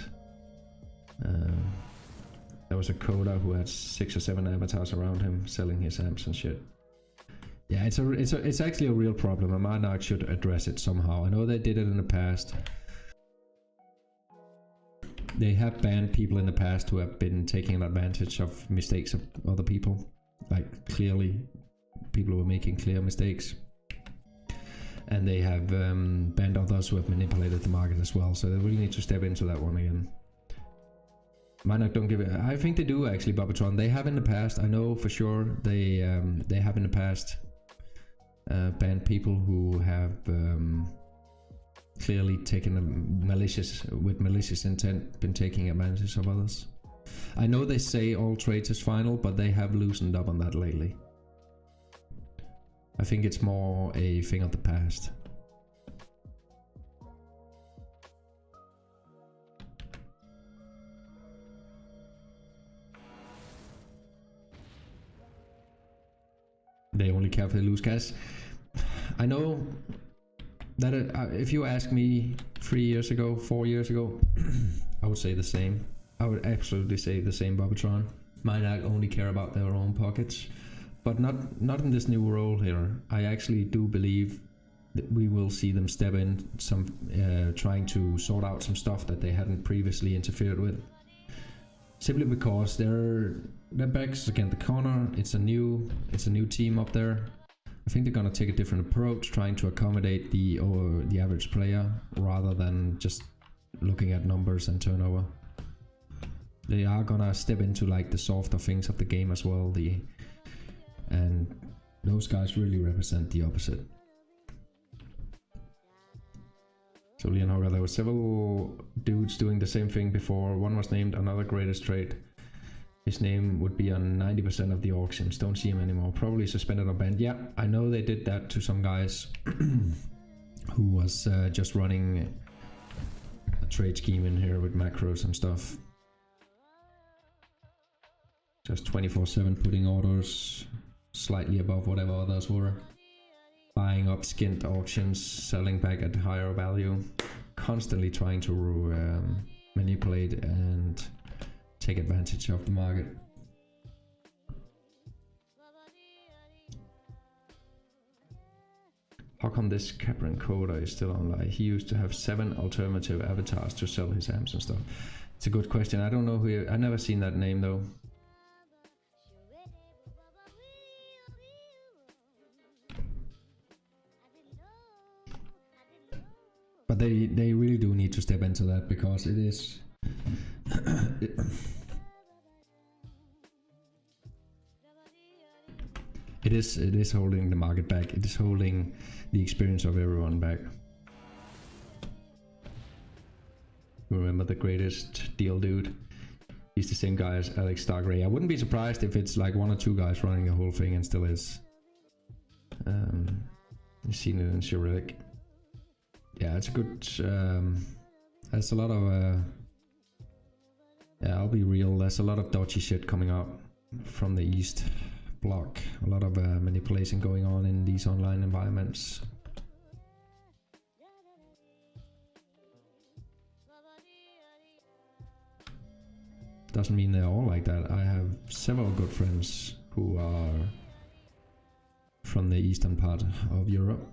S1: There was a coder who had 6 or 7 avatars around him selling his amps and shit. Yeah, it's actually a real problem, and Mindark should address it somehow. I know they did it in the past. They have banned people in the past who have been taking advantage of mistakes of other people. Like, clearly, people who were making clear mistakes. And they have banned others who have manipulated the market as well. So they really need to step into that one again. Mindark don't give it. I think they do actually, Bobatron. They have in the past. I know for sure they have in the past banned people who have clearly taken with malicious intent, been taking advantage of others. I know they say all trades is final, but they have loosened up on that lately. I think it's more a thing of the past. They only care if they lose cash. I know that if you ask me 3 years ago, 4 years ago, I would say the same. I would absolutely say the same, Bobatron. Mindark only care about their own pockets, but not in this new role here. I actually do believe that we will see them step in, trying to sort out some stuff that they hadn't previously interfered with. Simply because their backs against the corner. It's a new team up there. I think they're gonna take a different approach, trying to accommodate the average player rather than just looking at numbers and turnover. They are gonna step into like the softer things of the game as well. And those guys really represent the opposite. So Leonhogger, there were several dudes doing the same thing before. One was named Another Greatest Trade. His name would be on 90% of the auctions. Don't see him anymore. Probably suspended or banned. Yeah, I know they did that to some guys who was just running a trade scheme in here with macros and stuff. Just 24/7 putting orders slightly above whatever others were. Buying up skint auctions, selling back at higher value. Constantly trying to manipulate and take advantage of the market. How come this Capran coder is still online? He used to have 7 alternative avatars to sell his amps and stuff. It's a good question. I don't know who. I never seen that name though. But they really do need to step into that, because it is it is holding the market back. It is holding the experience of everyone back. Remember the greatest deal dude? He's the same guy as Alex Stargray. I wouldn't be surprised if it's like 1 or 2 guys running the whole thing, and still is. You've seen it in Cyrillic. Yeah, it's a good. There's a lot of. Yeah, I'll be real. There's a lot of dodgy shit coming up from the East Bloc. A lot of manipulation going on in these online environments. Doesn't mean they're all like that. I have several good friends who are from the eastern part of Europe.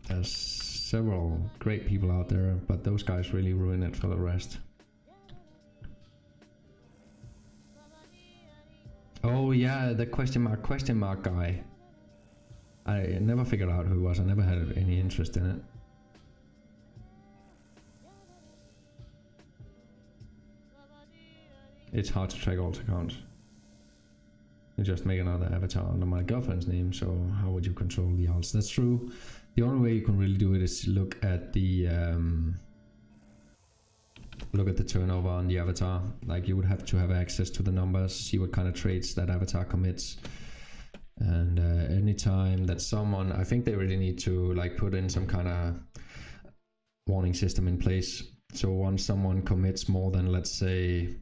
S1: There's several great people out there, but those guys really ruin it for the rest. Oh yeah, the question mark guy. I never figured out who it was. I never had any interest in it. It's hard to track alt accounts. You just make another avatar under my girlfriend's name, so how would you control the alts? That's true. The only way you can really do it is look at the turnover on the avatar. Like, you would have to have access to the numbers, see what kind of trades that avatar commits. And anytime that someone, I think they really need to like put in some kind of warning system in place. So once someone commits more than, let's say,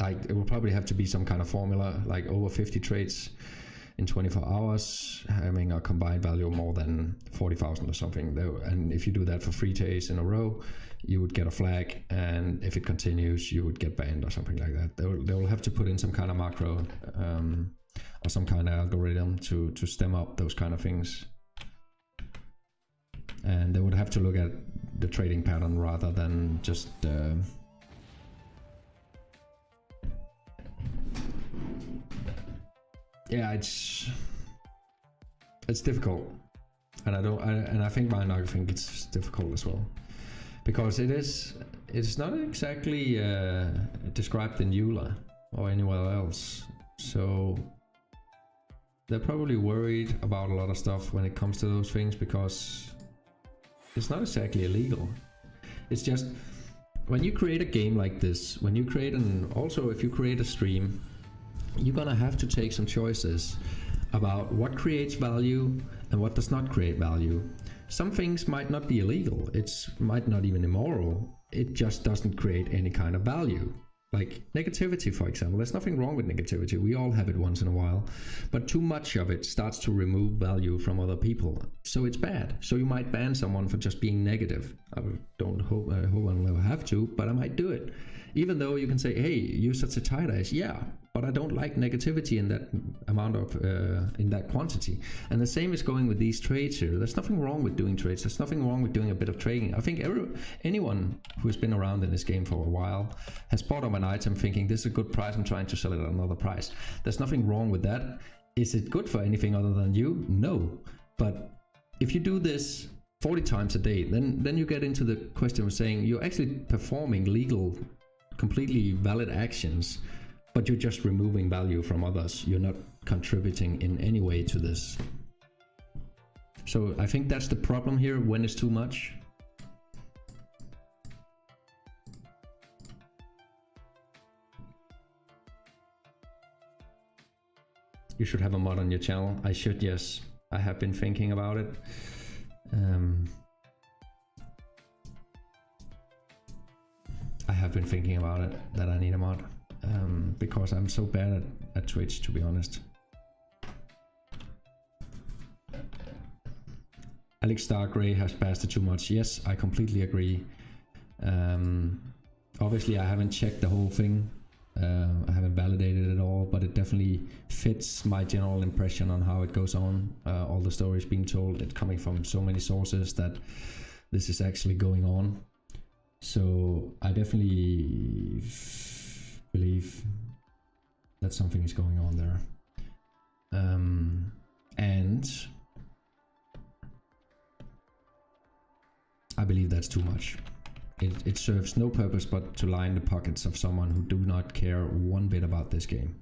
S1: like, it will probably have to be some kind of formula, like over 50 trades in 24 hours, having a combined value of more than 40,000 or something. And if you do that for 3 days in a row, you would get a flag, and if it continues, you would get banned or something like that. They will have to put in some kind of macro or some kind of algorithm to stem up those kind of things. And they would have to look at the trading pattern rather than just yeah, it's difficult, and I think Mindark think it's difficult as well, because it's not exactly described in EULA or anywhere else, so they're probably worried about a lot of stuff when it comes to those things, because it's not exactly illegal. It's just when you create a game like this, when you create also if you create a stream, you're gonna have to take some choices about what creates value and what does not create value. Some things might not be illegal, it might not even immoral, it just doesn't create any kind of value. Like negativity, for example. There's nothing wrong with negativity, we all have it once in a while, but too much of it starts to remove value from other people, so it's bad. So you might ban someone for just being negative. I hope I'll never have to, but I might do it. Even though you can say, hey, you're such a tight ass, yeah, but I don't like negativity in that amount of, in that quantity. And the same is going with these trades here. There's nothing wrong with doing trades. There's nothing wrong with doing a bit of trading. I think anyone who's been around in this game for a while has bought up an item thinking, this is a good price, I'm trying to sell it at another price. There's nothing wrong with that. Is it good for anything other than you? No. But if you do this 40 times a day, then you get into the question of saying you're actually performing legal, completely valid actions, but you're just removing value from others. You're not contributing in any way to this. So I think that's the problem here when it's too much. You should have a mod on your channel. I should, yes. I have been thinking about it. I have been thinking about it, that I need a mod. Because I'm so bad at Twitch, to be honest. Alex Stargray has passed it too much. Yes, I completely agree. Obviously, I haven't checked the whole thing. I haven't validated it all, but it definitely fits my general impression on how it goes on. All the stories being told, it's coming from so many sources that this is actually going on. So I definitely believe that something is going on there. And I believe that's too much. It serves no purpose but to line the pockets of someone who do not care one bit about this game.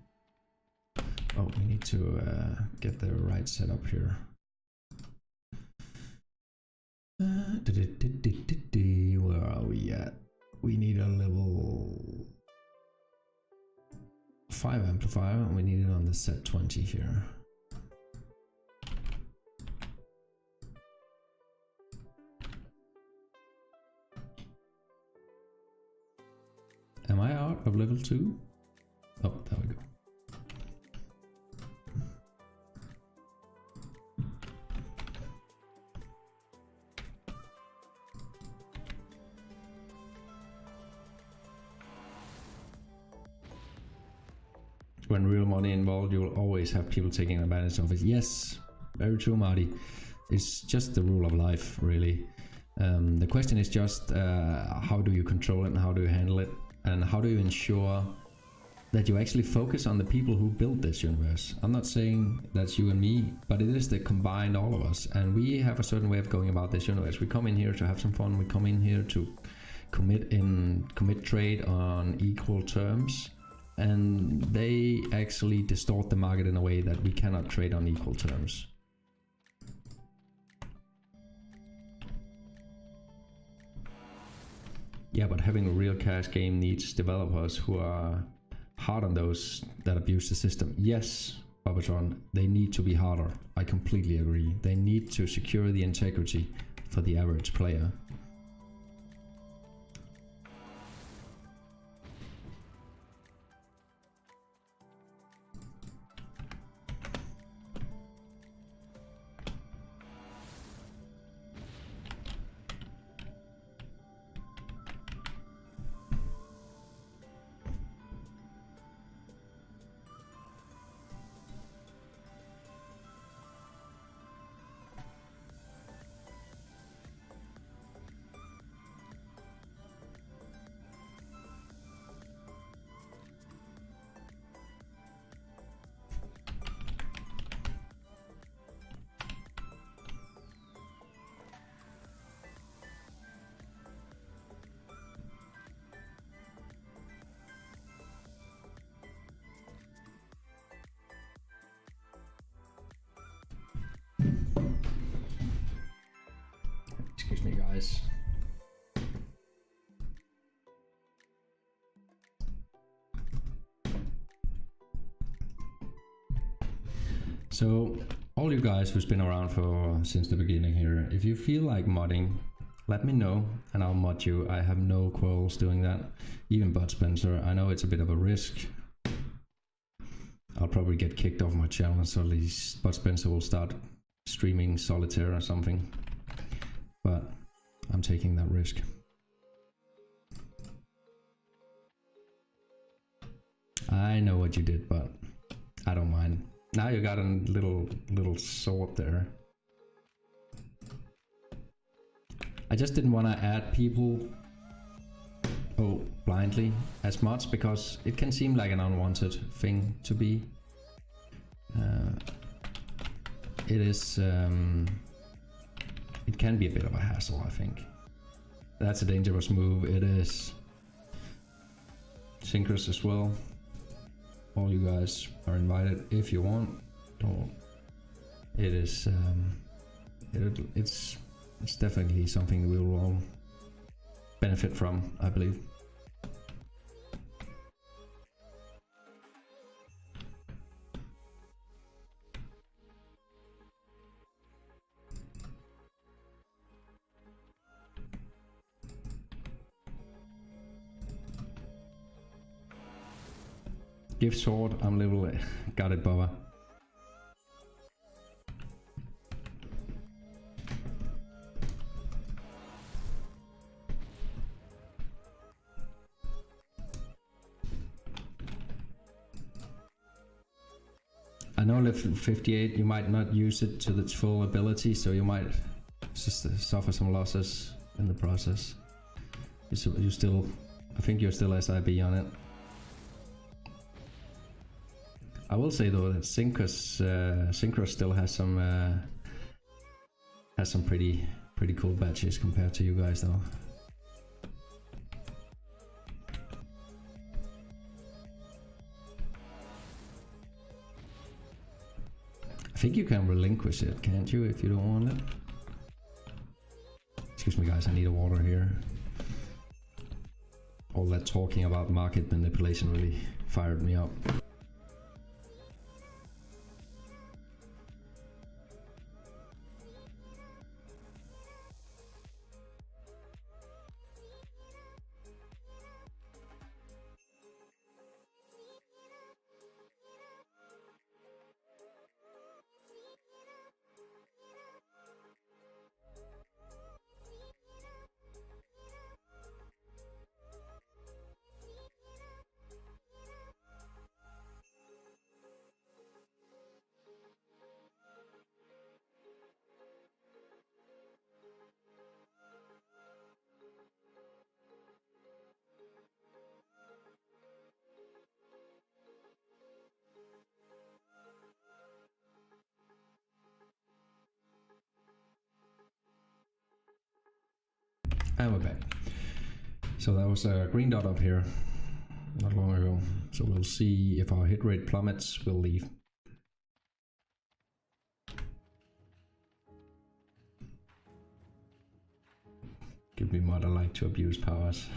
S1: Oh, we need to get the right setup here. Where are we at? We need a level 5 amplifier, and we need it on the set 20 here. Am I out of level 2? Oh, there we go. When real money involved, you will always have people taking advantage of it. Yes, very true, Marty. It's just the rule of life, really. The question is just how do you control it and how do you handle it? And how do you ensure that you actually focus on the people who built this universe? I'm not saying that's you and me, but it is the combined all of us. And we have a certain way of going about this universe. We come in here to have some fun. We come in here to commit trade on equal terms. And they actually distort the market in a way that we cannot trade on equal terms. Yeah, but having a real cash game needs developers who are hard on those that abuse the system. Yes, Babatron, they need to be harder. I completely agree. They need to secure the integrity for the average player. Excuse me, guys. So, all you guys who's been around since the beginning here, if you feel like modding, let me know and I'll mod you. I have no quarrels doing that. Even Bud Spencer, I know it's a bit of a risk. I'll probably get kicked off my channel, so at least Bud Spencer will start streaming solitaire or something. But I'm taking that risk. I know what you did, but I don't mind. Now you got a little sword there. I just didn't want to add people blindly as mods because it can seem like an unwanted thing to be. It is. It can be a bit of a hassle, I think. That's a dangerous move. It is. Synchros as well. All you guys are invited if you want. Don't. It is. It's definitely something we will all benefit from, I believe. Give sword, I'm level. Got it, Baba. I know level 58, you might not use it to its full ability, so you might just suffer some losses in the process. You still, I think you're still SIB on it. I will say though that Synchros still has some pretty cool badges compared to you guys though. I think you can relinquish it, can't you, if you don't want it? Excuse me guys, I need a water here. All that talking about market manipulation really fired me up. And we're back. So that was a green dot up here not long ago. So we'll see if our hit rate plummets, we'll leave. Give me mod, I like to abuse powers.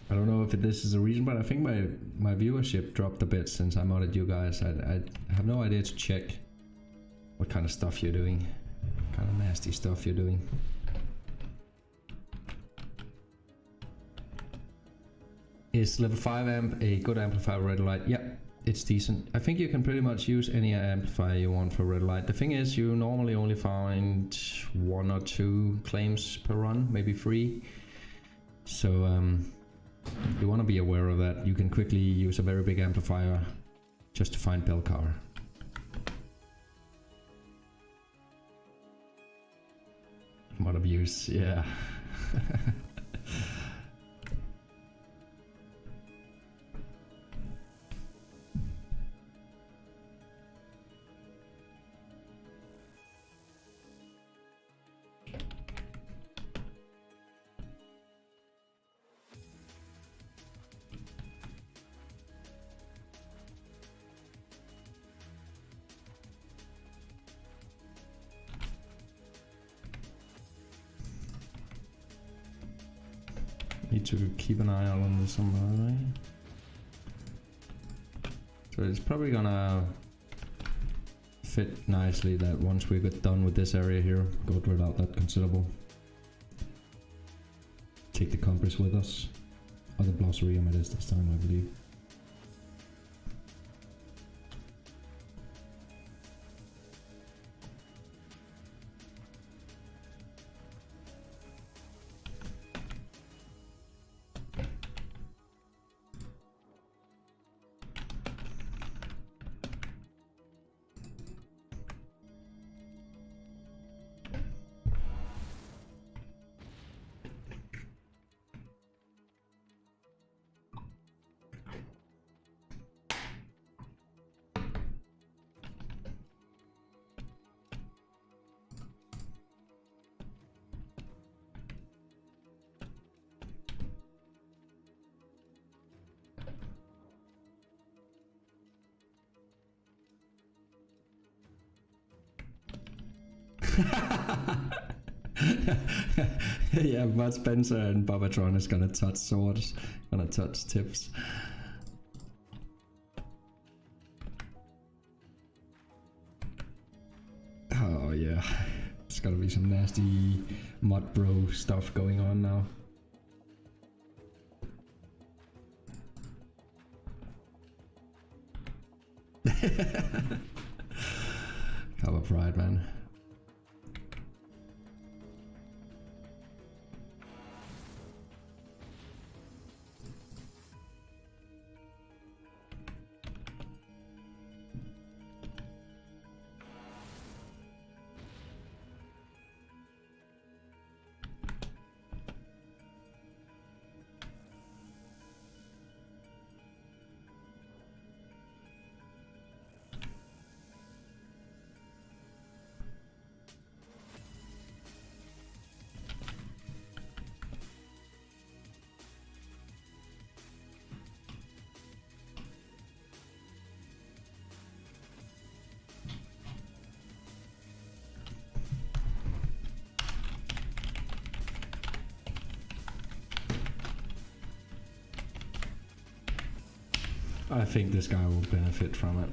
S1: I don't know if this is a reason, but I think my viewership dropped a bit since I modded you guys. I have no idea to check what kind of stuff you're doing, what kind of nasty stuff you're doing. Is level 5 amp a good amplifier for red light? Yep, it's decent. I think you can pretty much use any amplifier you want for red light. The thing is, you normally only find 1 or 2 claims per run, maybe 3. So you want to be aware of that. You can quickly use a very big amplifier just to find bell car. Mod abuse, yeah. Need to keep an eye out on this somehow, right? So it's probably gonna fit nicely that once we get done with this area here, go drill out that considerable. Take the compass with us. Or the blossarium it is this time, I believe. Yeah, Matt Spencer and Bobatron is gonna touch swords, gonna touch tips. Oh yeah, it's gotta be some nasty mod bro stuff going on now. Cover pride, man. I think this guy will benefit from it.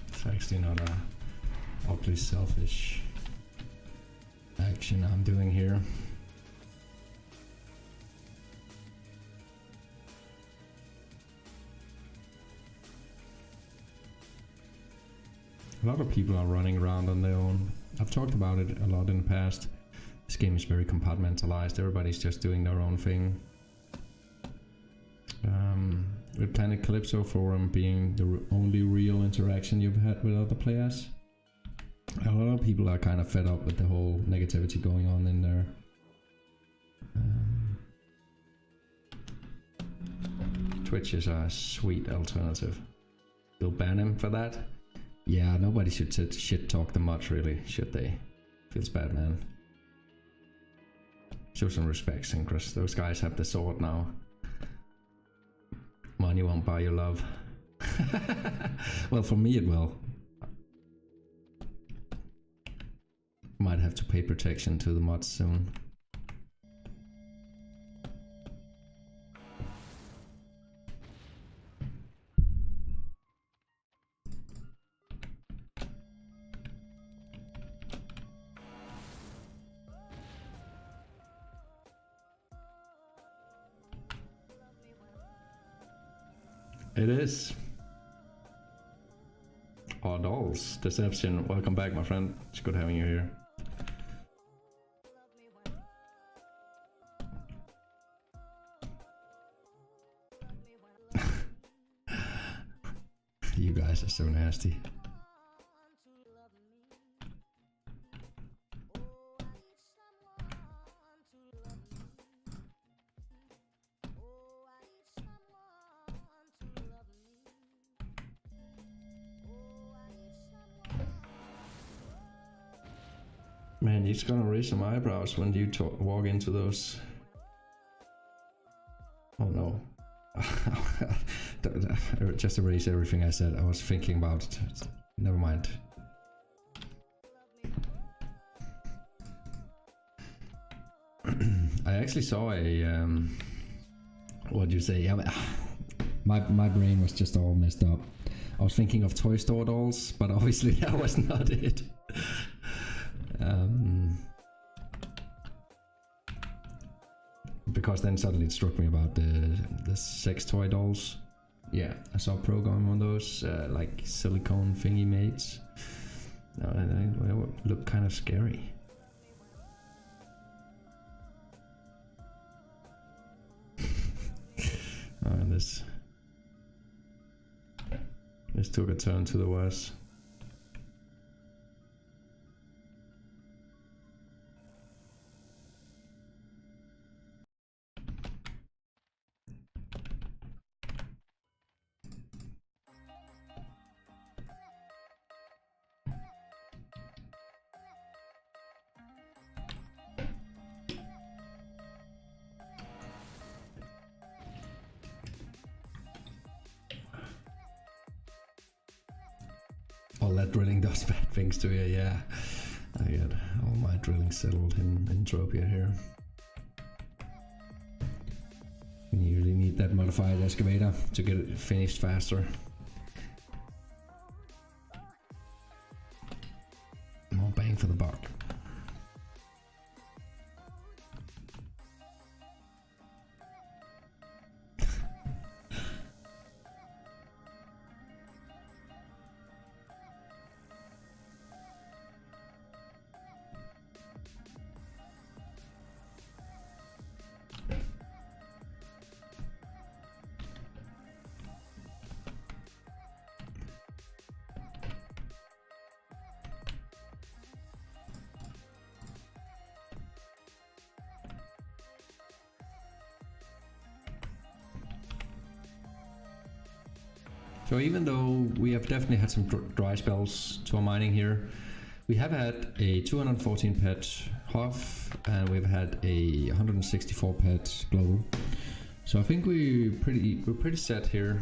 S1: It's actually not a awfully selfish action I'm doing here. A lot of people are running around on their own. I've talked about it a lot in the past. This game is very compartmentalized. Everybody's just doing their own thing. With Planet Calypso Forum being the only real interaction you've had with other players, a lot of people are kind of fed up with the whole negativity going on in there. Twitch is a sweet alternative. They'll ban him for that? Yeah, nobody should shit talk them much, really, should they? Feels bad, man. Show some respect, Synchros. Those guys have the sword now. Money won't buy your love. Well, for me it will. Might have to pay protection to the mods soon. It is. Oh, dolls. Deception. Welcome back, my friend. It's good having you here. You guys are so nasty. Man, he's gonna raise some eyebrows when you walk into those. Oh no. Just erase everything I said. I was thinking about it. Never mind. I actually saw a what do you say? My brain was just all messed up. I was thinking of Toy Store dolls, but obviously that was not it. Because then suddenly it struck me about the sex toy dolls. Yeah, I saw a program on those like silicone thingy mates. They look kind of scary. And this took a turn to the worse. All that drilling does bad things to you, yeah. I get all my drilling settled in Entropia here. You really need that modified excavator to get it finished faster. More bang for the buck. So even though we have definitely had some dry spells to our mining here, we have had a 214 pet Huff and we've had a 164 pet global. So I think we're pretty set here.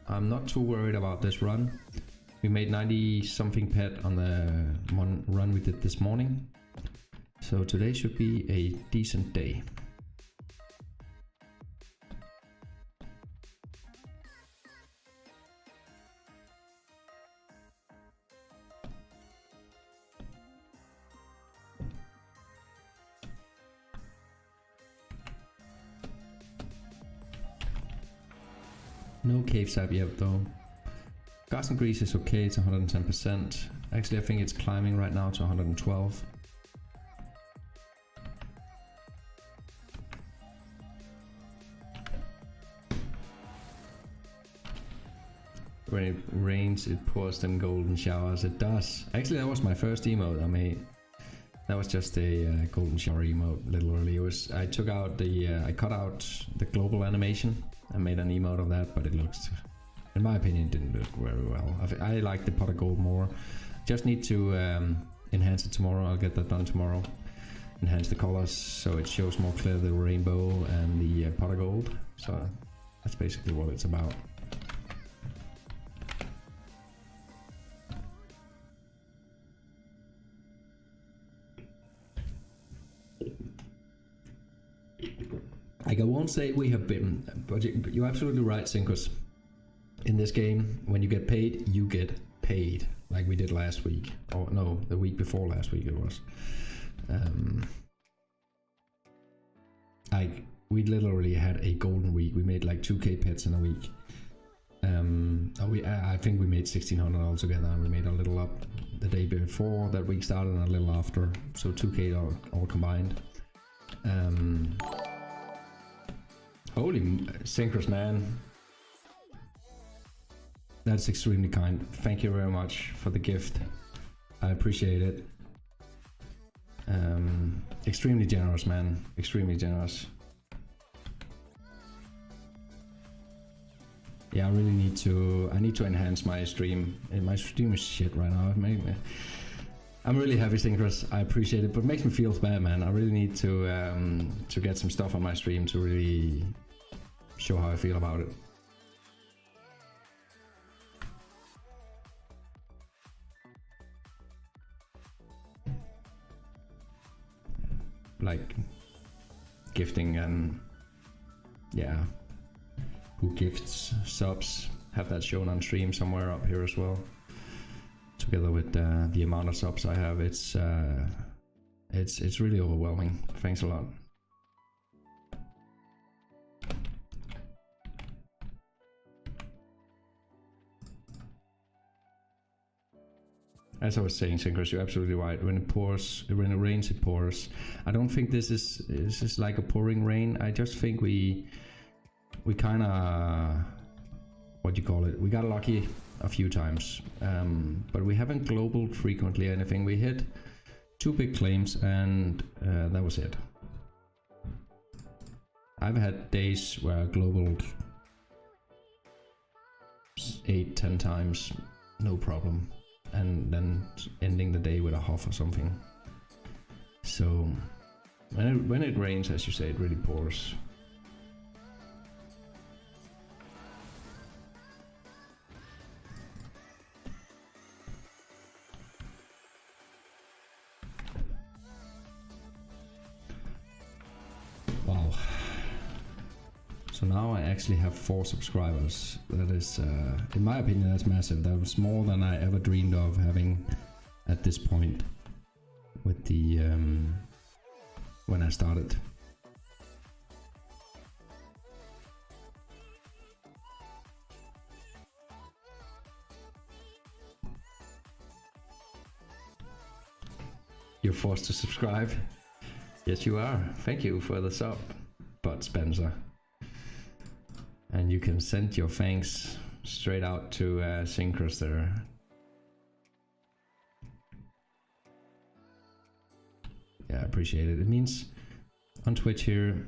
S1: I'm not too worried about this run. We made 90 something pet on the one run we did this morning. So today should be a decent day. No cave sap yet though. Gas and grease is okay, it's 110%. Actually, I think it's climbing right now to 112. When it rains, it pours them golden showers. It does. Actually, that was my first emote I made. That was just a golden shower emote, literally. It was, I took out the, I cut out the global animation and made an emote of that, but it looks, in my opinion, didn't look very well. I like the pot of gold more. Just need to enhance it tomorrow. I'll get that done tomorrow. Enhance the colors so it shows more clear the rainbow and the pot of gold. So that's basically what it's about. Like, I won't say we have been, but you're absolutely right, Synchros. In this game, when you get paid, you get paid. Like we did last week. Or no, the week before last week it was. Like, we literally had a golden week. We made like 2k pets in a week. I think we made 1600 altogether, and we made a little up the day before that week started and a little after. So 2k all combined. Holy Synchros, man. That's extremely kind. Thank you very much for the gift. I appreciate it. Extremely generous, man. Extremely generous. Yeah, I really need to enhance my stream. My stream is shit right now. I'm really happy, Synchros. I appreciate it, but it makes me feel bad, man. I really need to get some stuff on my stream to really show how I feel about it. Like gifting and yeah, who gifts subs, have that shown on stream somewhere up here as well. Together with the amount of subs I have, it's really overwhelming. Thanks a lot. As I was saying, Synchros, you're absolutely right. When it pours, when it rains, it pours. I don't think this is like a pouring rain. I just think we kind of, what do you call it? We got lucky a few times, but we haven't globaled frequently or anything. We hit 2 big claims and that was it. I've had days where I globaled 8-10 times, no problem, and then ending the day with a huff or something. So when it rains, as you say, it really pours. Wow. So now I actually have 4 subscribers. That is, in my opinion, that's massive. That was more than I ever dreamed of having at this point with the when I started. You're forced to subscribe. Yes, you are. Thank you for the sub, Bud Spencer. And you can send your thanks straight out to Synchros there. Yeah, I appreciate it. It means on Twitch here,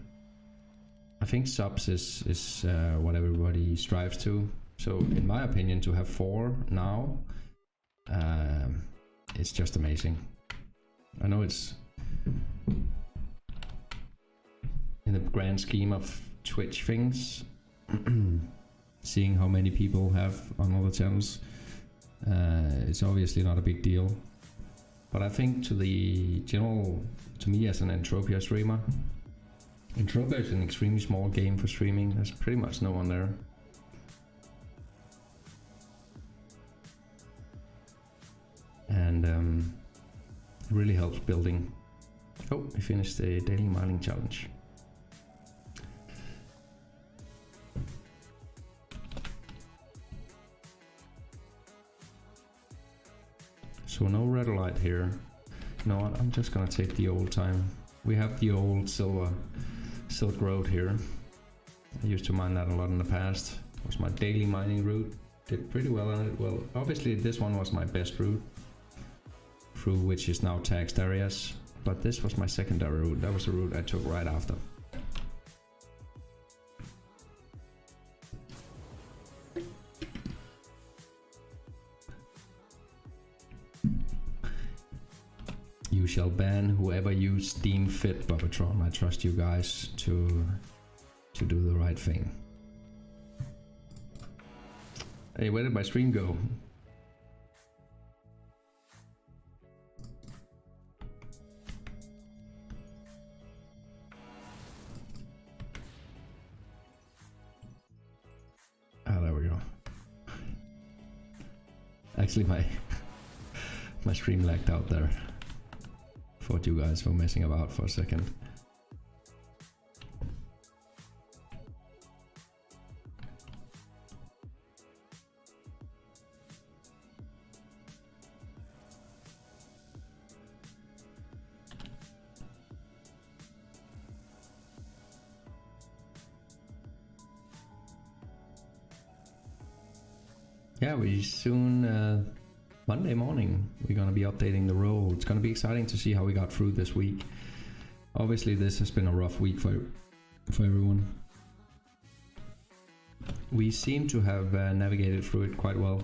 S1: I think subs is what everybody strives to. So in my opinion, to have 4 now, it's just amazing. I know it's in the grand scheme of Twitch things, seeing how many people have on other channels, it's obviously not a big deal. But I think to the general, to me as an Entropia streamer, Entropia is an extremely small game for streaming. There's pretty much no one there. And it really helps building. Oh, we finished the daily mining challenge. So no red light here. You know what, I'm just gonna take the old time. We have the old Silk Road here. I used to mine that a lot in the past. It was my daily mining route. Did pretty well on it. Well, obviously this one was my best route, through which is now taxed areas. But this was my secondary route. That was the route I took right after. You shall ban whoever you deem fit, Bubbatron. I trust you guys to do the right thing. Hey, where did my stream go? Ah, there we go. Actually, my stream lagged out there. Thought you guys were messing about for a second. Yeah, we soon, Monday morning, we're gonna be updating the role. It's gonna be exciting to see how we got through this week. Obviously, this has been a rough week for everyone. We seem to have navigated through it quite well.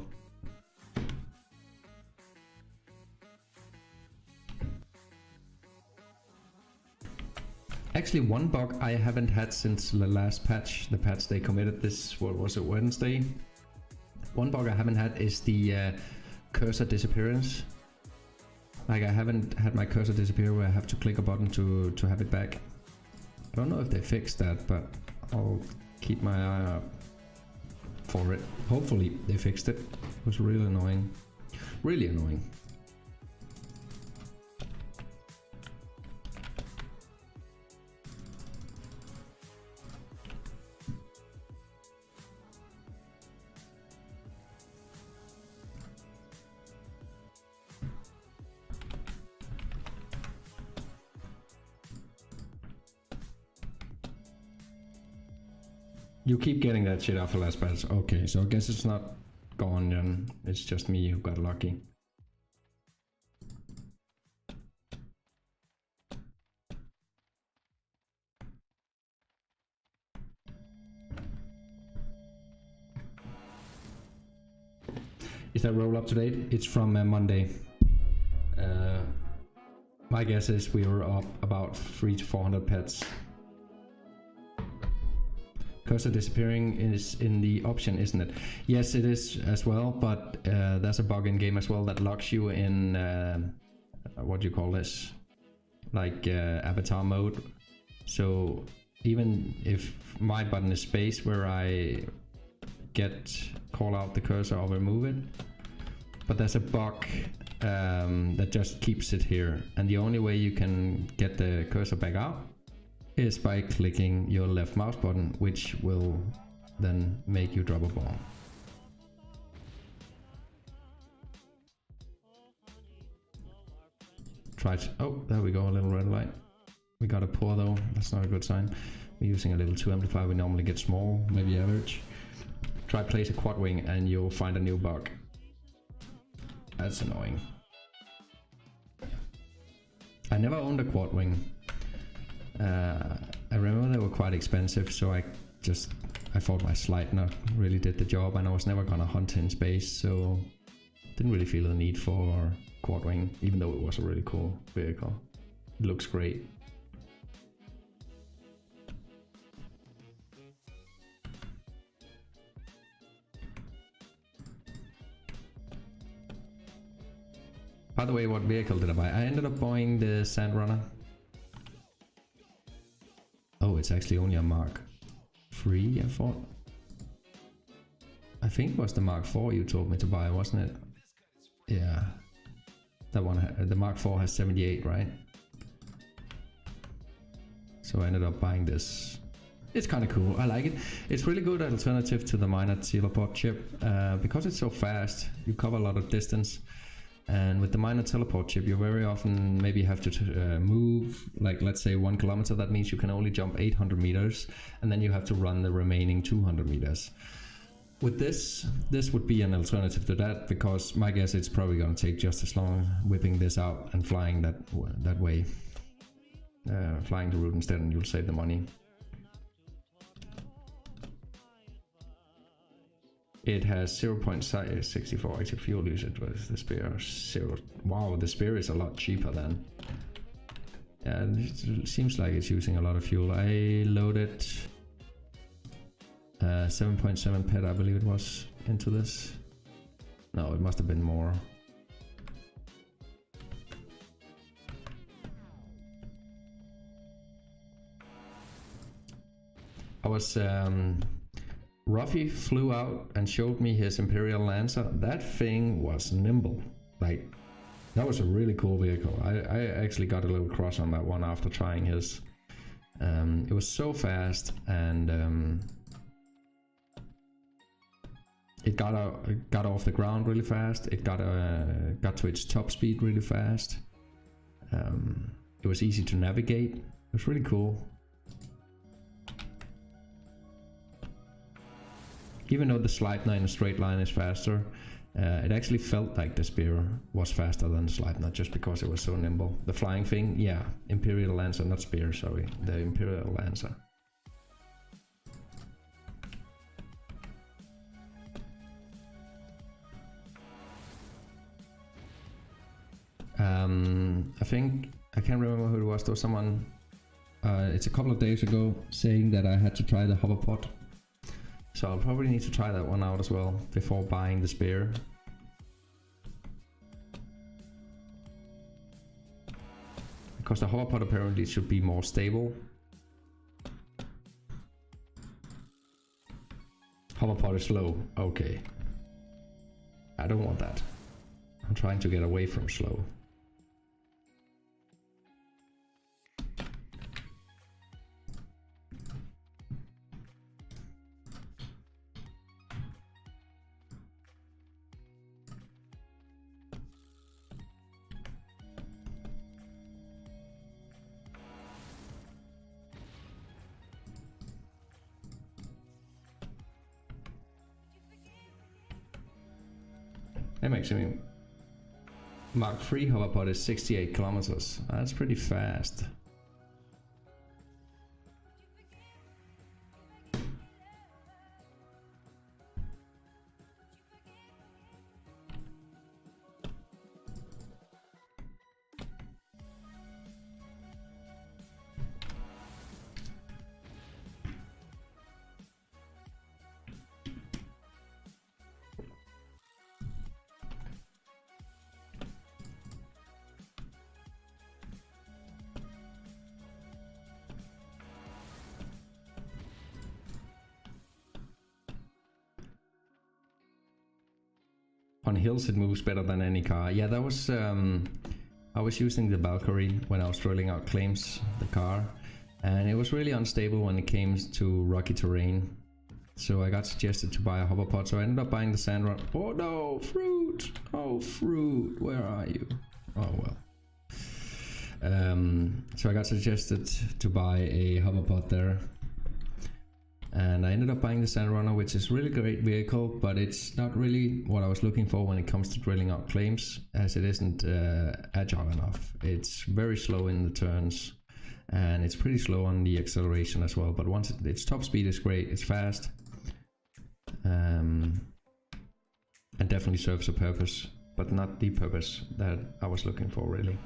S1: Actually, one bug I haven't had since the last patch, the patch they committed this, what was it, Wednesday? One bug I haven't had is the cursor disappearance. Like, I haven't had my cursor disappear where I have to click a button to have it back. I don't know if they fixed that, but I'll keep my eye out for it. Hopefully they fixed it. It was really annoying. Really annoying. You keep getting that shit after last patch. Okay, so I guess it's not gone then. It's just me who got lucky. Is that roll up to date? It's from Monday. My guess is we were up about 300 to 400 pets. Cursor disappearing is in the option, isn't it? Yes, it is as well, but there's a bug in game as well that locks you in what do you call this? Like avatar mode. So even if my button is space where I call out the cursor or remove it, but there's a bug that just keeps it here, and the only way you can get the cursor back out is by clicking your left mouse button, which will then make you drop a bomb. Oh, there we go, a little red light. We got a pour though, that's not a good sign. We're using a level 2 amplifier, we normally get small, maybe average. Try place a quad wing and you'll find a new bug. That's annoying. I never owned a quad wing. I remember they were quite expensive, so I thought my Sleipner really did the job, and I was never gonna hunt in space, so didn't really feel the need for quad wing, even though it was a really cool vehicle. It looks great. By the way, what vehicle did I buy? I ended up buying the Sandrunner. Oh, it's actually only a Mark 3, I thought. I think it was the Mark 4 you told me to buy, wasn't it? Yeah. That one, the Mark 4 has 78, right? So I ended up buying this. It's kind of cool, I like it. It's really good alternative to the Mindark Teleport chip. Because it's so fast, you cover a lot of distance. And with the minor teleport chip, you very often maybe have to move, like let's say 1 kilometer. That means you can only jump 800 meters, and then you have to run the remaining 200 meters. With this would be an alternative to that, because my guess it's probably going to take just as long whipping this out and flying that way. Flying the route instead, and you'll save the money. It has 0.64 active fuel usage with the spear. Wow, the spear is a lot cheaper then. Yeah, it seems like it's using a lot of fuel. I loaded 7.7 pet, I believe it was, into this. No, it must have been more. Ruffy flew out and showed me his Imperial Lancer. That thing was nimble. Like, that was a really cool vehicle. I actually got a little crush on that one after trying his. It was so fast, and it got off the ground really fast. It got to its top speed really fast. It was easy to navigate. It was really cool. Even though the Sleipnir in a straight line is faster, it actually felt like the spear was faster than the Sleipnir just because it was so nimble. The flying thing, yeah, Imperial Lancer, not spear, sorry, the Imperial Lancer. I think, I can't remember who it was, there was someone, it's a couple of days ago, saying that I had to try the hoverpod. So I'll probably need to try that one out as well before buying the spear. Because the hoverpod apparently should be more stable. Hoverpod is slow, okay. I don't want that. I'm trying to get away from slow. That makes me. Mark III hoverpod is 68 kilometers. That's pretty fast. On hills it moves better than any car. Yeah, that was I was using the Valkyrie when I was drilling out claims, the car, and it was really unstable when it came to rocky terrain. So I got suggested to buy a hoverpod, so I ended up buying the Sandrun. Oh no, fruit! Oh fruit, where are you? Oh well. So I got suggested to buy a hoverpod there. And I ended up buying the Sandrunner, which is a really great vehicle, but it's not really what I was looking for when it comes to drilling out claims, as it isn't agile enough. It's very slow in the turns, and it's pretty slow on the acceleration as well. But once its top speed is great, it's fast, and definitely serves a purpose, but not the purpose that I was looking for really.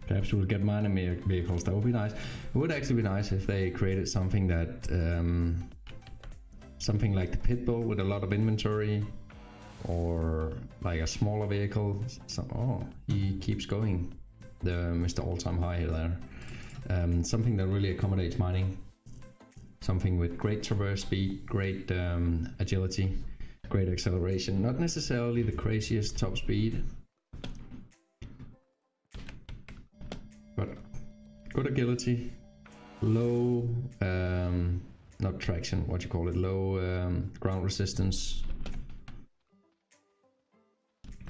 S1: Perhaps we'll get mining vehicles. That would be nice. It would actually be nice if they created something that, something like the Pitbull with a lot of inventory, or like a smaller vehicle. So, oh, he keeps going. The Mr. All-Time High there. Something that really accommodates mining. Something with great traverse speed, great agility, great acceleration. Not necessarily the craziest top speed, but good agility, low, not traction, what you call it, low ground resistance,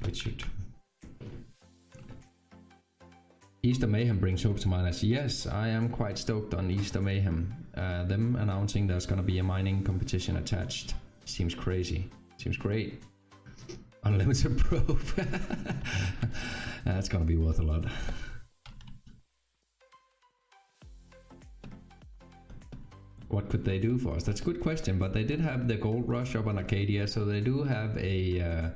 S1: which should... Easter Mayhem brings hope to miners. Yes, I am quite stoked on Easter Mayhem. Them announcing there's gonna be a mining competition attached seems crazy. Seems great. Unlimited probe. That's gonna be worth a lot. What could they do for us? That's a good question, but they did have the gold rush up on Arcadia, so they do have a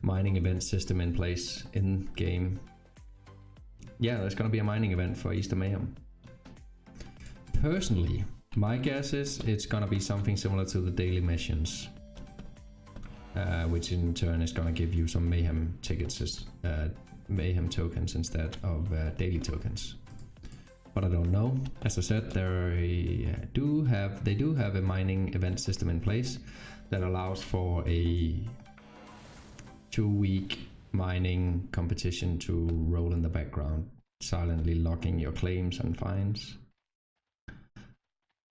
S1: mining event system in place in game. Yeah, there's gonna be a mining event for Easter Mayhem. Personally, my guess is it's gonna be something similar to the daily missions, which in turn is gonna give you some Mayhem tickets, Mayhem tokens instead of daily tokens. But I don't know. As I said, they do have a mining event system in place that allows for a 2-week mining competition to roll in the background, silently locking your claims and fines.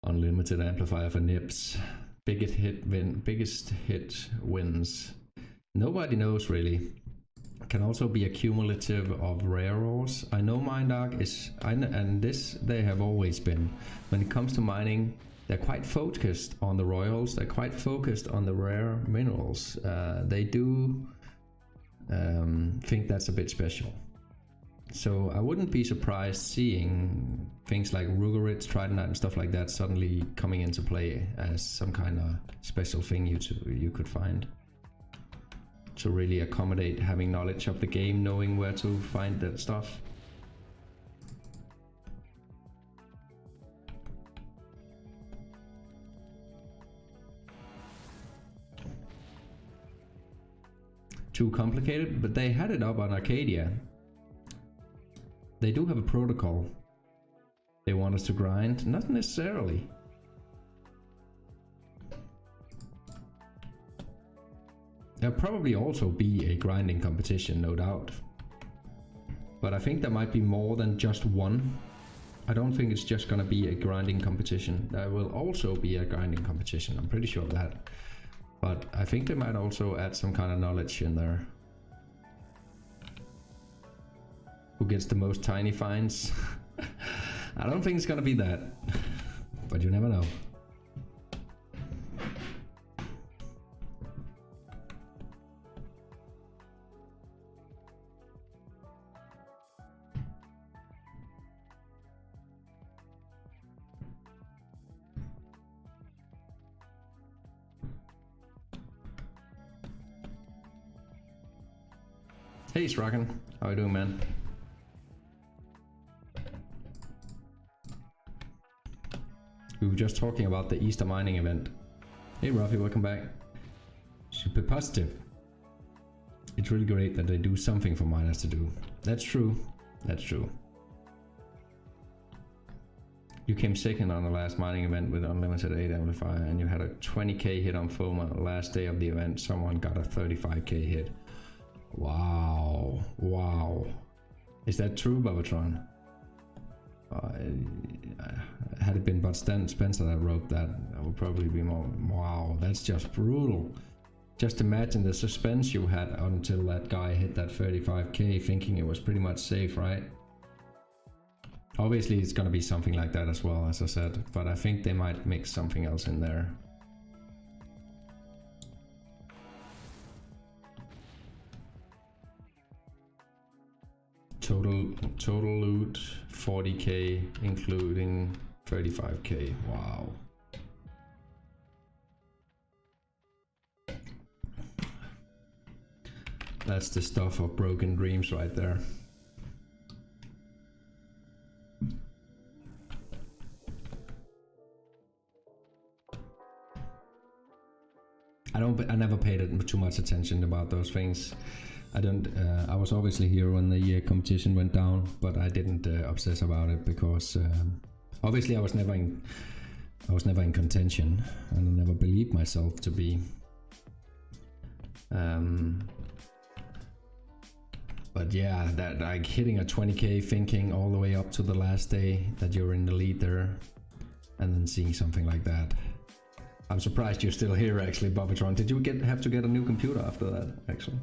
S1: Unlimited amplifier for nips. Biggest hit wins. Nobody knows really. Can also be a cumulative of rare ores. I know Mindark is, and this they have always been. When it comes to mining, they're quite focused on the royals. They're quite focused on the rare minerals. They do think that's a bit special. So I wouldn't be surprised seeing things like Rugerits, Trident and stuff like that suddenly coming into play as some kind of special thing you could find. To really accommodate having knowledge of the game, knowing where to find that stuff. Too complicated, but they had it up on Arcadia. They do have a protocol they want us to grind, not necessarily. There'll probably also be a grinding competition, no doubt. But I think there might be more than just one. I don't think it's just gonna be a grinding competition. There will also be a grinding competition, I'm pretty sure of that. But I think they might also add some kind of knowledge in there. Who gets the most tiny fines? I don't think it's gonna be that. But you never know. Hey, Sraken. How you doing, man? We were just talking about the Easter mining event. Hey, Rafi, welcome back. Super positive. It's really great that they do something for miners to do. That's true. That's true. You came second on the last mining event with unlimited 8 amplifier, and you had a 20k hit on foam on the last day of the event. Someone got a 35k hit. Wow, wow. Is that true, Babatron? Had it been but Spencer that wrote that, that would probably be more. Wow, that's just brutal. Just imagine the suspense you had until that guy hit that 35k, thinking it was pretty much safe, right? Obviously it's gonna be something like that as well, as I said, but I think they might mix something else in there. Total loot 40k, including 35k. Wow. That's the stuff of broken dreams right there. too much attention about those things. I don't. I was obviously here when the competition went down, but I didn't obsess about it because obviously I was never in contention, and I never believed myself to be. But yeah, that like hitting a 20k, thinking all the way up to the last day that you're in the lead there, and then seeing something like that. I'm surprised you're still here actually, Bobbytron. Did you have to get a new computer after that actually?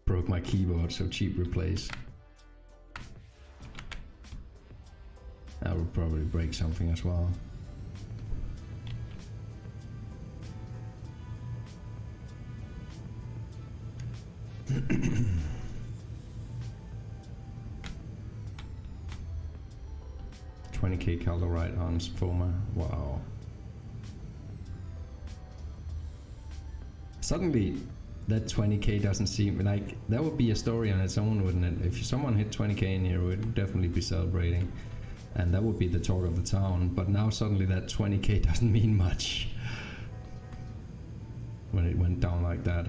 S1: Broke my keyboard, so cheap replace. That would probably break something as well. $20k Calderite on Sphoma. Wow. Suddenly that 20k doesn't seem like that would be a story on its own, wouldn't it? If someone hit 20k in here, we'd definitely be celebrating, and that would be the talk of the town. But now suddenly that 20k doesn't mean much when it went down like that.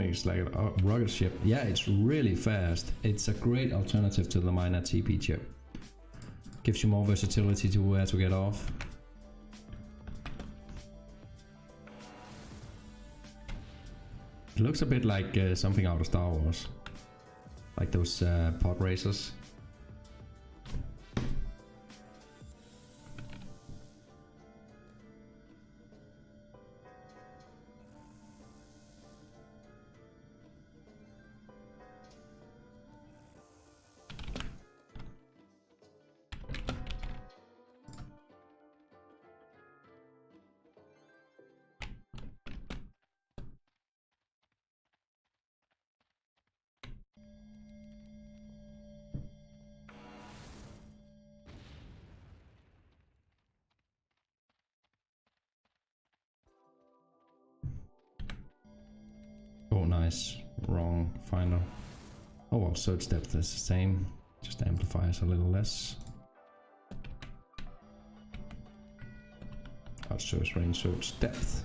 S1: It's like a rocket ship. Yeah, it's really fast. It's a great alternative to the minor TP chip. Gives you more versatility to where to get off. It looks a bit like something out of Star Wars, like those pod racers. Oh nice, wrong final. Oh well, search depth is the same, just amplifies a little less. Search range, search depth.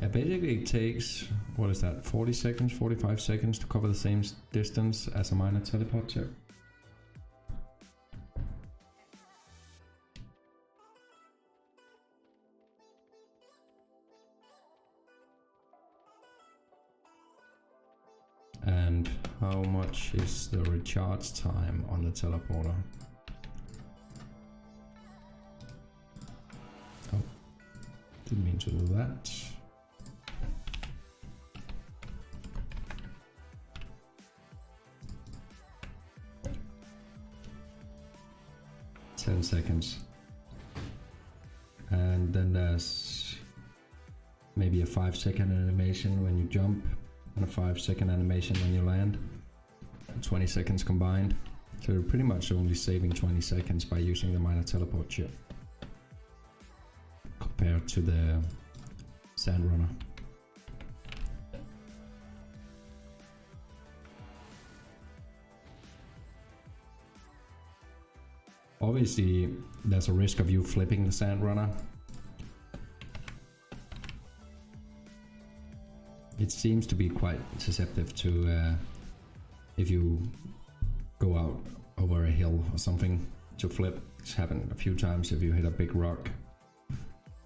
S1: Yeah, basically it takes, what is that, 40 seconds, 45 seconds to cover the same distance as a minor teleport chip. And how much is the recharge time on the teleporter? Oh, didn't mean to do that. Seconds, and then there's maybe a 5-second animation when you jump and a 5-second animation when you land. 20 seconds combined. So you're pretty much only saving 20 seconds by using the minor teleport chip compared to the sand runner. Obviously, there's a risk of you flipping the sand runner. It seems to be quite susceptible to if you go out over a hill or something to flip. It's happened a few times if you hit a big rock.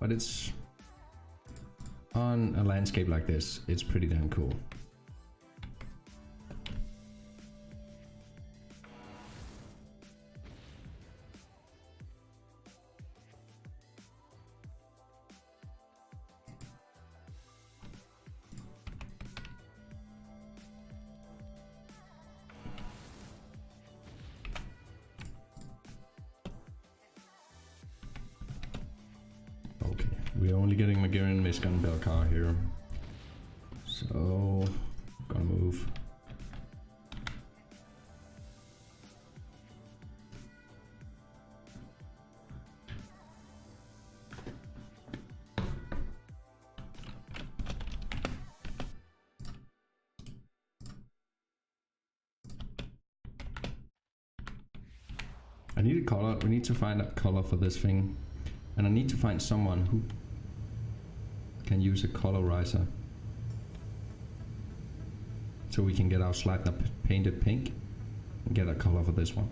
S1: But it's on a landscape like this, it's pretty damn cool. We're only getting Magarian Misgun Belcar here, so gonna move. I need a color. We need to find a color for this thing, and I need to find someone who can use a colorizer so we can get our Sleipnir painted pink and get a color for this one.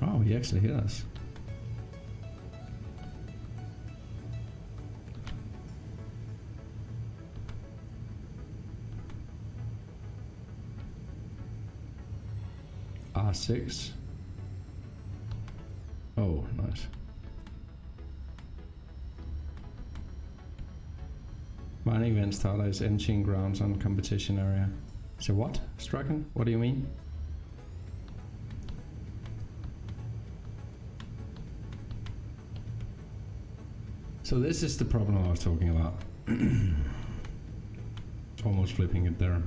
S1: Oh, he actually hit us. R6. Oh, nice. Mining events Tala is entering grounds on competition area. So what, Straken? What do you mean? So this is the problem I was talking about. Almost flipping it there.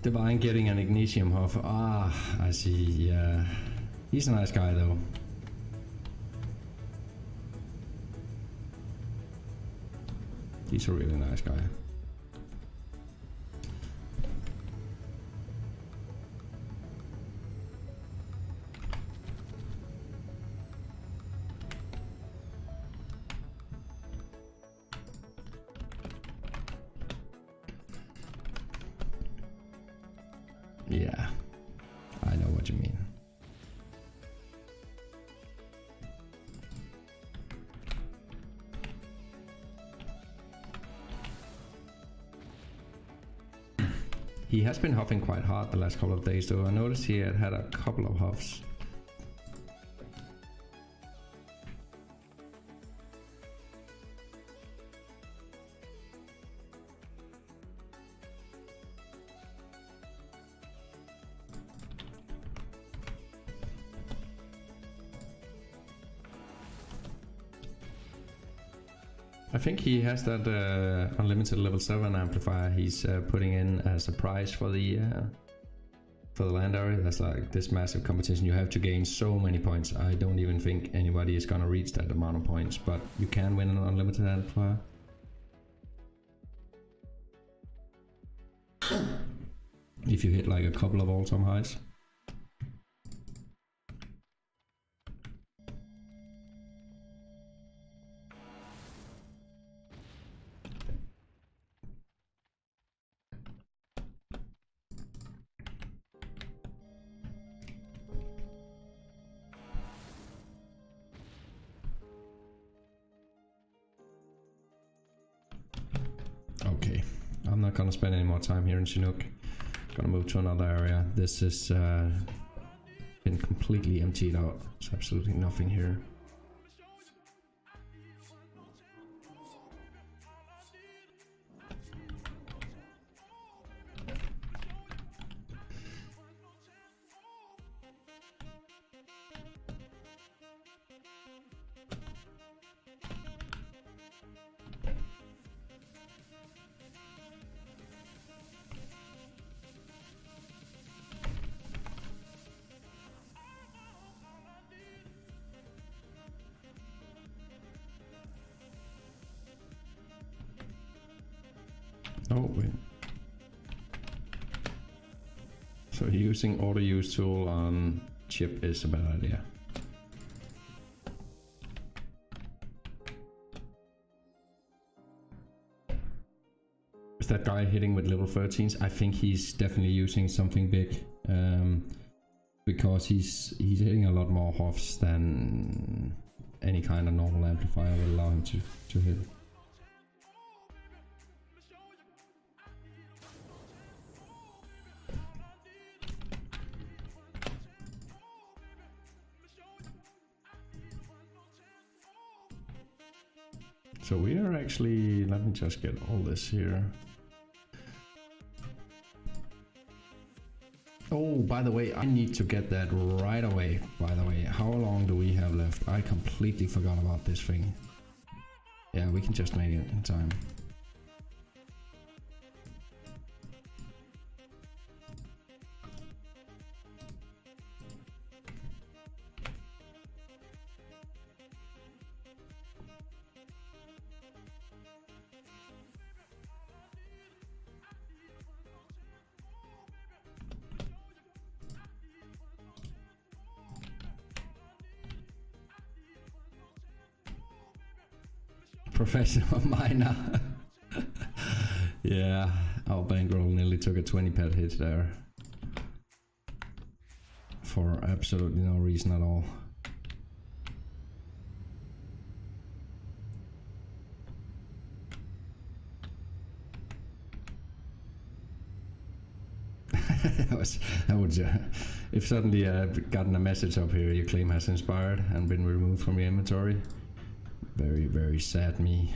S1: Divine getting an Ignitium Huff. Ah, I see, yeah. He's a nice guy though. He's a really nice guy. Yeah, I know what you mean. He has been huffing quite hard the last couple of days though. I noticed he had a couple of huffs. I think he has that unlimited level 7 amplifier he's putting in as a prize for the land area. That's like this massive competition. You have to gain so many points. I don't even think anybody is gonna reach that amount of points, but you can win an unlimited amplifier. If you hit like a couple of all-time highs. I'm not gonna spend any more time here in Chinook. Gonna move to another area. This is been completely emptied out. There's absolutely nothing here. Oh wait. So using auto use tool on chip is a bad idea. Is that guy hitting with level 13s? I think he's definitely using something big. Because he's hitting a lot more HOFs than any kind of normal amplifier will allow him to hit. So we are actually, let me just get all this here. Oh, by the way, I need to get that right away, by the way. How long do we have left? I completely forgot about this thing. Yeah, we can just make it in time. Professional miner. Yeah, our bankroll nearly took a 20 pet hit there. For absolutely no reason at all. that would if suddenly gotten a message up here, your claim has inspired and been removed from your inventory. Very, very sad me.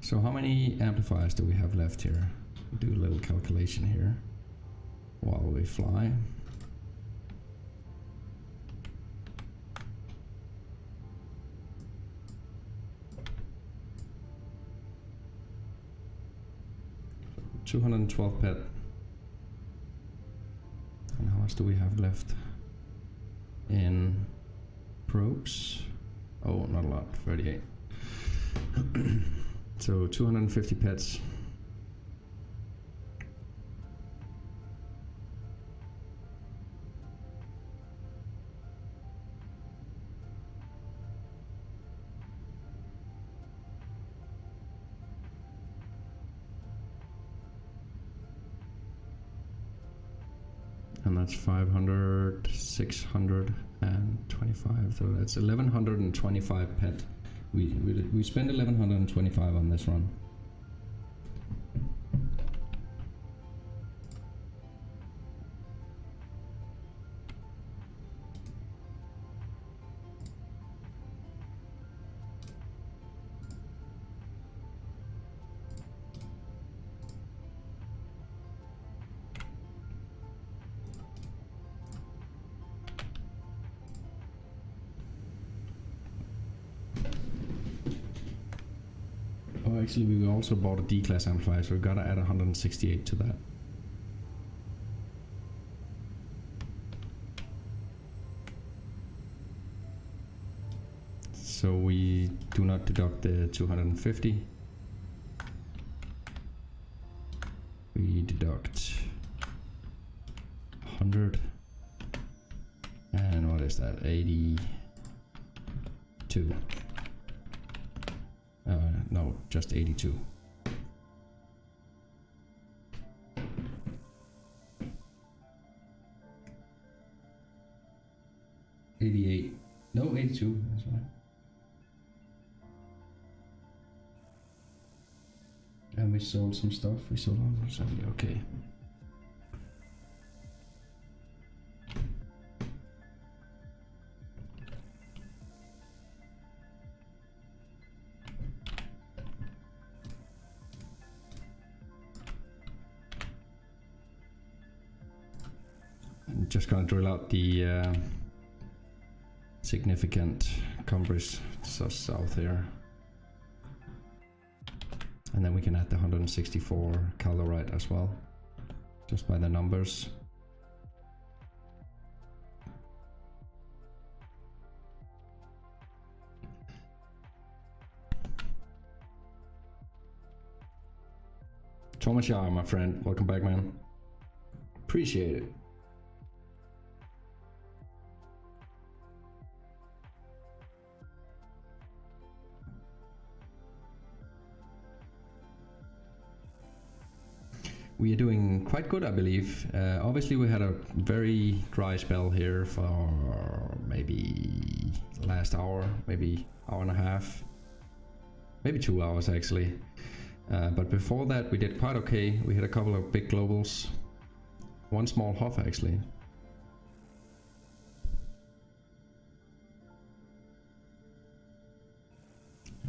S1: So how many amplifiers do we have left here? Do a little calculation here while we fly. So 212 pet. And how much do we have left in probes? Oh, not a lot, 38. So 250 pets. And that's 500, 625, so that's 1125 pet. We spent 1125 on this run. Oh, actually, we also bought a D-class amplifier, so we've got to add 168 to that. So we do not deduct the 250. We deduct 100. And what is that? 82. No, just 82. 88. No, 82. That's right. And we sold some stuff. We sold 170. Okay. I'm just gonna drill out the significant cumbers south here. And then we can add the 164 calorite as well, just by the numbers. Thomas Yar, my friend, welcome back, man. Appreciate it. We are doing quite good, I believe. Obviously we had a very dry spell here for maybe last hour, maybe hour and a half, maybe 2 hours actually. But before that we did quite okay. We hit a couple of big globals, one small huff actually.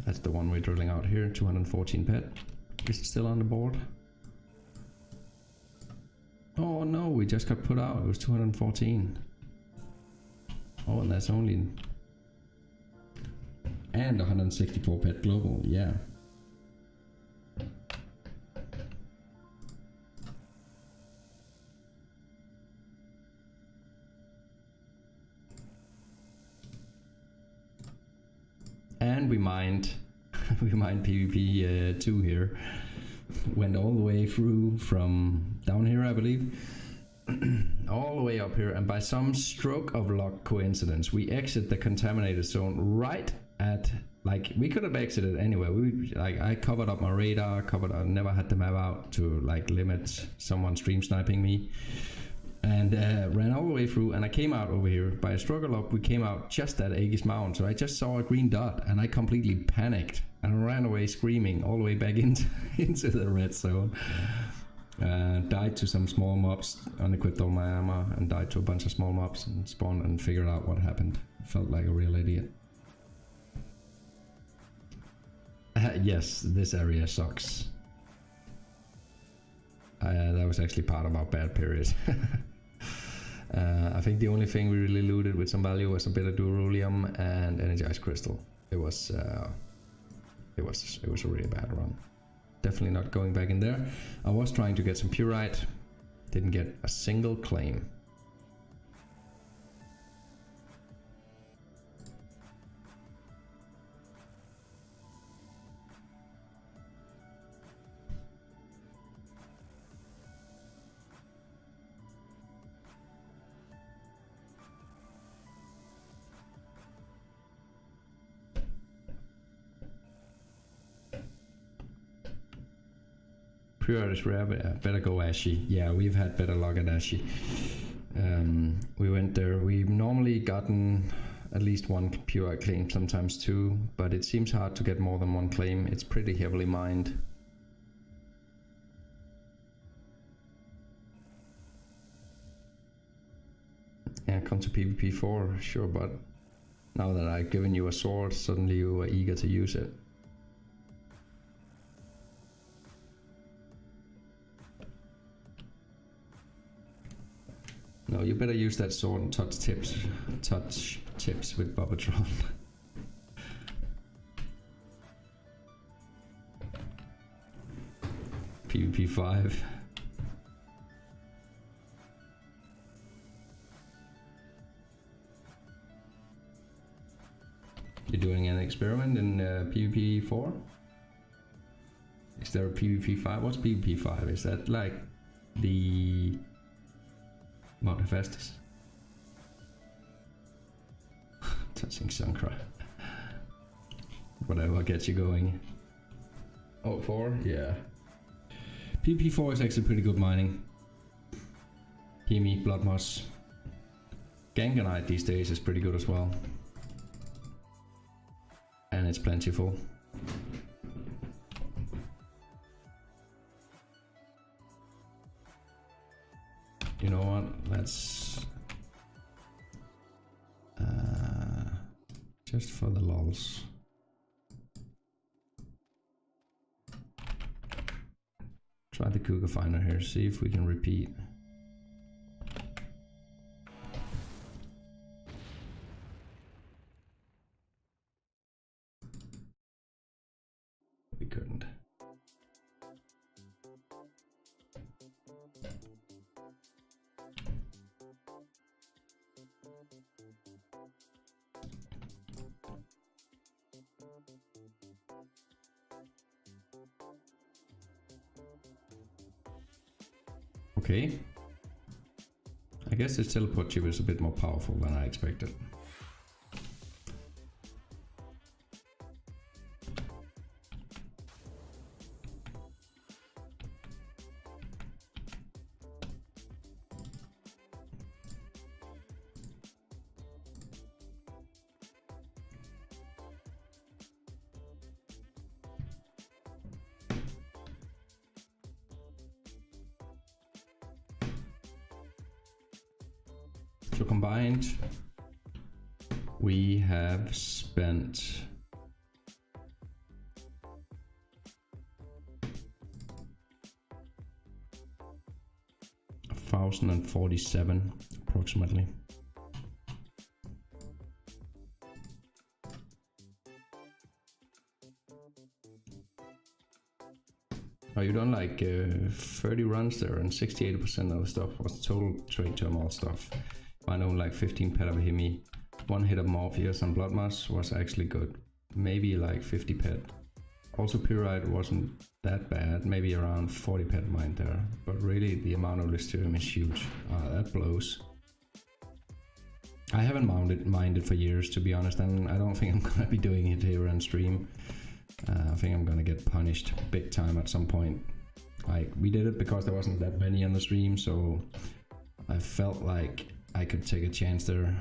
S1: That's the one we're drilling out here, 214 pet. Is it still on the board? Oh no, we just got put out. It was 214. Oh, and that's only... And 164 pet global, yeah. And we mined PvP 2 here. Went all the way through from down here, I believe, all the way up here, and by some stroke of luck coincidence we exit the contaminated zone right at, like, we could have exited anyway. I covered up my radar, I never had the map out to like limit someone stream sniping me, and ran all the way through, and I came out over here by a stroke of luck. We came out just at Aegis Mountain, so I just saw a green dot and I completely panicked and ran away screaming all the way back into the red zone. Died to some small mobs, unequipped all my armor, and died to a bunch of small mobs, and spawned and figured out what happened. Felt like a real idiot. Yes, this area sucks. That was actually part of our bad period. I think the only thing we really looted with some value was a bit of Durulium and Energized Crystal. It was a really bad run. Definitely not going back in there. I was trying to get some Purite, didn't get a single claim. Pure is rare, but better go Ashy. Yeah, we've had better luck at Ashy. We went there. We've normally gotten at least one pure claim, sometimes two, but it seems hard to get more than one claim. It's pretty heavily mined. Yeah, come to PvP 4, sure, but now that I've given you a sword, suddenly you are eager to use it. No, you better use that sword and touch tips with Bubbatron. PvP 5. You're doing an experiment in PvP 4? Is there a PvP 5? What's PvP 5? Is that like the Mount Hephaestus? Touching Sunkra. Whatever gets you going. Oh, 4? Yeah. PvP 4 is actually pretty good mining. Hear me, Blood Moss. Ganganite these days is pretty good as well. And it's plentiful. You know what? Let's just for the lols. Try the Cougar Finder here, see if we can repeat. We couldn't. Okay. I guess this teleport chip is a bit more powerful than I expected. So combined, we have spent $1,047 approximately. Oh, you done like 30 runs there, and 68% of the stuff was total trade turmoil stuff. I know like 15 pet of Hemi, 1 hit of Morpheus and Bloodmoss was actually good. Maybe like 50 pet. Also Pyrite wasn't that bad, maybe around 40 pet mine there. But really the amount of Listerium is huge. That blows. I haven't mined it for years, to be honest, and I don't think I'm gonna be doing it here on stream. I think I'm gonna get punished big time at some point. Like, we did it because there wasn't that many on the stream, so I felt like I could take a chance there.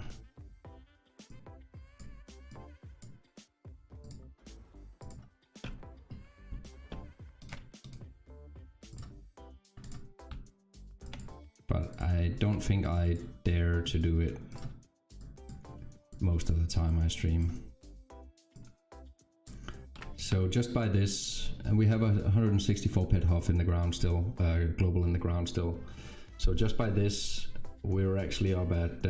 S1: But I don't think I dare to do it most of the time I stream. So just by this, and we have a 164 pet Huff in the ground still, global in the ground still. So just by this, we're actually up at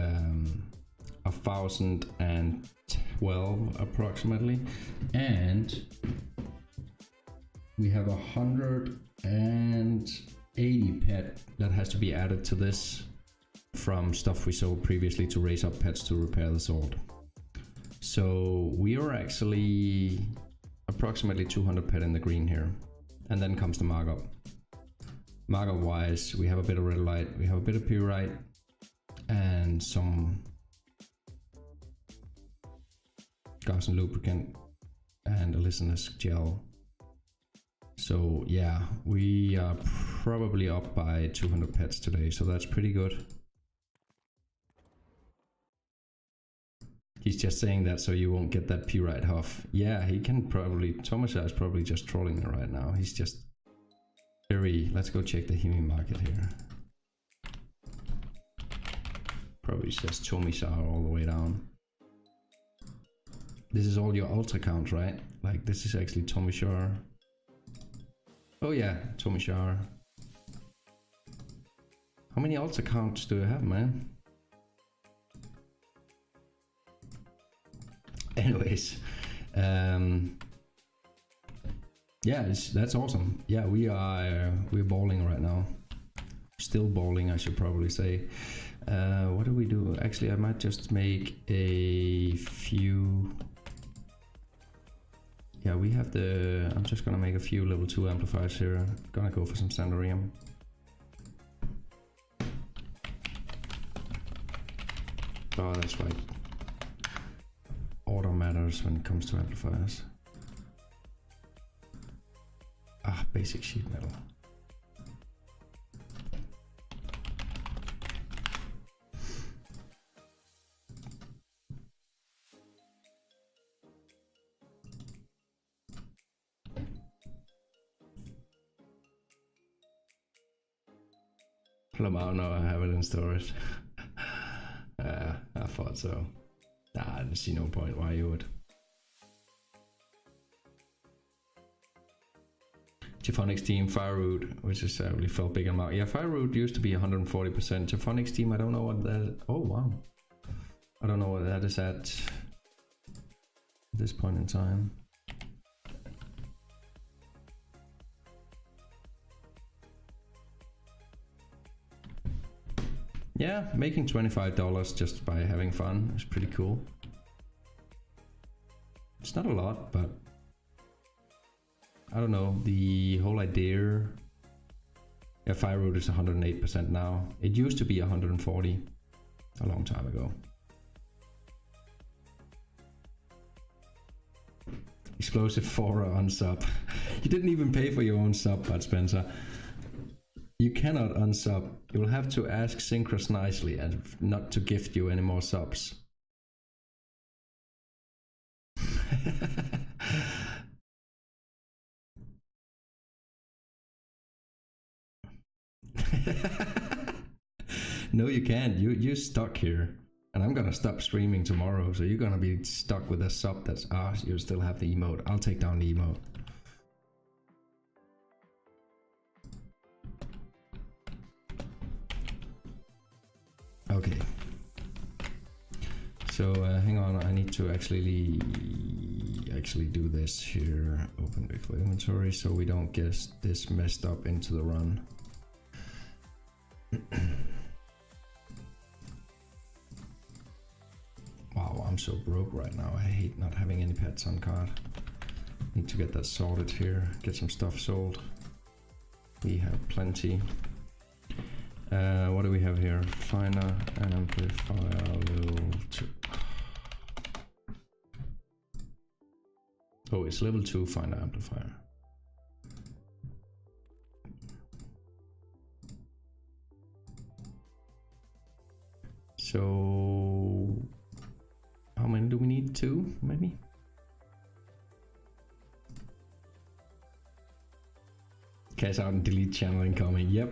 S1: 1,012 approximately, and we have 180 pet that has to be added to this from stuff we sold previously to raise up pets to repair the sword. So we are actually approximately 200 pet in the green here, and then comes the markup. Markup wise, we have a bit of red light, we have a bit of pyrite, and some gas and lubricant, and a listeners gel. So yeah, we are probably up by 200 pets today, so that's pretty good. He's just saying that so you won't get that pyrite Huff. Yeah, he can probably, Thomas is probably just trolling it right now. He's just very, let's go check the Hemi market here. Probably says Tomisar all the way down. This is all your ultra count, right? Like, this is actually Tomisar. Oh yeah, Tomisar. How many ultra counts do you have, man? Anyways, yeah, that's awesome. Yeah, we're balling right now. Still balling, I should probably say. What do we do? Actually, I might just make a few. Yeah, we have the. I'm just gonna make a few level 2 amplifiers here. Gonna go for some Sandorium. Oh, that's right. Order matters when it comes to amplifiers. Ah, basic sheet metal. Lamar, no, I have it in storage. I thought so. Nah, I see no point why you would. Japhonics team, Fireroot, which is really felt big amount. Yeah, Fireroot used to be 140%. Japhonics team, I don't know what that is. Oh wow. I don't know what that is at this point in time. Yeah, making $25 just by having fun is pretty cool. It's not a lot, but I don't know, the whole idea. Yeah, Fireroot is 108% now. It used to be 140 a long time ago. Explosive 4 unsub. You didn't even pay for your own sub, Bud Spencer. You cannot unsub. You'll have to ask Synchros nicely and not to gift you any more subs. No, you can't. You're stuck here. And I'm gonna stop streaming tomorrow, so you're gonna be stuck with a sub that's you still have the emote. I'll take down the emote. Okay. So hang on, I need to actually do this here. Open vehicle inventory so we don't get this messed up into the run. Wow, I'm so broke right now. I hate not having any pets on card. Need to get that sorted here. Get some stuff sold. We have plenty. What do we have here? Finder and amplifier level 2. Oh, it's level 2 finder amplifier. So how many do we need? 2 maybe? Cash out and delete channel incoming. Yep.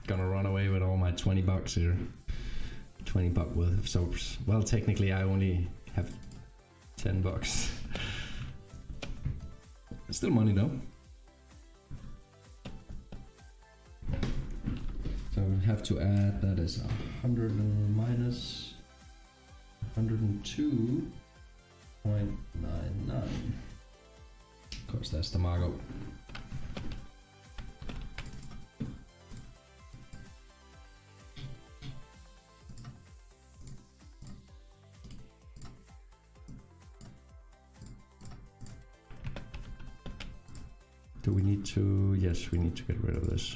S1: Gonna run away with all my 20 bucks here. 20 bucks worth of soaps. Well, technically I only have 10 bucks. It's still money though. So we have to add, that is 100 and minus 102.99. Of course, that's the markup. Do we need to? Yes, we need to get rid of this.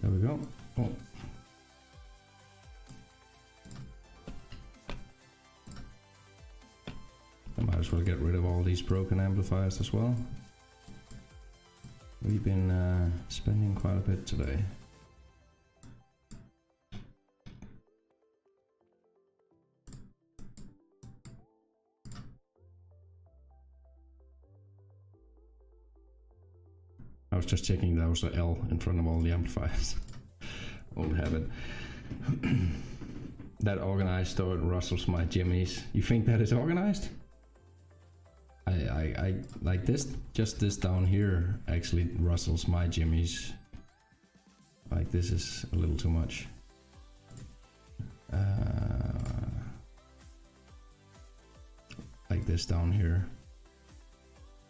S1: There we go. Oh. I might as well get rid of all these broken amplifiers as well. We've been spending quite a bit today. I was just checking there was an L in front of all the amplifiers. Old habit. That organized store rustles my jimmies. You think that is organized? I like this, just this down here actually rustles my jimmies. Like this is a little too much. Like this down here.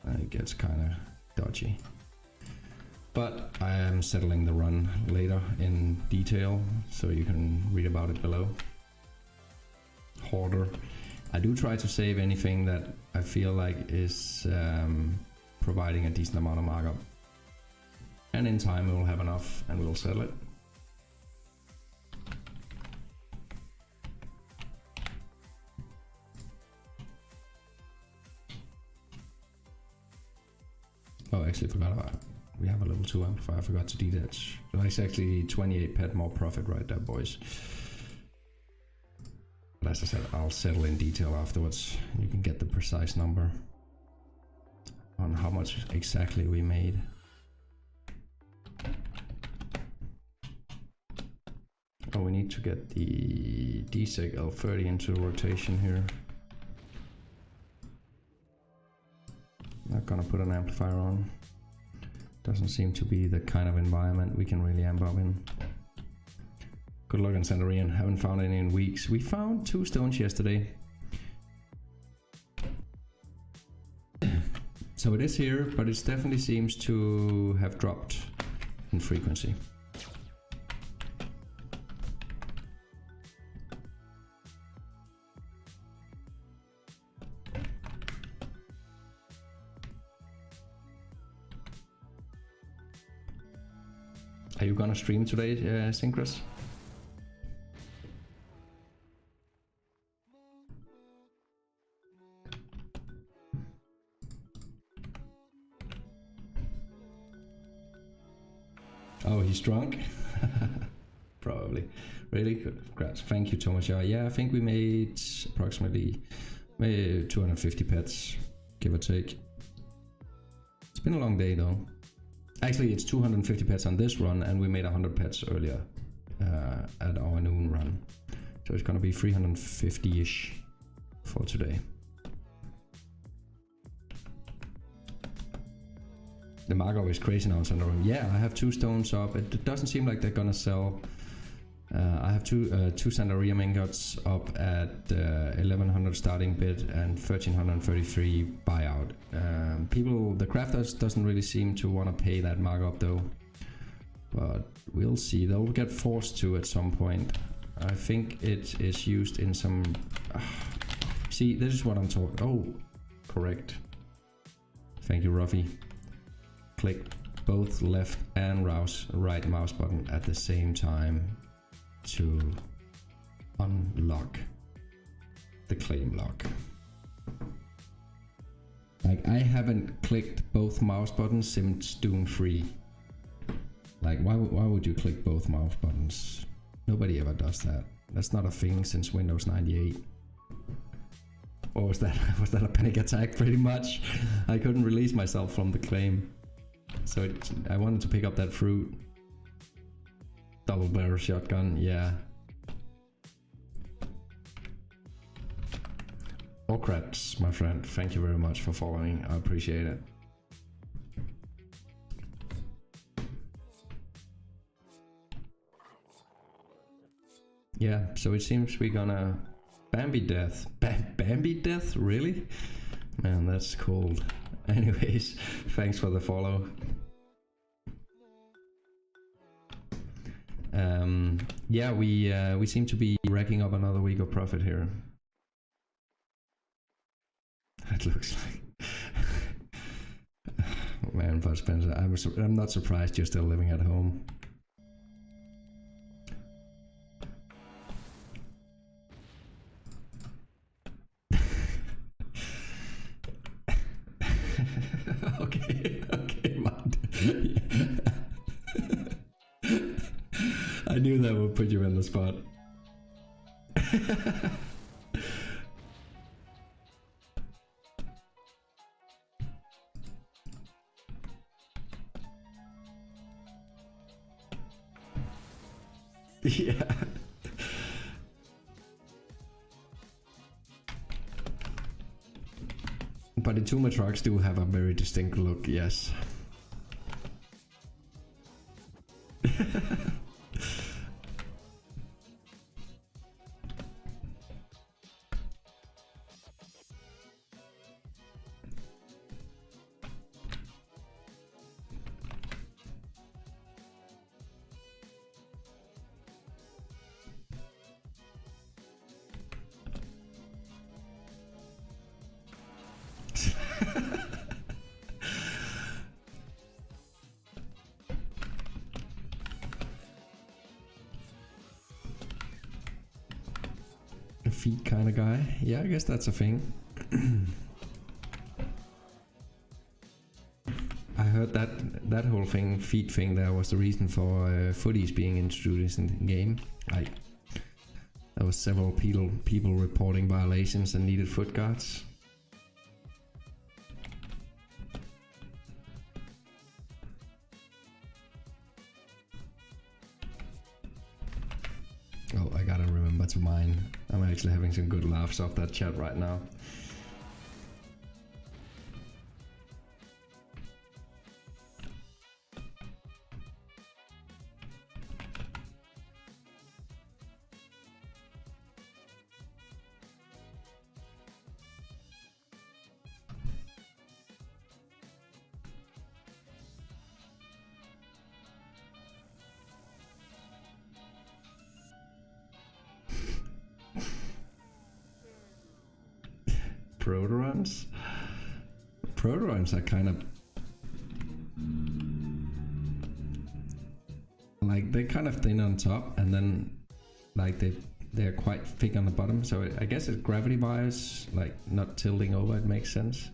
S1: It gets kind of dodgy. But I am settling the run later in detail, so you can read about it below. Hoarder. I do try to save anything that I feel like is providing a decent amount of markup. And in time we will have enough and we'll settle it. I actually forgot about it. We have a level 2 amplifier, I forgot to detach. So that's actually 28 pet more profit right there, boys. But as I said, I'll settle in detail afterwards. You can get the precise number on how much exactly we made. Oh, we need to get the DSEG L30 into rotation here. Not gonna put an amplifier on. Doesn't seem to be the kind of environment we can really amp up in. Good luck on Sandarian. Haven't found any in weeks. We found 2 stones yesterday. So it is here, but it definitely seems to have dropped in frequency. Are you gonna stream today, Synchros? Oh, he's drunk? Probably. Really good. Congrats. Thank you, Thomas. Yeah, I think we made approximately 250 pets, give or take. It's been a long day though. Actually, it's 250 pets on this run, and we made 100 pets earlier at our noon run. So it's gonna be 350-ish for today. The markup is crazy now in Thunder Room. Yeah, I have 2 stones up. It doesn't seem like they're gonna sell. I have two Sandarium ingots up at 1100 starting bid and 1333 buyout. The crafters doesn't really seem to want to pay that markup though, but we'll see. They'll get forced to at some point. I think it is used in some. See, this is what I'm talking. Oh, correct. Thank you, Ruffy. Click both left and right mouse button at the same time to unlock the claim lock. Like, I haven't clicked both mouse buttons since Doom 3. Like, why would you click both mouse buttons? Nobody ever does that. That's not a thing since Windows 98. What was that? Was that a panic attack? Pretty much. I couldn't release myself from the claim. So I wanted to pick up that fruit. Double barrel shotgun, yeah. Okrats, my friend, thank you very much for following. I appreciate it. Yeah, so it seems we're gonna Bambi death. Bambi death? Really? Man, that's cold. Anyways, thanks for the follow. Yeah, we seem to be racking up another week of profit here. It looks like. Man, Bud Spencer, I'm not surprised you're still living at home. Okay, man. I knew that would put you in the spot. Yeah. But the Tuma trucks do have a very distinct look, yes. Feet kind of guy. Yeah, I guess that's a thing. I heard that whole thing, feed thing, there was the reason for footies being introduced in the game. Like, there was several people reporting violations and needed foot guards. Oh, I gotta remember to mine. I'm actually having some good laughs off that chat right now. Proto-runs are kind of like, they're kind of thin on top, and then like they're quite thick on the bottom, so I guess it's gravity bias, like not tilting over, it makes sense.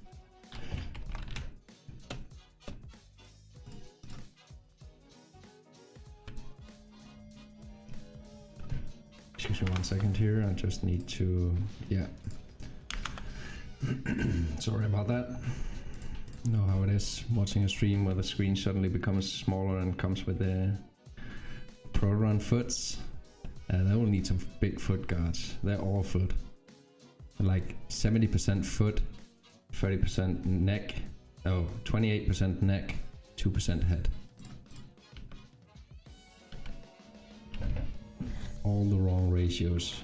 S1: Excuse me 1 second here, I just need to, yeah. Sorry about that. You know how it is watching a stream where the screen suddenly becomes smaller and comes with the Pro-Run foots. They will need some big foot guards. They're all foot. Like 70% foot, 30% neck, 28% neck, 2% head. All the wrong ratios.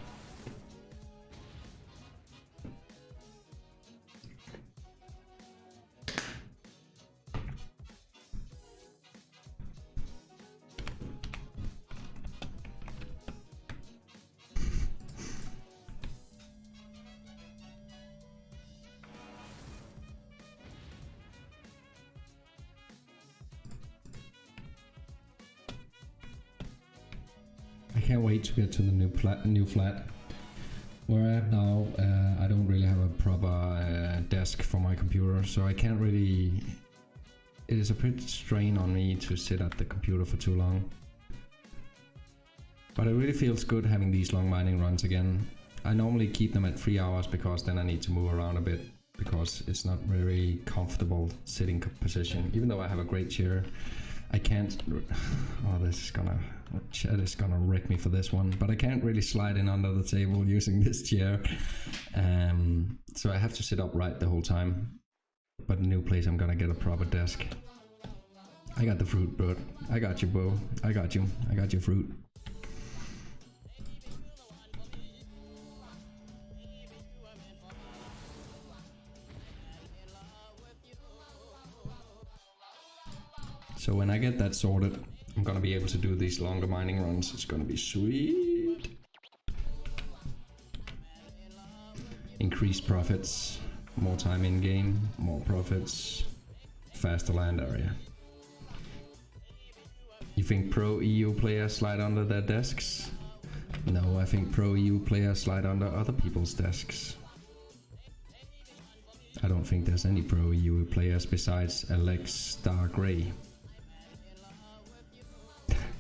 S1: I can't wait to get to the new flat. Where I am now, I don't really have a proper desk for my computer, so I can't really... It is a pretty strain on me to sit at the computer for too long. But it really feels good having these long mining runs again. I normally keep them at 3 hours because then I need to move around a bit, because it's not very comfortable sitting position. Even though I have a great chair, I can't... Oh, this is gonna... Chat is gonna wreck me for this one, but I can't really slide in under the table using this chair. So I have to sit upright the whole time. But in a new place I'm gonna get a proper desk. I got the fruit, bro. I got you, bro. I got you. I got your fruit. So when I get that sorted, I'm gonna be able to do these longer mining runs. It's gonna be sweet. Increased profits, more time in game, more profits, faster land area. You think pro EU players slide under their desks? No, I think pro EU players slide under other people's desks. I don't think there's any pro EU players besides Alex Star Grey.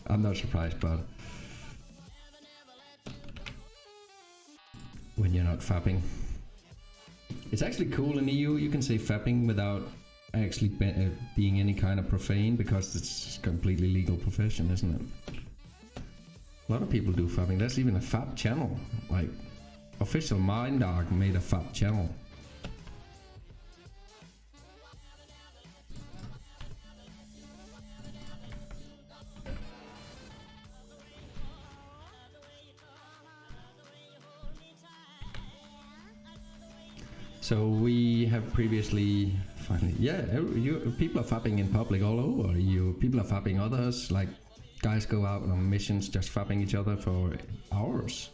S1: I'm not surprised, but when you're not fapping. It's actually cool in EU, you can say fapping without actually being any kind of profane, because it's a completely legal profession, isn't it? A lot of people do fapping. There's even a fap channel, like official Mindark made a fap channel. So we have previously, finally, yeah, people are fapping in public all over. People are fapping others, like guys go out on missions just fapping each other for hours.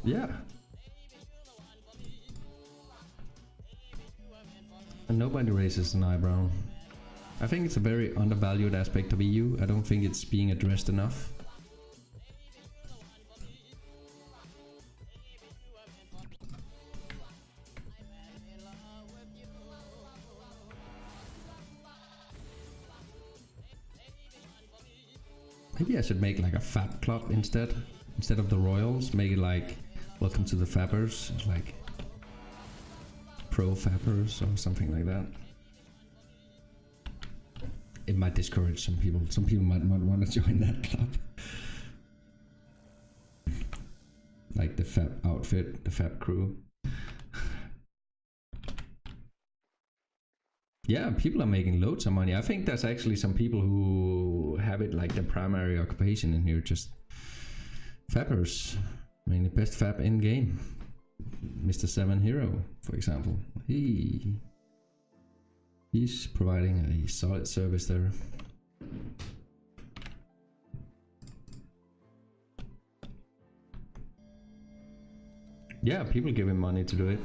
S1: Yeah. And nobody raises an eyebrow. I think it's a very undervalued aspect of EU. I don't think it's being addressed enough. Maybe I should make like a fab club instead of the royals. Make it like welcome to the fabbers, like pro fabbers or something like that. It might discourage some people. Some people might not want to join that club. Like the fab outfit, the fab crew. Yeah, people are making loads of money. I think there's actually some people who have it like their primary occupation in here, just fabbers. I mean, the best fab in game. Mr. 7 Hero, for example. He's providing a solid service there. Yeah, people give him money to do it.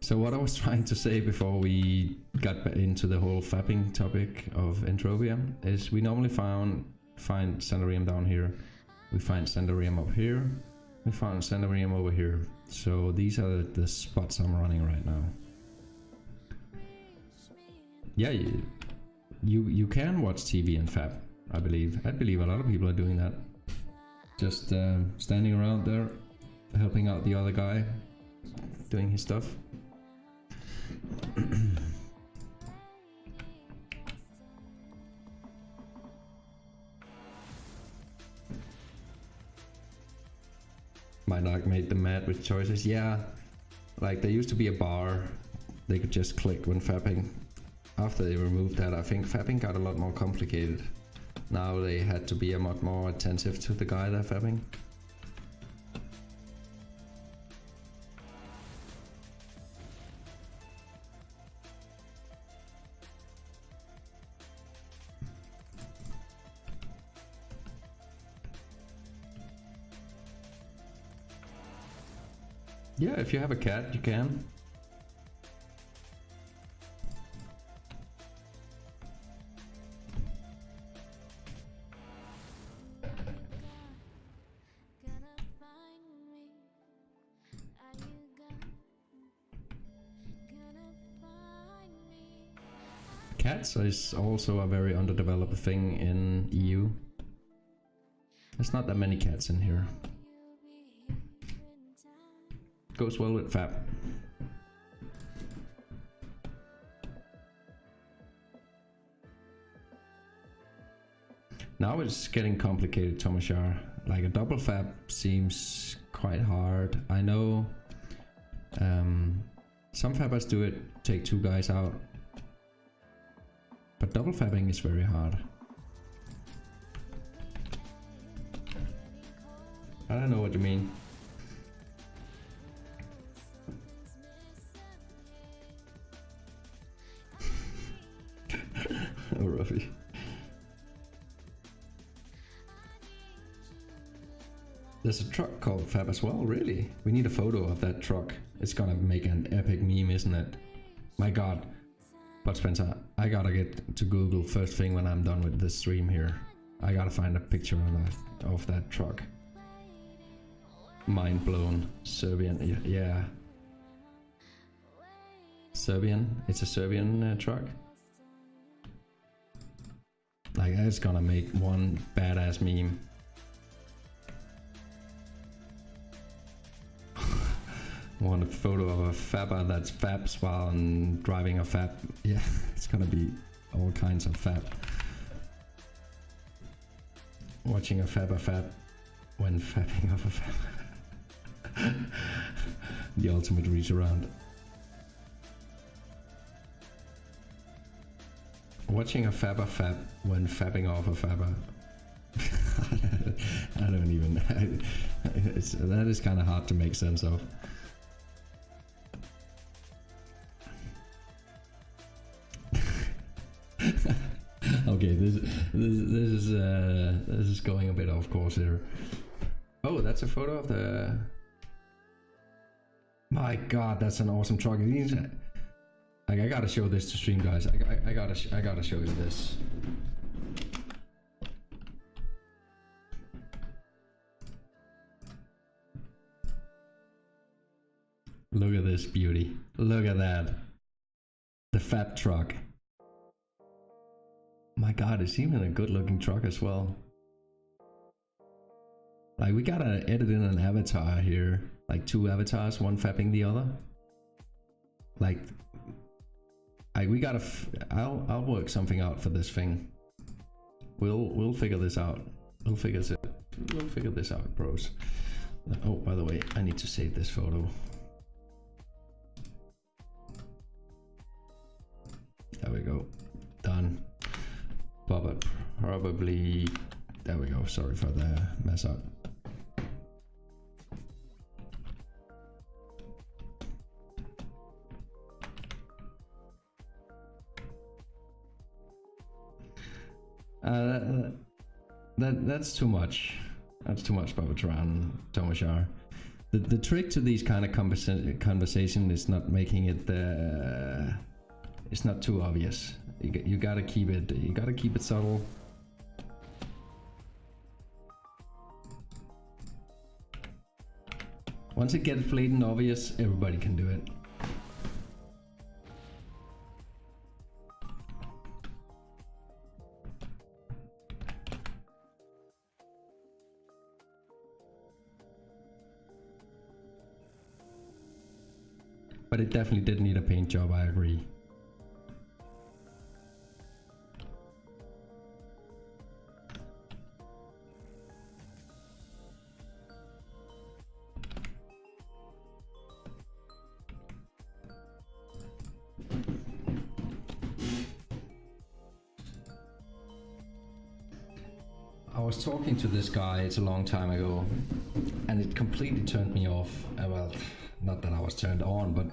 S1: So what I was trying to say before we got into the whole fapping topic of Entropia is we normally find Sandarium down here. We find Sandarium up here. We found Sandarium over here. So these are the spots I'm running right now. Yeah, you can watch TV and fab, I believe. I believe a lot of people are doing that. Just standing around there, helping out the other guy, doing his stuff. Mindark made them mad with choices. Yeah, like there used to be a bar they could just click when fapping. After they removed that, I think fapping got a lot more complicated. Now they had to be a lot more attentive to the guy they're fapping. Yeah, if you have a cat, you can. Cats is also a very underdeveloped thing in EU. There's not that many cats in here. Goes well with fab. Now it's getting complicated, Tomashar. Like a double fab seems quite hard. I know some fabbers do it, take two guys out. But double fabbing is very hard. I don't know what you mean. Oh, Ruffy. There's a truck called Fab as well, really? We need a photo of that truck. It's gonna make an epic meme, isn't it? My god. But Spencer, I gotta get to Google first thing when I'm done with this stream here. I gotta find a picture of that truck. Mind blown. Serbian, yeah. Serbian, it's a Serbian truck. Like, that's gonna make one badass meme. Want a photo of a fabber that's fabs while driving a fab. Yeah, it's gonna be all kinds of fab. Watching a fabber fab when fabbing off a fab. The ultimate reach around. Watching a fabber fab when fabbing off a fabber. I don't even. That is kind of hard to make sense of. Okay, this is going a bit off course here. Oh, that's a photo of the. My God, that's an awesome truck. Like, I gotta show this to stream, guys. I gotta show you this. Look at this beauty. Look at that. The fat truck. My god, it's even a good looking truck as well. Like, we gotta edit in an avatar here. Like 2 avatars, one fapping the other. Like we gotta. I'll work something out for this thing. We'll figure this out. We'll figure this out, bros. Oh, by the way, I need to save this photo. There we go. Done. But probably. There we go. Sorry for the mess up. That's too much. That's too much, Babatran, Tomashar. The trick to these kind of conversation is not making it. It's not too obvious. You gotta keep it. You gotta keep it subtle. Once it gets blatant obvious, everybody can do it. But it definitely did need a paint job, I agree. I was talking to this guy, it's a long time ago, and it completely turned me off. Well, not that I was turned on, but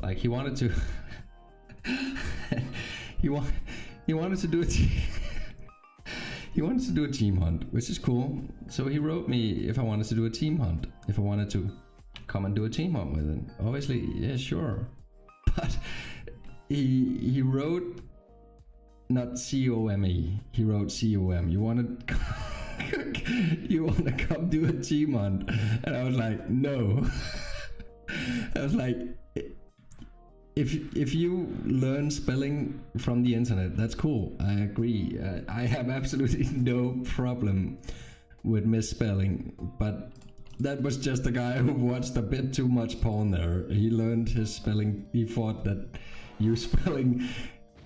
S1: like he wanted to he wanted to do he wanted to do a team hunt, which is cool. So he wrote me if I wanted to do a team hunt, if I wanted to come and do a team hunt with him. Obviously, yeah, sure. But he wrote not C-O-M-E, he wrote C-O-M. You want to come do a team hunt? And I was like, no. I was like, if you learn spelling from the internet, that's cool. I agree. I have absolutely no problem with misspelling, but that was just a guy who watched a bit too much porn there. He learned his spelling. He thought that you spelling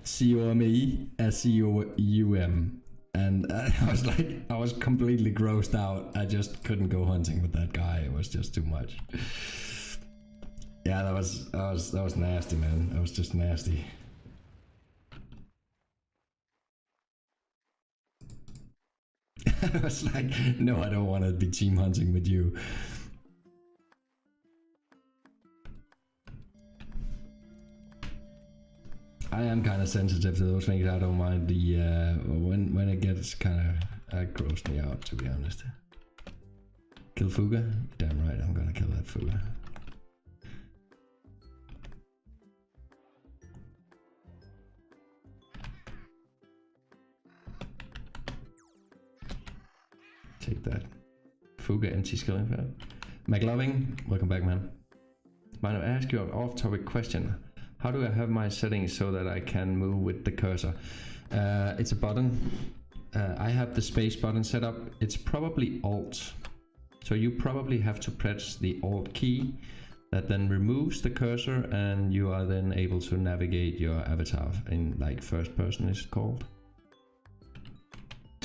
S1: C-O-M-E as C-O-U-M. And I was completely grossed out. I just couldn't go hunting with that guy. It was just too much. Yeah, that was nasty, man. That was just nasty. I was like, no, I don't want to be team hunting with you. I am kind of sensitive to those things. I don't mind the when it gets kind of grossed me out, to be honest. Kill Fuga? Damn right, I'm gonna kill that Fuga. Take that. Fuga empty skilling pad. McLoving, welcome back, man. Mind if I ask you an off-topic question? How do I have my settings so that I can move with the cursor? It's a button. I have the space button set up. It's probably Alt. So you probably have to press the Alt key. That then removes the cursor, and you are then able to navigate your avatar in like first person, is it called?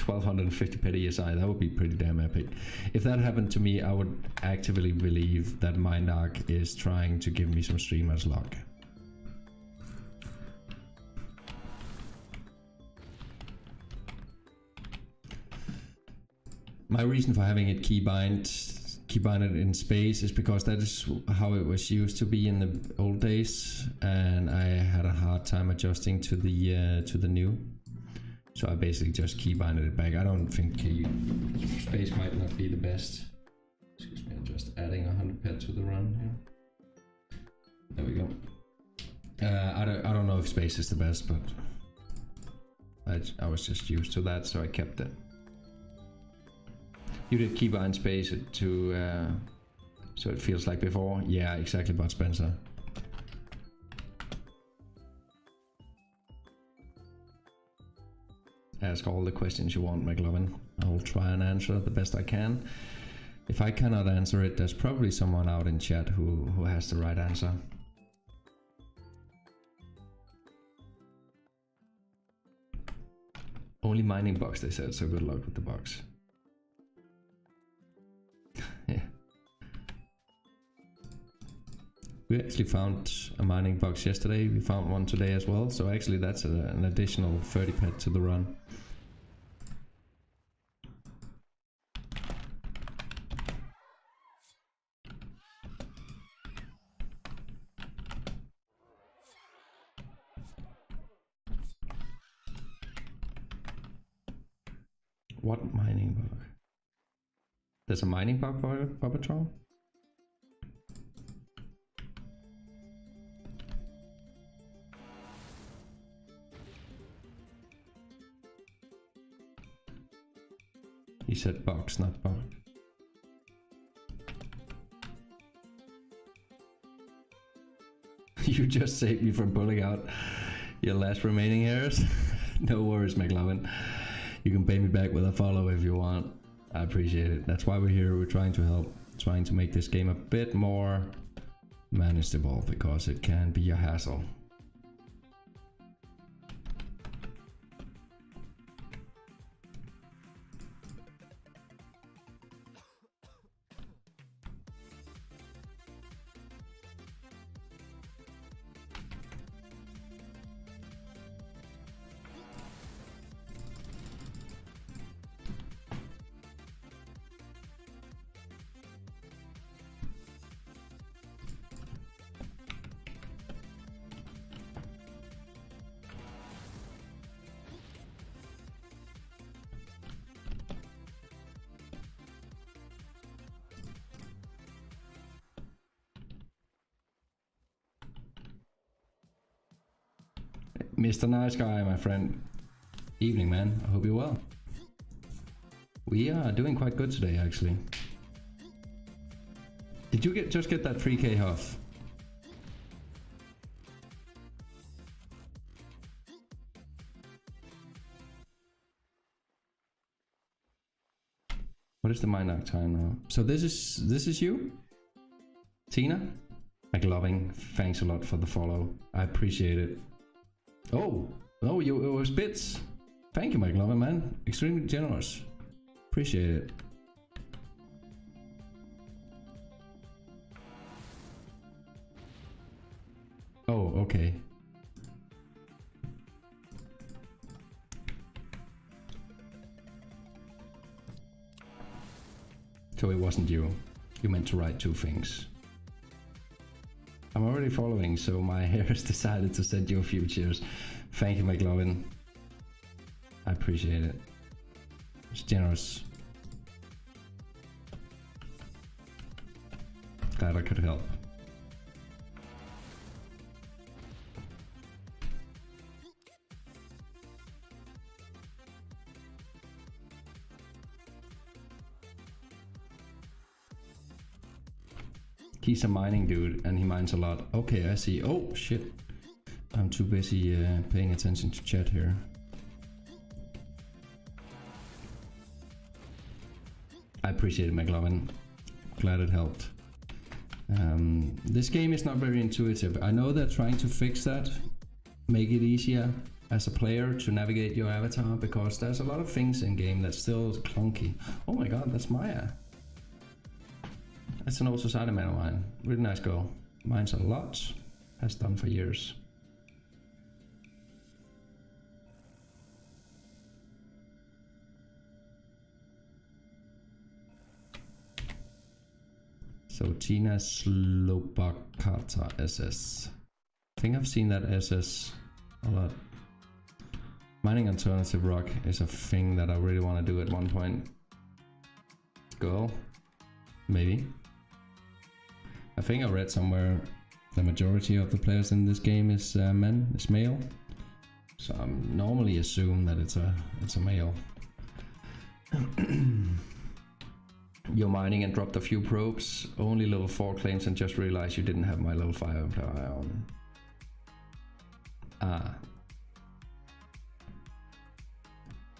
S1: 1250 PSI, that would be pretty damn epic. If that happened to me, I would actively believe that Mindark is trying to give me some streamer's luck. My reason for having it keybinded in space is because that is how it was used to be in the old days, and I had a hard time adjusting to the new. So I basically just keybinded it back. I don't think space might not be the best. Excuse me, I'm just adding 100 pet to the run here. There we go. I don't know if space is the best, but I was just used to that, so I kept it. You did keybind space to so it feels like before. Yeah, exactly, Bud Spencer. ask all the questions you want, McLovin. I will try and answer the best I can. If I cannot answer it, there's probably someone out in chat who has the right answer. Only mining box, they said, so good luck with the box. Yeah. We actually found a mining box yesterday. We found one today as well, so actually that's an additional 30 pet to the run. What mining bug? There's a mining bug, Paw Patrol? He said box, not bug. You just saved me from pulling out your last remaining hairs. No worries, McLovin. You can pay me back with a follow if you want. I appreciate it. That's why we're here. We're trying to help. Trying to make this game a bit more manageable because it can be a hassle. Mr. Nice Guy, my friend. Evening, man. I hope you're well. We are doing quite good today, actually. Did you just get that 3k huff? What is the Mindark time now? So this is you? Tina? McLovin, thanks a lot for the follow. I appreciate it. Oh, it was bits. Thank you, McLovin, man. Extremely generous. Appreciate it. Oh, okay. So it wasn't you. You meant to write two things. I'm already following, so my hair has decided to send you a few cheers. Thank you, McLovin. I appreciate it. It's generous. Glad I could help. He's a mining dude and he mines a lot. Okay, I see. Oh shit. I'm too busy paying attention to chat here. I appreciate it, McLovin. Glad it helped. This game is not very intuitive. I know they're trying to fix that. Make it easier as a player to navigate your avatar because there's a lot of things in game that's still clunky. Oh my god, that's Maya. That's an old society man of mine. Really nice girl. Mines a lot. Has done for years. So Tina Slobakata SS. I think I've seen that SS a lot. Mining alternative rock is a thing that I really want to do at one point. Girl? Maybe. I think I read somewhere the majority of the players in this game is men, is male. So I normally assume that it's a male. You're mining and dropped a few probes, only level 4 claims and just realized you didn't have my level 5 employer on. Ah.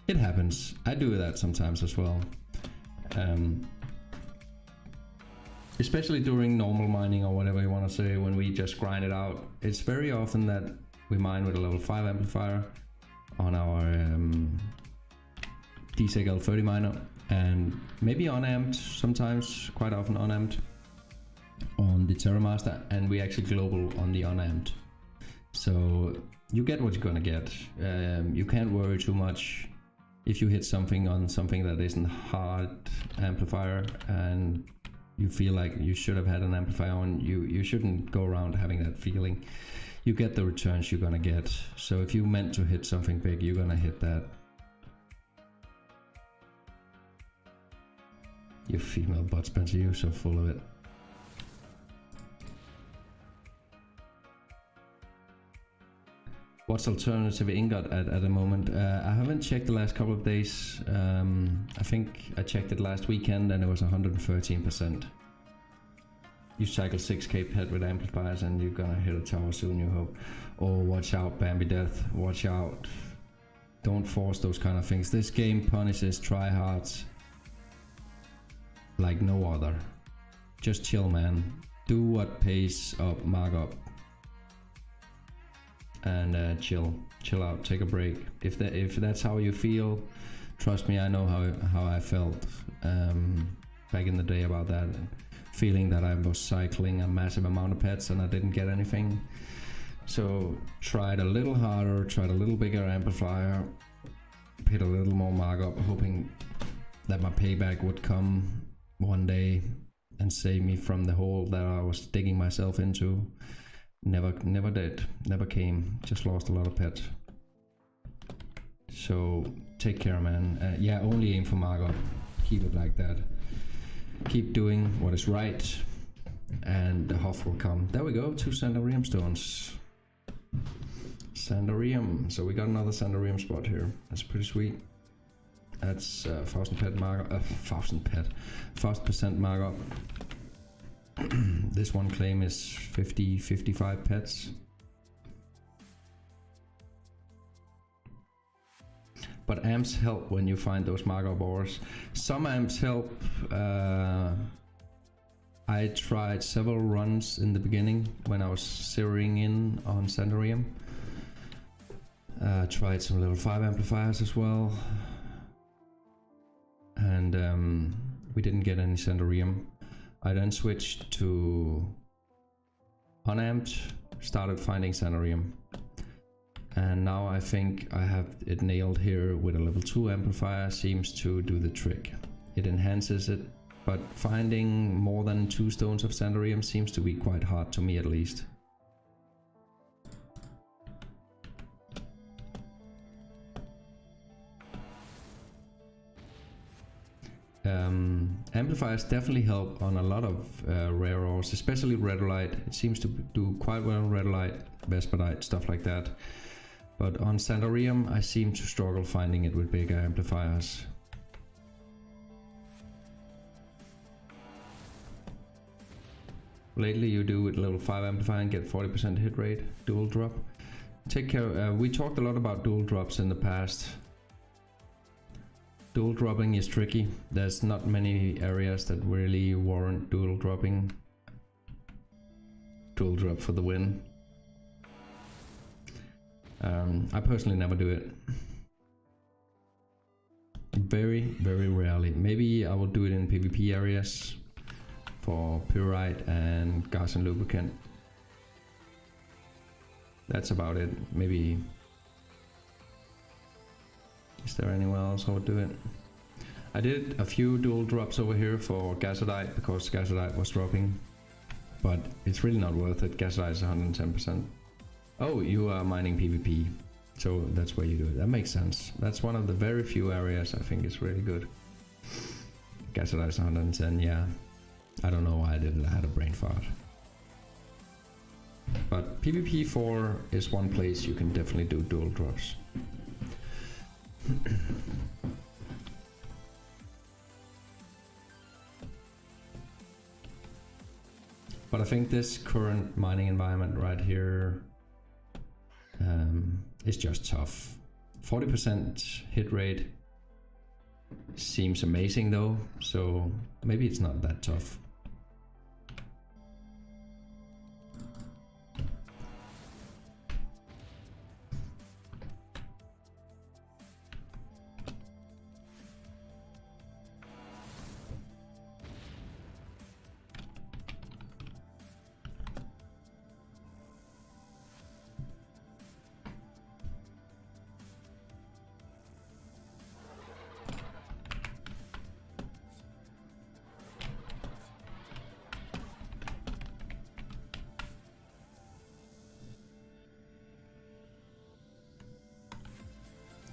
S1: It happens. I do that sometimes as well. Especially during normal mining or whatever you want to say, when we just grind it out. It's very often that we mine with a level 5 amplifier on our DSEC L30 miner, and maybe unamped, sometimes, quite often unamped on the TerraMaster, and we actually global on the unamped. So you get what you're gonna get. You can't worry too much if you hit something on something that isn't hard amplifier and you feel like you should have had an amplifier on. You shouldn't go around having that feeling. You get the returns you're gonna get. So if you meant to hit something big, you're gonna hit that. You female butt, Spencer, you're so full of it. What's alternative ingot at the moment? I haven't checked the last couple of days. I think I checked it last weekend and it was 113%. You cycle 6k pet with amplifiers and you're gonna hit a tower soon, you hope. Oh, watch out, Bambi Death, watch out. Don't force those kind of things. This game punishes tryhards like no other. Just chill, man. Do what pays up, mark up. And chill out, take a break. If that's how you feel, trust me, I know how I felt back in the day about that, feeling that I was cycling a massive amount of pets and I didn't get anything. So tried a little harder, tried a little bigger amplifier, hit a little more markup, hoping that my payback would come one day and save me from the hole that I was digging myself into. Never did, never came, just lost a lot of pets. So take care, man. Yeah, only aim for markup, keep it like that. Keep doing what is right and the huff will come. There we go, 2 Sandarium stones. Sandarium, so we got another Sandarium spot here. That's pretty sweet. That's 1000 pet markup, 1000% markup. This one claim is 55 pets. But amps help when you find those markup ores. Some amps help. I tried several runs in the beginning when I was zeroing in on Sandarium. Tried some level 5 amplifiers as well. And we didn't get any Sandarium. I then switched to unamped, started finding Sandarium. And now I think I have it nailed here with a level 2 amplifier. Seems to do the trick. It enhances it, but finding more than 2 stones of Sandarium seems to be quite hard to me, at least. Amplifiers definitely help on a lot of rare ores, especially redolite. It seems to do quite well on redolite, vespertite, stuff like that. But on Sandarium, I seem to struggle finding it with bigger amplifiers. Lately you do with level 5 amplifier and get 40% hit rate, dual drop. Take care, we talked a lot about dual drops in the past. Dual dropping is tricky. There's not many areas that really warrant dual dropping. Dual drop for the win. I personally never do it. Very rarely. Maybe I will do it in PvP areas for pyrite and gas and lubricant. That's about it. Maybe. Is there anywhere else I would do it? I did a few dual drops over here for gasodite because gasodite was dropping, but it's really not worth it. Gasodite is 110%. Oh, you are mining PvP, so that's where you do it. That makes sense. That's one of the very few areas I think is really good. Gasodite is 110, yeah. I don't know why I didn't. I had a brain fart. But PvP 4 is one place you can definitely do dual drops. But I think this current mining environment right here is just tough 40% hit rate seems amazing though, so maybe it's not that tough.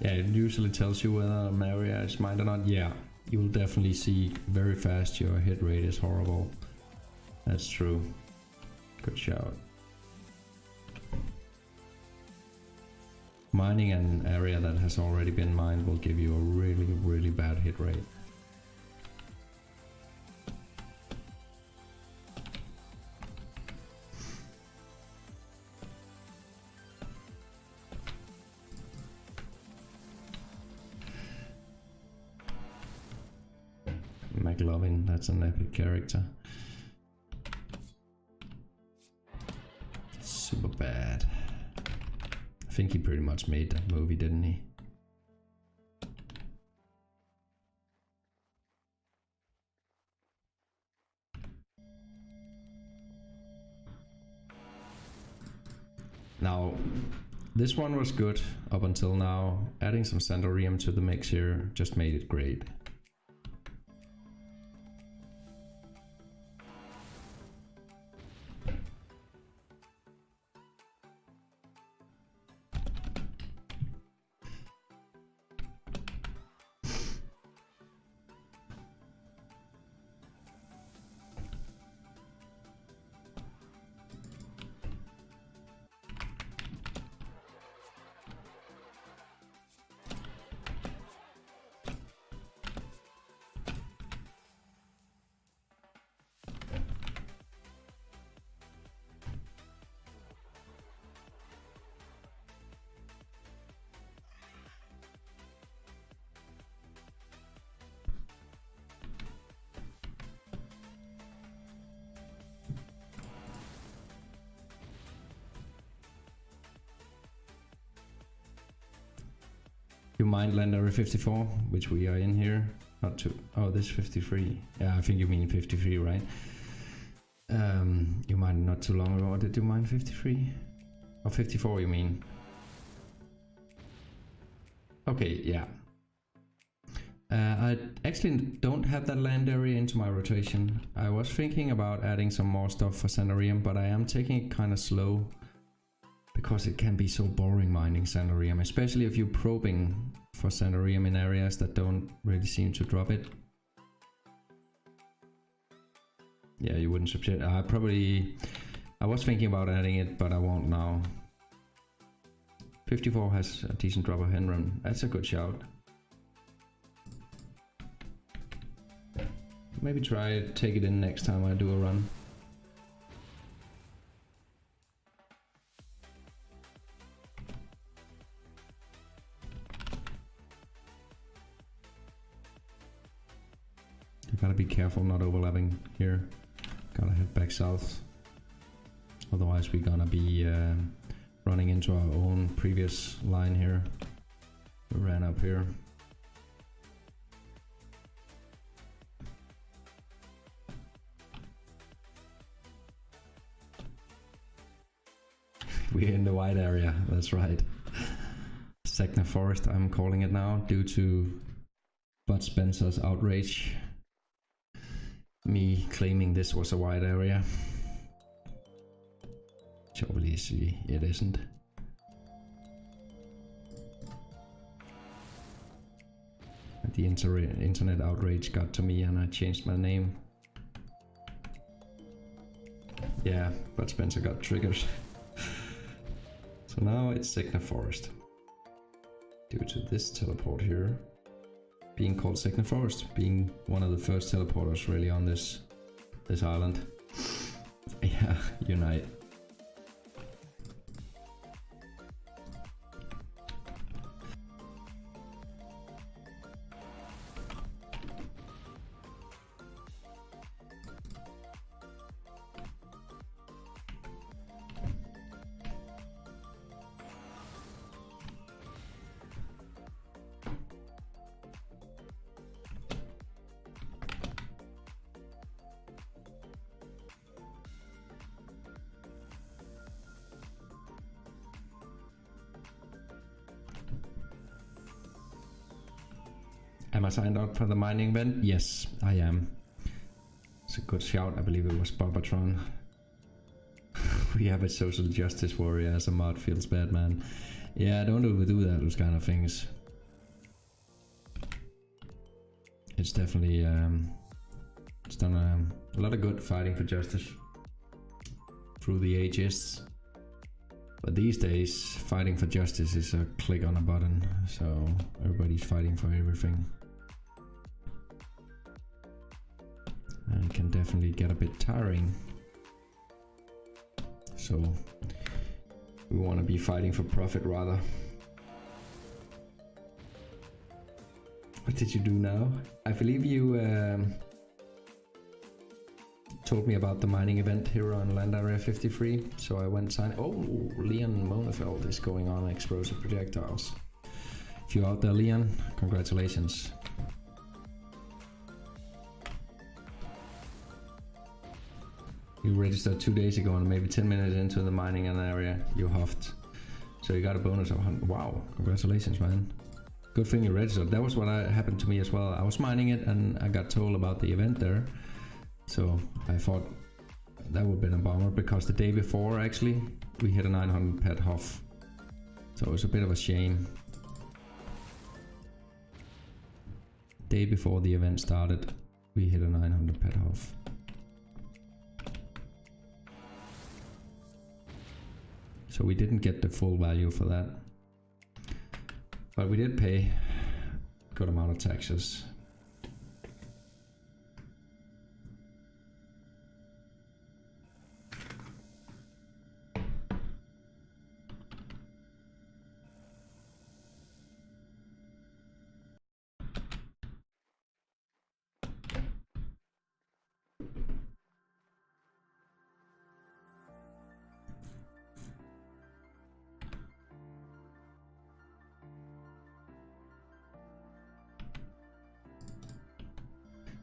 S1: Yeah, it usually tells you whether an area is mined or not. Yeah, you will definitely see very fast your hit rate is horrible. That's true. Good shout. Mining an area that has already been mined will give you a really bad hit rate. McLovin, that's an epic character. Super bad. I think he pretty much made that movie, didn't he? Now, this one was good up until now. Adding some Sandorium to the mix here just made it great. You mind land area 54, which we are in here. Not to. Oh, this 53. Yeah, I think you mean 53, right? You mined not too long ago. Or did you mine 53? Or 54, you mean? Okay, yeah. I actually don't have that land area into my rotation. I was thinking about adding some more stuff for Sandorium, but I am taking it kind of slow. Because it can be so boring mining Sandorium, especially if you're probing for Sandorium in areas that don't really seem to drop it. Yeah, you wouldn't subject. I was thinking about adding it, but I won't now. 54 has a decent drop of Henron. That's a good shout. Maybe try take it in next time I do a run. Gotta be careful not overlapping here. Gotta head back south. Otherwise we're gonna be running into our own previous line here. We ran up here. We're in the white area, that's right. Segna Forest I'm calling it now, due to Bud Spencer's outrage. Me claiming this was a wide area. Which obviously it isn't. The internet outrage got to me and I changed my name. Yeah, but Spencer got triggered. So now it's Segna Forest. Due to this teleport here. Being called Segna Forest, being one of the first teleporters really on this island. Yeah, unite. Am I signed up for the mining event? Yes, I am. It's a good shout. I believe it was Bobatron. We have a social justice warrior as a mod. Feels bad, man. Yeah, don't overdo that, those kind of things. It's definitely it's done a lot of good fighting for justice through the ages. But these days, fighting for justice is a click on a button, so everybody's fighting for everything. And it can definitely get a bit tiring. So we want to be fighting for profit rather. What did you do now? I believe you told me about the mining event here on Land Area 53, so I went sign. Oh, Leon Monefeld is going on explosive projectiles. If you're out there, Leon, congratulations. You registered 2 days ago and maybe 10 minutes into the mining area you huffed. So you got a bonus of 100. Wow, congratulations, man. Good thing you registered. That was what happened to me as well. I was mining it and I got told about the event there. So I thought that would have been a bummer because the day before actually we hit a 900 pet huff. So it was a bit of a shame. Day before the event started, we hit a 900 pet huff. So we didn't get the full value for that. But we did pay a good amount of taxes.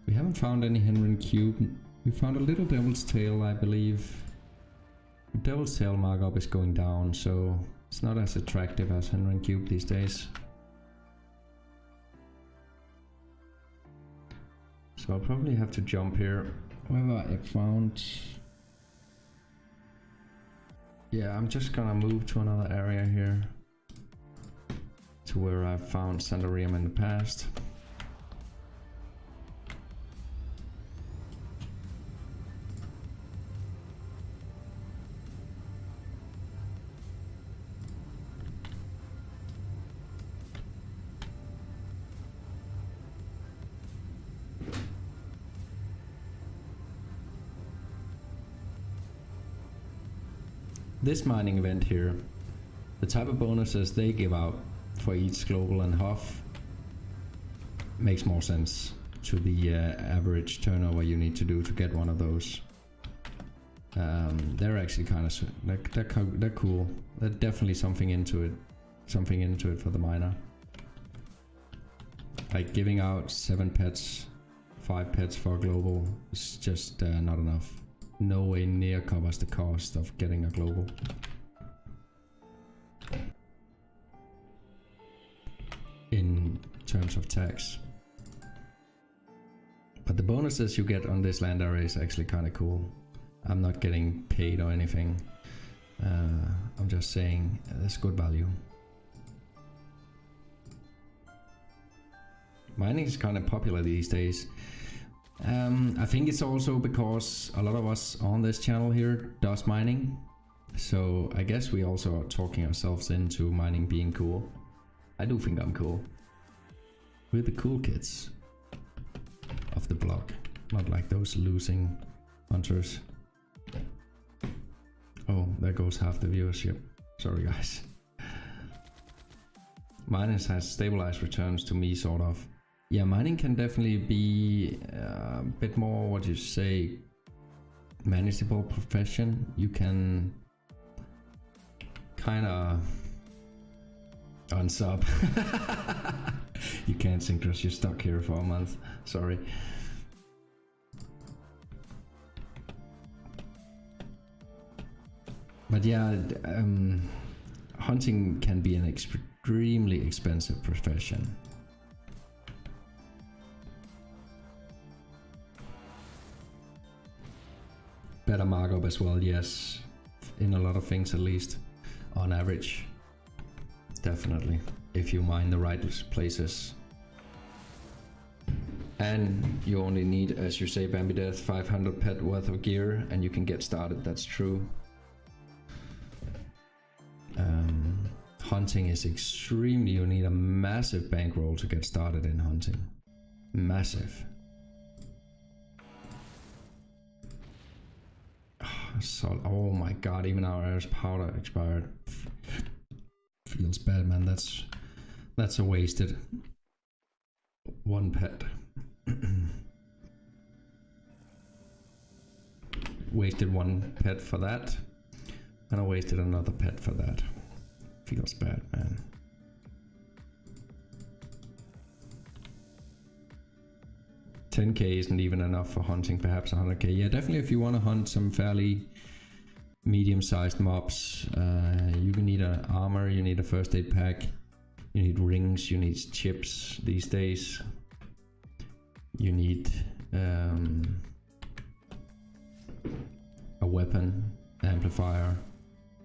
S1: We haven't found any Henry Cube. We found a little Devil's Tail, I believe. The Devil's Tail markup is going down, so it's not as attractive as Henry Cube these days. So I'll probably have to jump here. However, I found... Yeah, I'm just gonna move to another area here. To where I found Sandarium in the past. This mining event here, the type of bonuses they give out for each global and huff makes more sense to the average turnover you need to do to get one of those. They're actually kind of they're cool. There's definitely something into it for the miner. Like giving out 7 pets, 5 pets for a global is just not enough. No way near covers the cost of getting a global. In terms of tax. But the bonuses you get on this land area is actually kind of cool. I'm not getting paid or anything. I'm just saying that's good value. Mining is kind of popular these days. I think it's also because a lot of us on this channel here does mining. So I guess we also are talking ourselves into mining being cool. I do think I'm cool. We're the cool kids of the block. Not like those losing hunters. Oh, there goes half the viewership. Sorry guys. Mining has stabilized returns to me, sort of. Yeah, mining can definitely be a bit more, what you say, manageable profession. You can kind of unsub. You can't sing because you're stuck here for a month. Sorry. But yeah, hunting can be an extremely expensive profession. better markup as well, yes. In a lot of things at least, on average. Definitely, if you mine the right places. And you only need, as you say, Bambi Death, 500 pet worth of gear, and you can get started, that's true. Hunting is extremely, you need a massive bankroll to get started in hunting. Massive. So, oh my god, even our air's powder expired. Feels bad, man. That's a wasted one pet. Wasted one pet for that, and I wasted another pet for that. Feels bad, man. $10K isn't even enough for hunting, perhaps 100K. Yeah, definitely if you want to hunt some fairly medium-sized mobs, you need an armor, you need a first aid pack, you need rings, you need chips these days. You need a weapon, amplifier,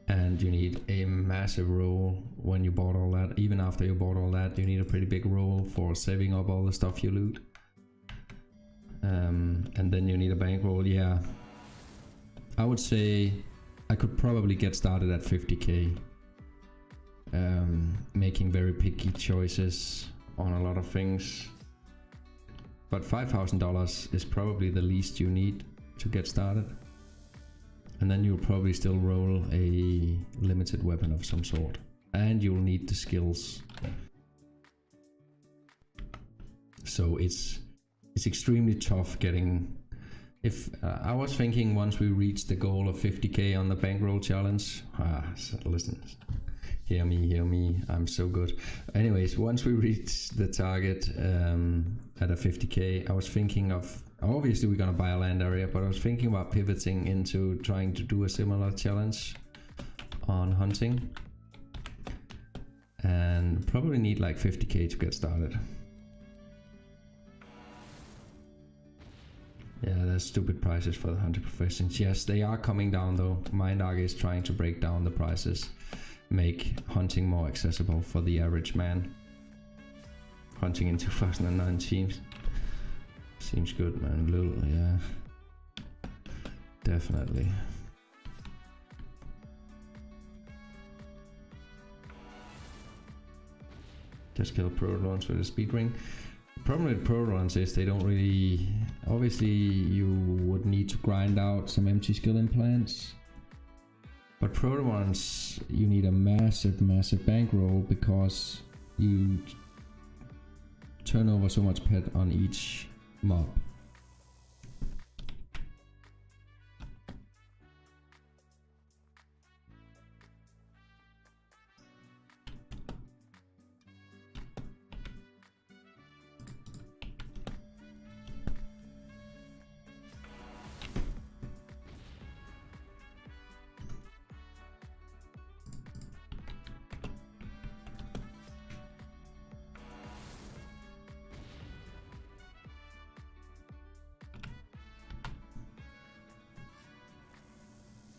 S1: and you need a massive roll when you bought all that. Even after you bought all that, you need a pretty big roll for saving up all the stuff you loot. And then you need a bankroll. Yeah, I would say I could probably get started at 50K, making very picky choices on a lot of things. But $5,000 is probably the least you need to get started. And then you'll probably still roll a limited weapon of some sort. And you'll need the skills. So it's extremely tough getting... If I was thinking once we reach the goal of 50K on the bankroll challenge... So listen, hear me, I'm so good. Anyways, once we reach the target at a 50K, I was thinking of... Obviously we're gonna buy a land area, but I was thinking about pivoting into trying to do a similar challenge on hunting. And probably need like 50K to get started. Yeah, there's stupid prices for the hunter professions. Yes, they are coming down though. Mindark is trying to break down the prices, make hunting more accessible for the average man. Hunting in 2019 seems good, man. Little, yeah, definitely. Just kill pro runs with a speed ring. The problem with pro runs is they don't really... Obviously you would need to grind out some empty skill implants, but pro runs you need a massive bankroll because you turn over so much pet on each mob.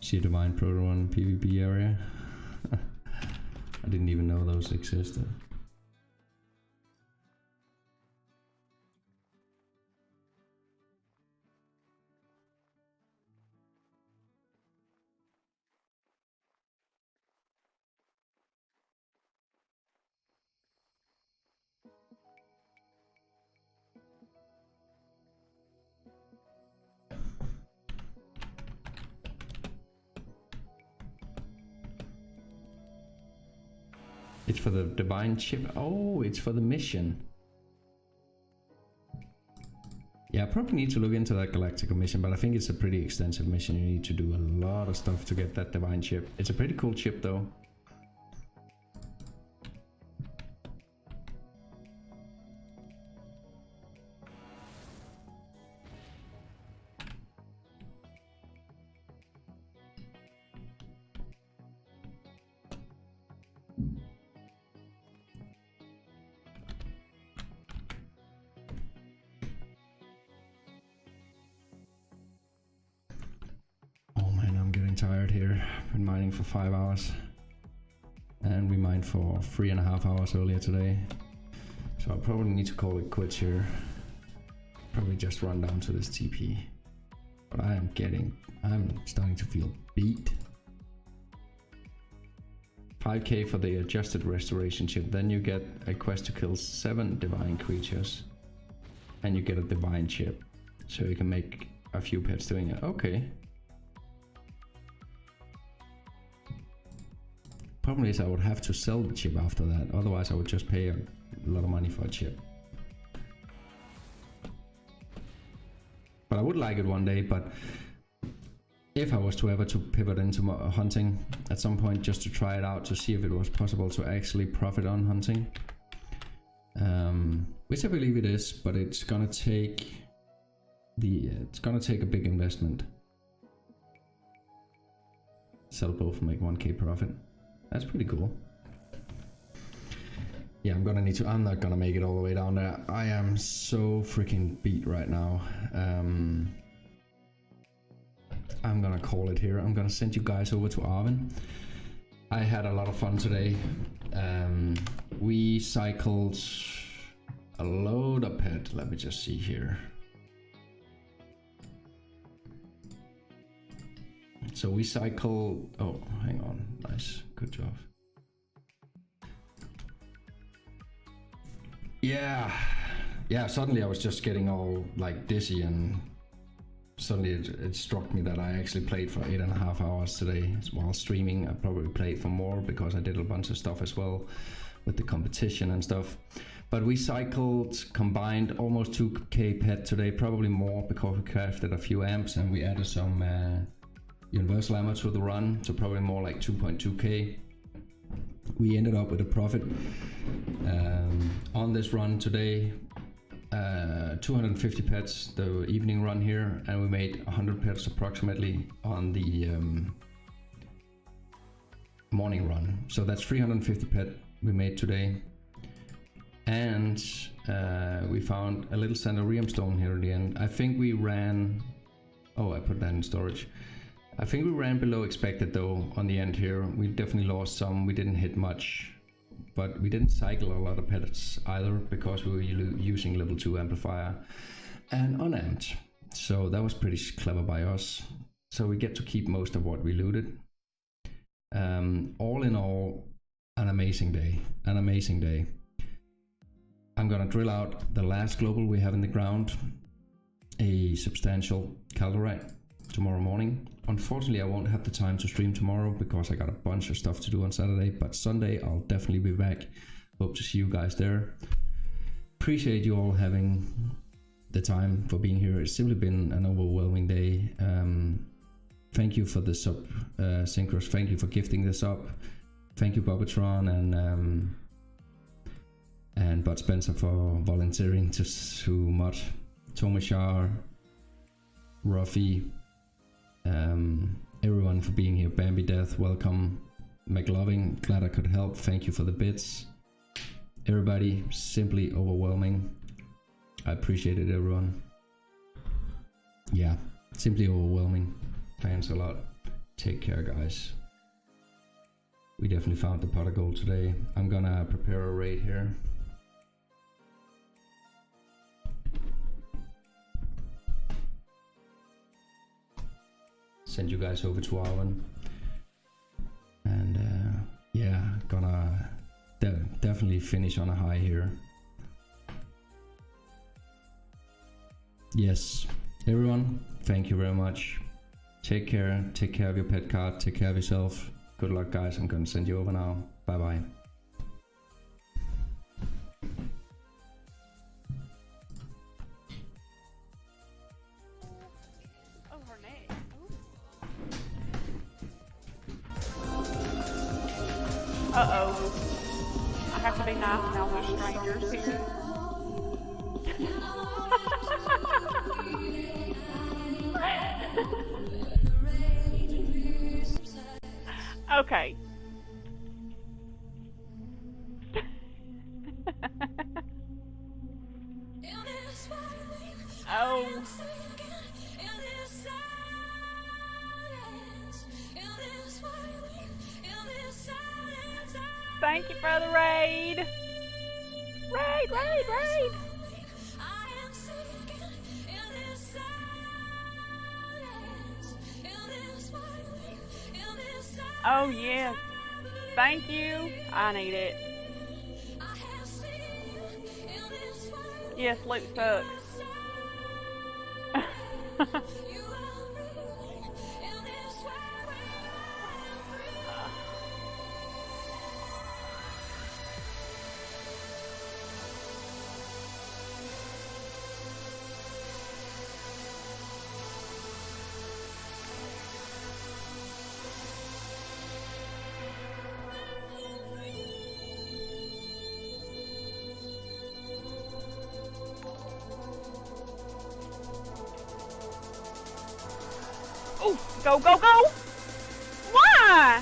S1: See the Divine Pro Run PvP area. I didn't even know those existed. It's for the divine chip. Oh, it's for the mission. Yeah, I probably need to look into that Galactica mission, but I think it's a pretty extensive mission. You need to do a lot of stuff to get that divine chip. It's a pretty cool chip though. tired here. Been mining for 5 hours. And we mined for 3.5 hours earlier today. So I probably need to call it quits here. Probably just run down to this TP. But I'm starting to feel beat. 5k for the adjusted restoration chip. Then you get a quest to kill 7 divine creatures. And you get a divine chip. So you can make a few pets doing it. Okay. Problem is I would have to sell the chip after that. Otherwise I would just pay a lot of money for a chip. But I would like it one day, but if I was to ever to pivot into hunting at some point, just to try it out to see if it was possible to actually profit on hunting, which I believe it is, but it's gonna take a big investment. Sell both and make 1k profit. That's pretty cool. Yeah, I'm not gonna make it all the way down there. I am so freaking beat right now. I'm gonna call it here. I'm gonna send you guys over to Arvin. I had a lot of fun today. We cycled a load of pet. Let me just see here. So we cycled, oh, hang on, nice, good job. Yeah, suddenly I was just getting all like dizzy, and suddenly it struck me that I actually played for 8.5 hours today while streaming. I probably played for more because I did a bunch of stuff as well with the competition and stuff. But we cycled combined almost 2k pet today, probably more because we crafted a few amps and we added some universal ammo to the run, so probably more like 2.2k. We ended up with a profit on this run today, 250 pets the evening run here, and we made 100 pets approximately on the morning run. So that's 350 pet we made today, and we found a little Sandarium stone here at the end. I think we ran, oh, I put that in storage. I think we ran below expected though on the end here. We definitely lost some, we didn't hit much, but we didn't cycle a lot of pellets either because we were using level 2 amplifier and unamped. So that was pretty clever by us. So we get to keep most of what we looted. All in all, an amazing day, an amazing day. I'm gonna drill out the last global we have in the ground, a substantial calderite, tomorrow morning. Unfortunately, I won't have the time to stream tomorrow because I got a bunch of stuff to do on Saturday, but Sunday I'll definitely be back. Hope to see you guys there. Appreciate you all having the time for being here. It's simply been an overwhelming day. Thank you for the sub, Synchros. Thank you for gifting this up. Thank you, Bobatron and Bud Spencer for volunteering to mod. Tomashar, Ruffy, everyone for being here. Bambi Death, welcome. McLoving, glad I could help. Thank you for the bits. Everybody, simply overwhelming. I appreciate it, everyone. Yeah, simply overwhelming. Thanks a lot. Take care, guys. We definitely found the pot of gold today. I'm gonna prepare a raid here. Send you guys over to Arwen, and yeah, gonna definitely finish on a high here. Yes, everyone, thank you very much. Take care of your pet card, take care of yourself. Good luck, guys. I'm gonna send you over now. Bye bye.
S2: Uh-oh. I have to be nice now, there's strangers here. Okay. Oh. Thank you for the raid. Raid, raid, raid. Oh yes. Thank you. I need it. Yes, loot sucks. Oh, go, go, go! Why?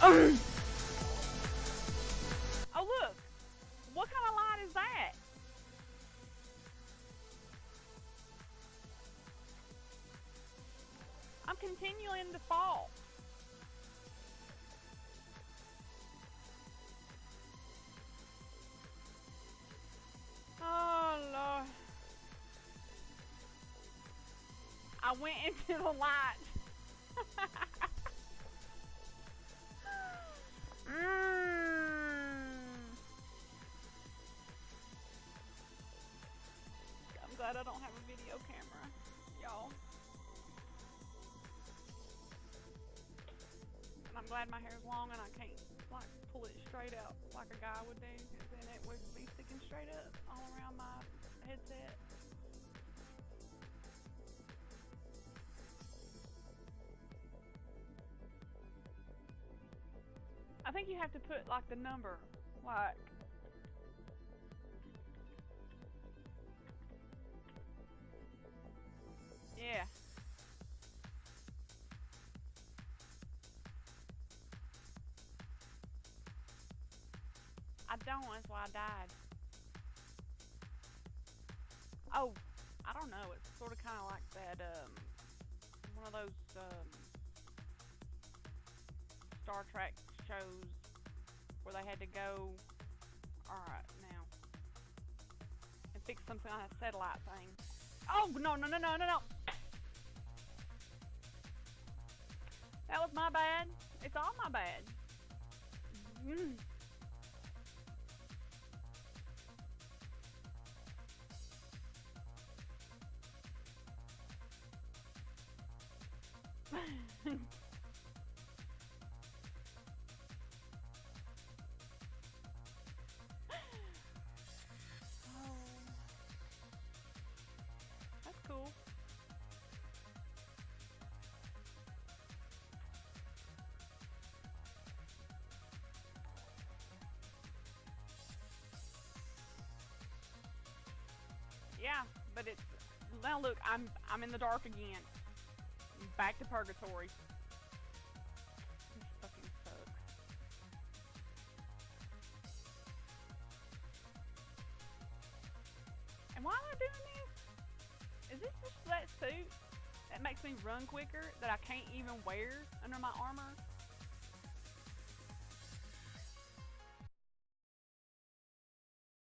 S2: Oh, look. What kind of light is that? I'm continuing to fall. Oh, Lord. I went into the light. I'm glad I don't have a video camera, y'all. And I'm glad my hair is long and I can't like pull it straight out like a guy would do, because then it would be sticking straight up all around my headset. I think you have to put like the number, like yeah. I don't, that's why I died. Oh, I don't know, it's sort of kind of like that, one of those, Star Trek shows where they had to go, alright, now, and fix some kind of satellite thing. Oh, no, no, no, no, no, no! That was my bad. It's all my bad. That's cool. Yeah, but it's now look, I'm in the dark again. Back to purgatory. This fucking sucks. And why am I doing this? Is this just that suit that makes me run quicker that I can't even wear under my armor?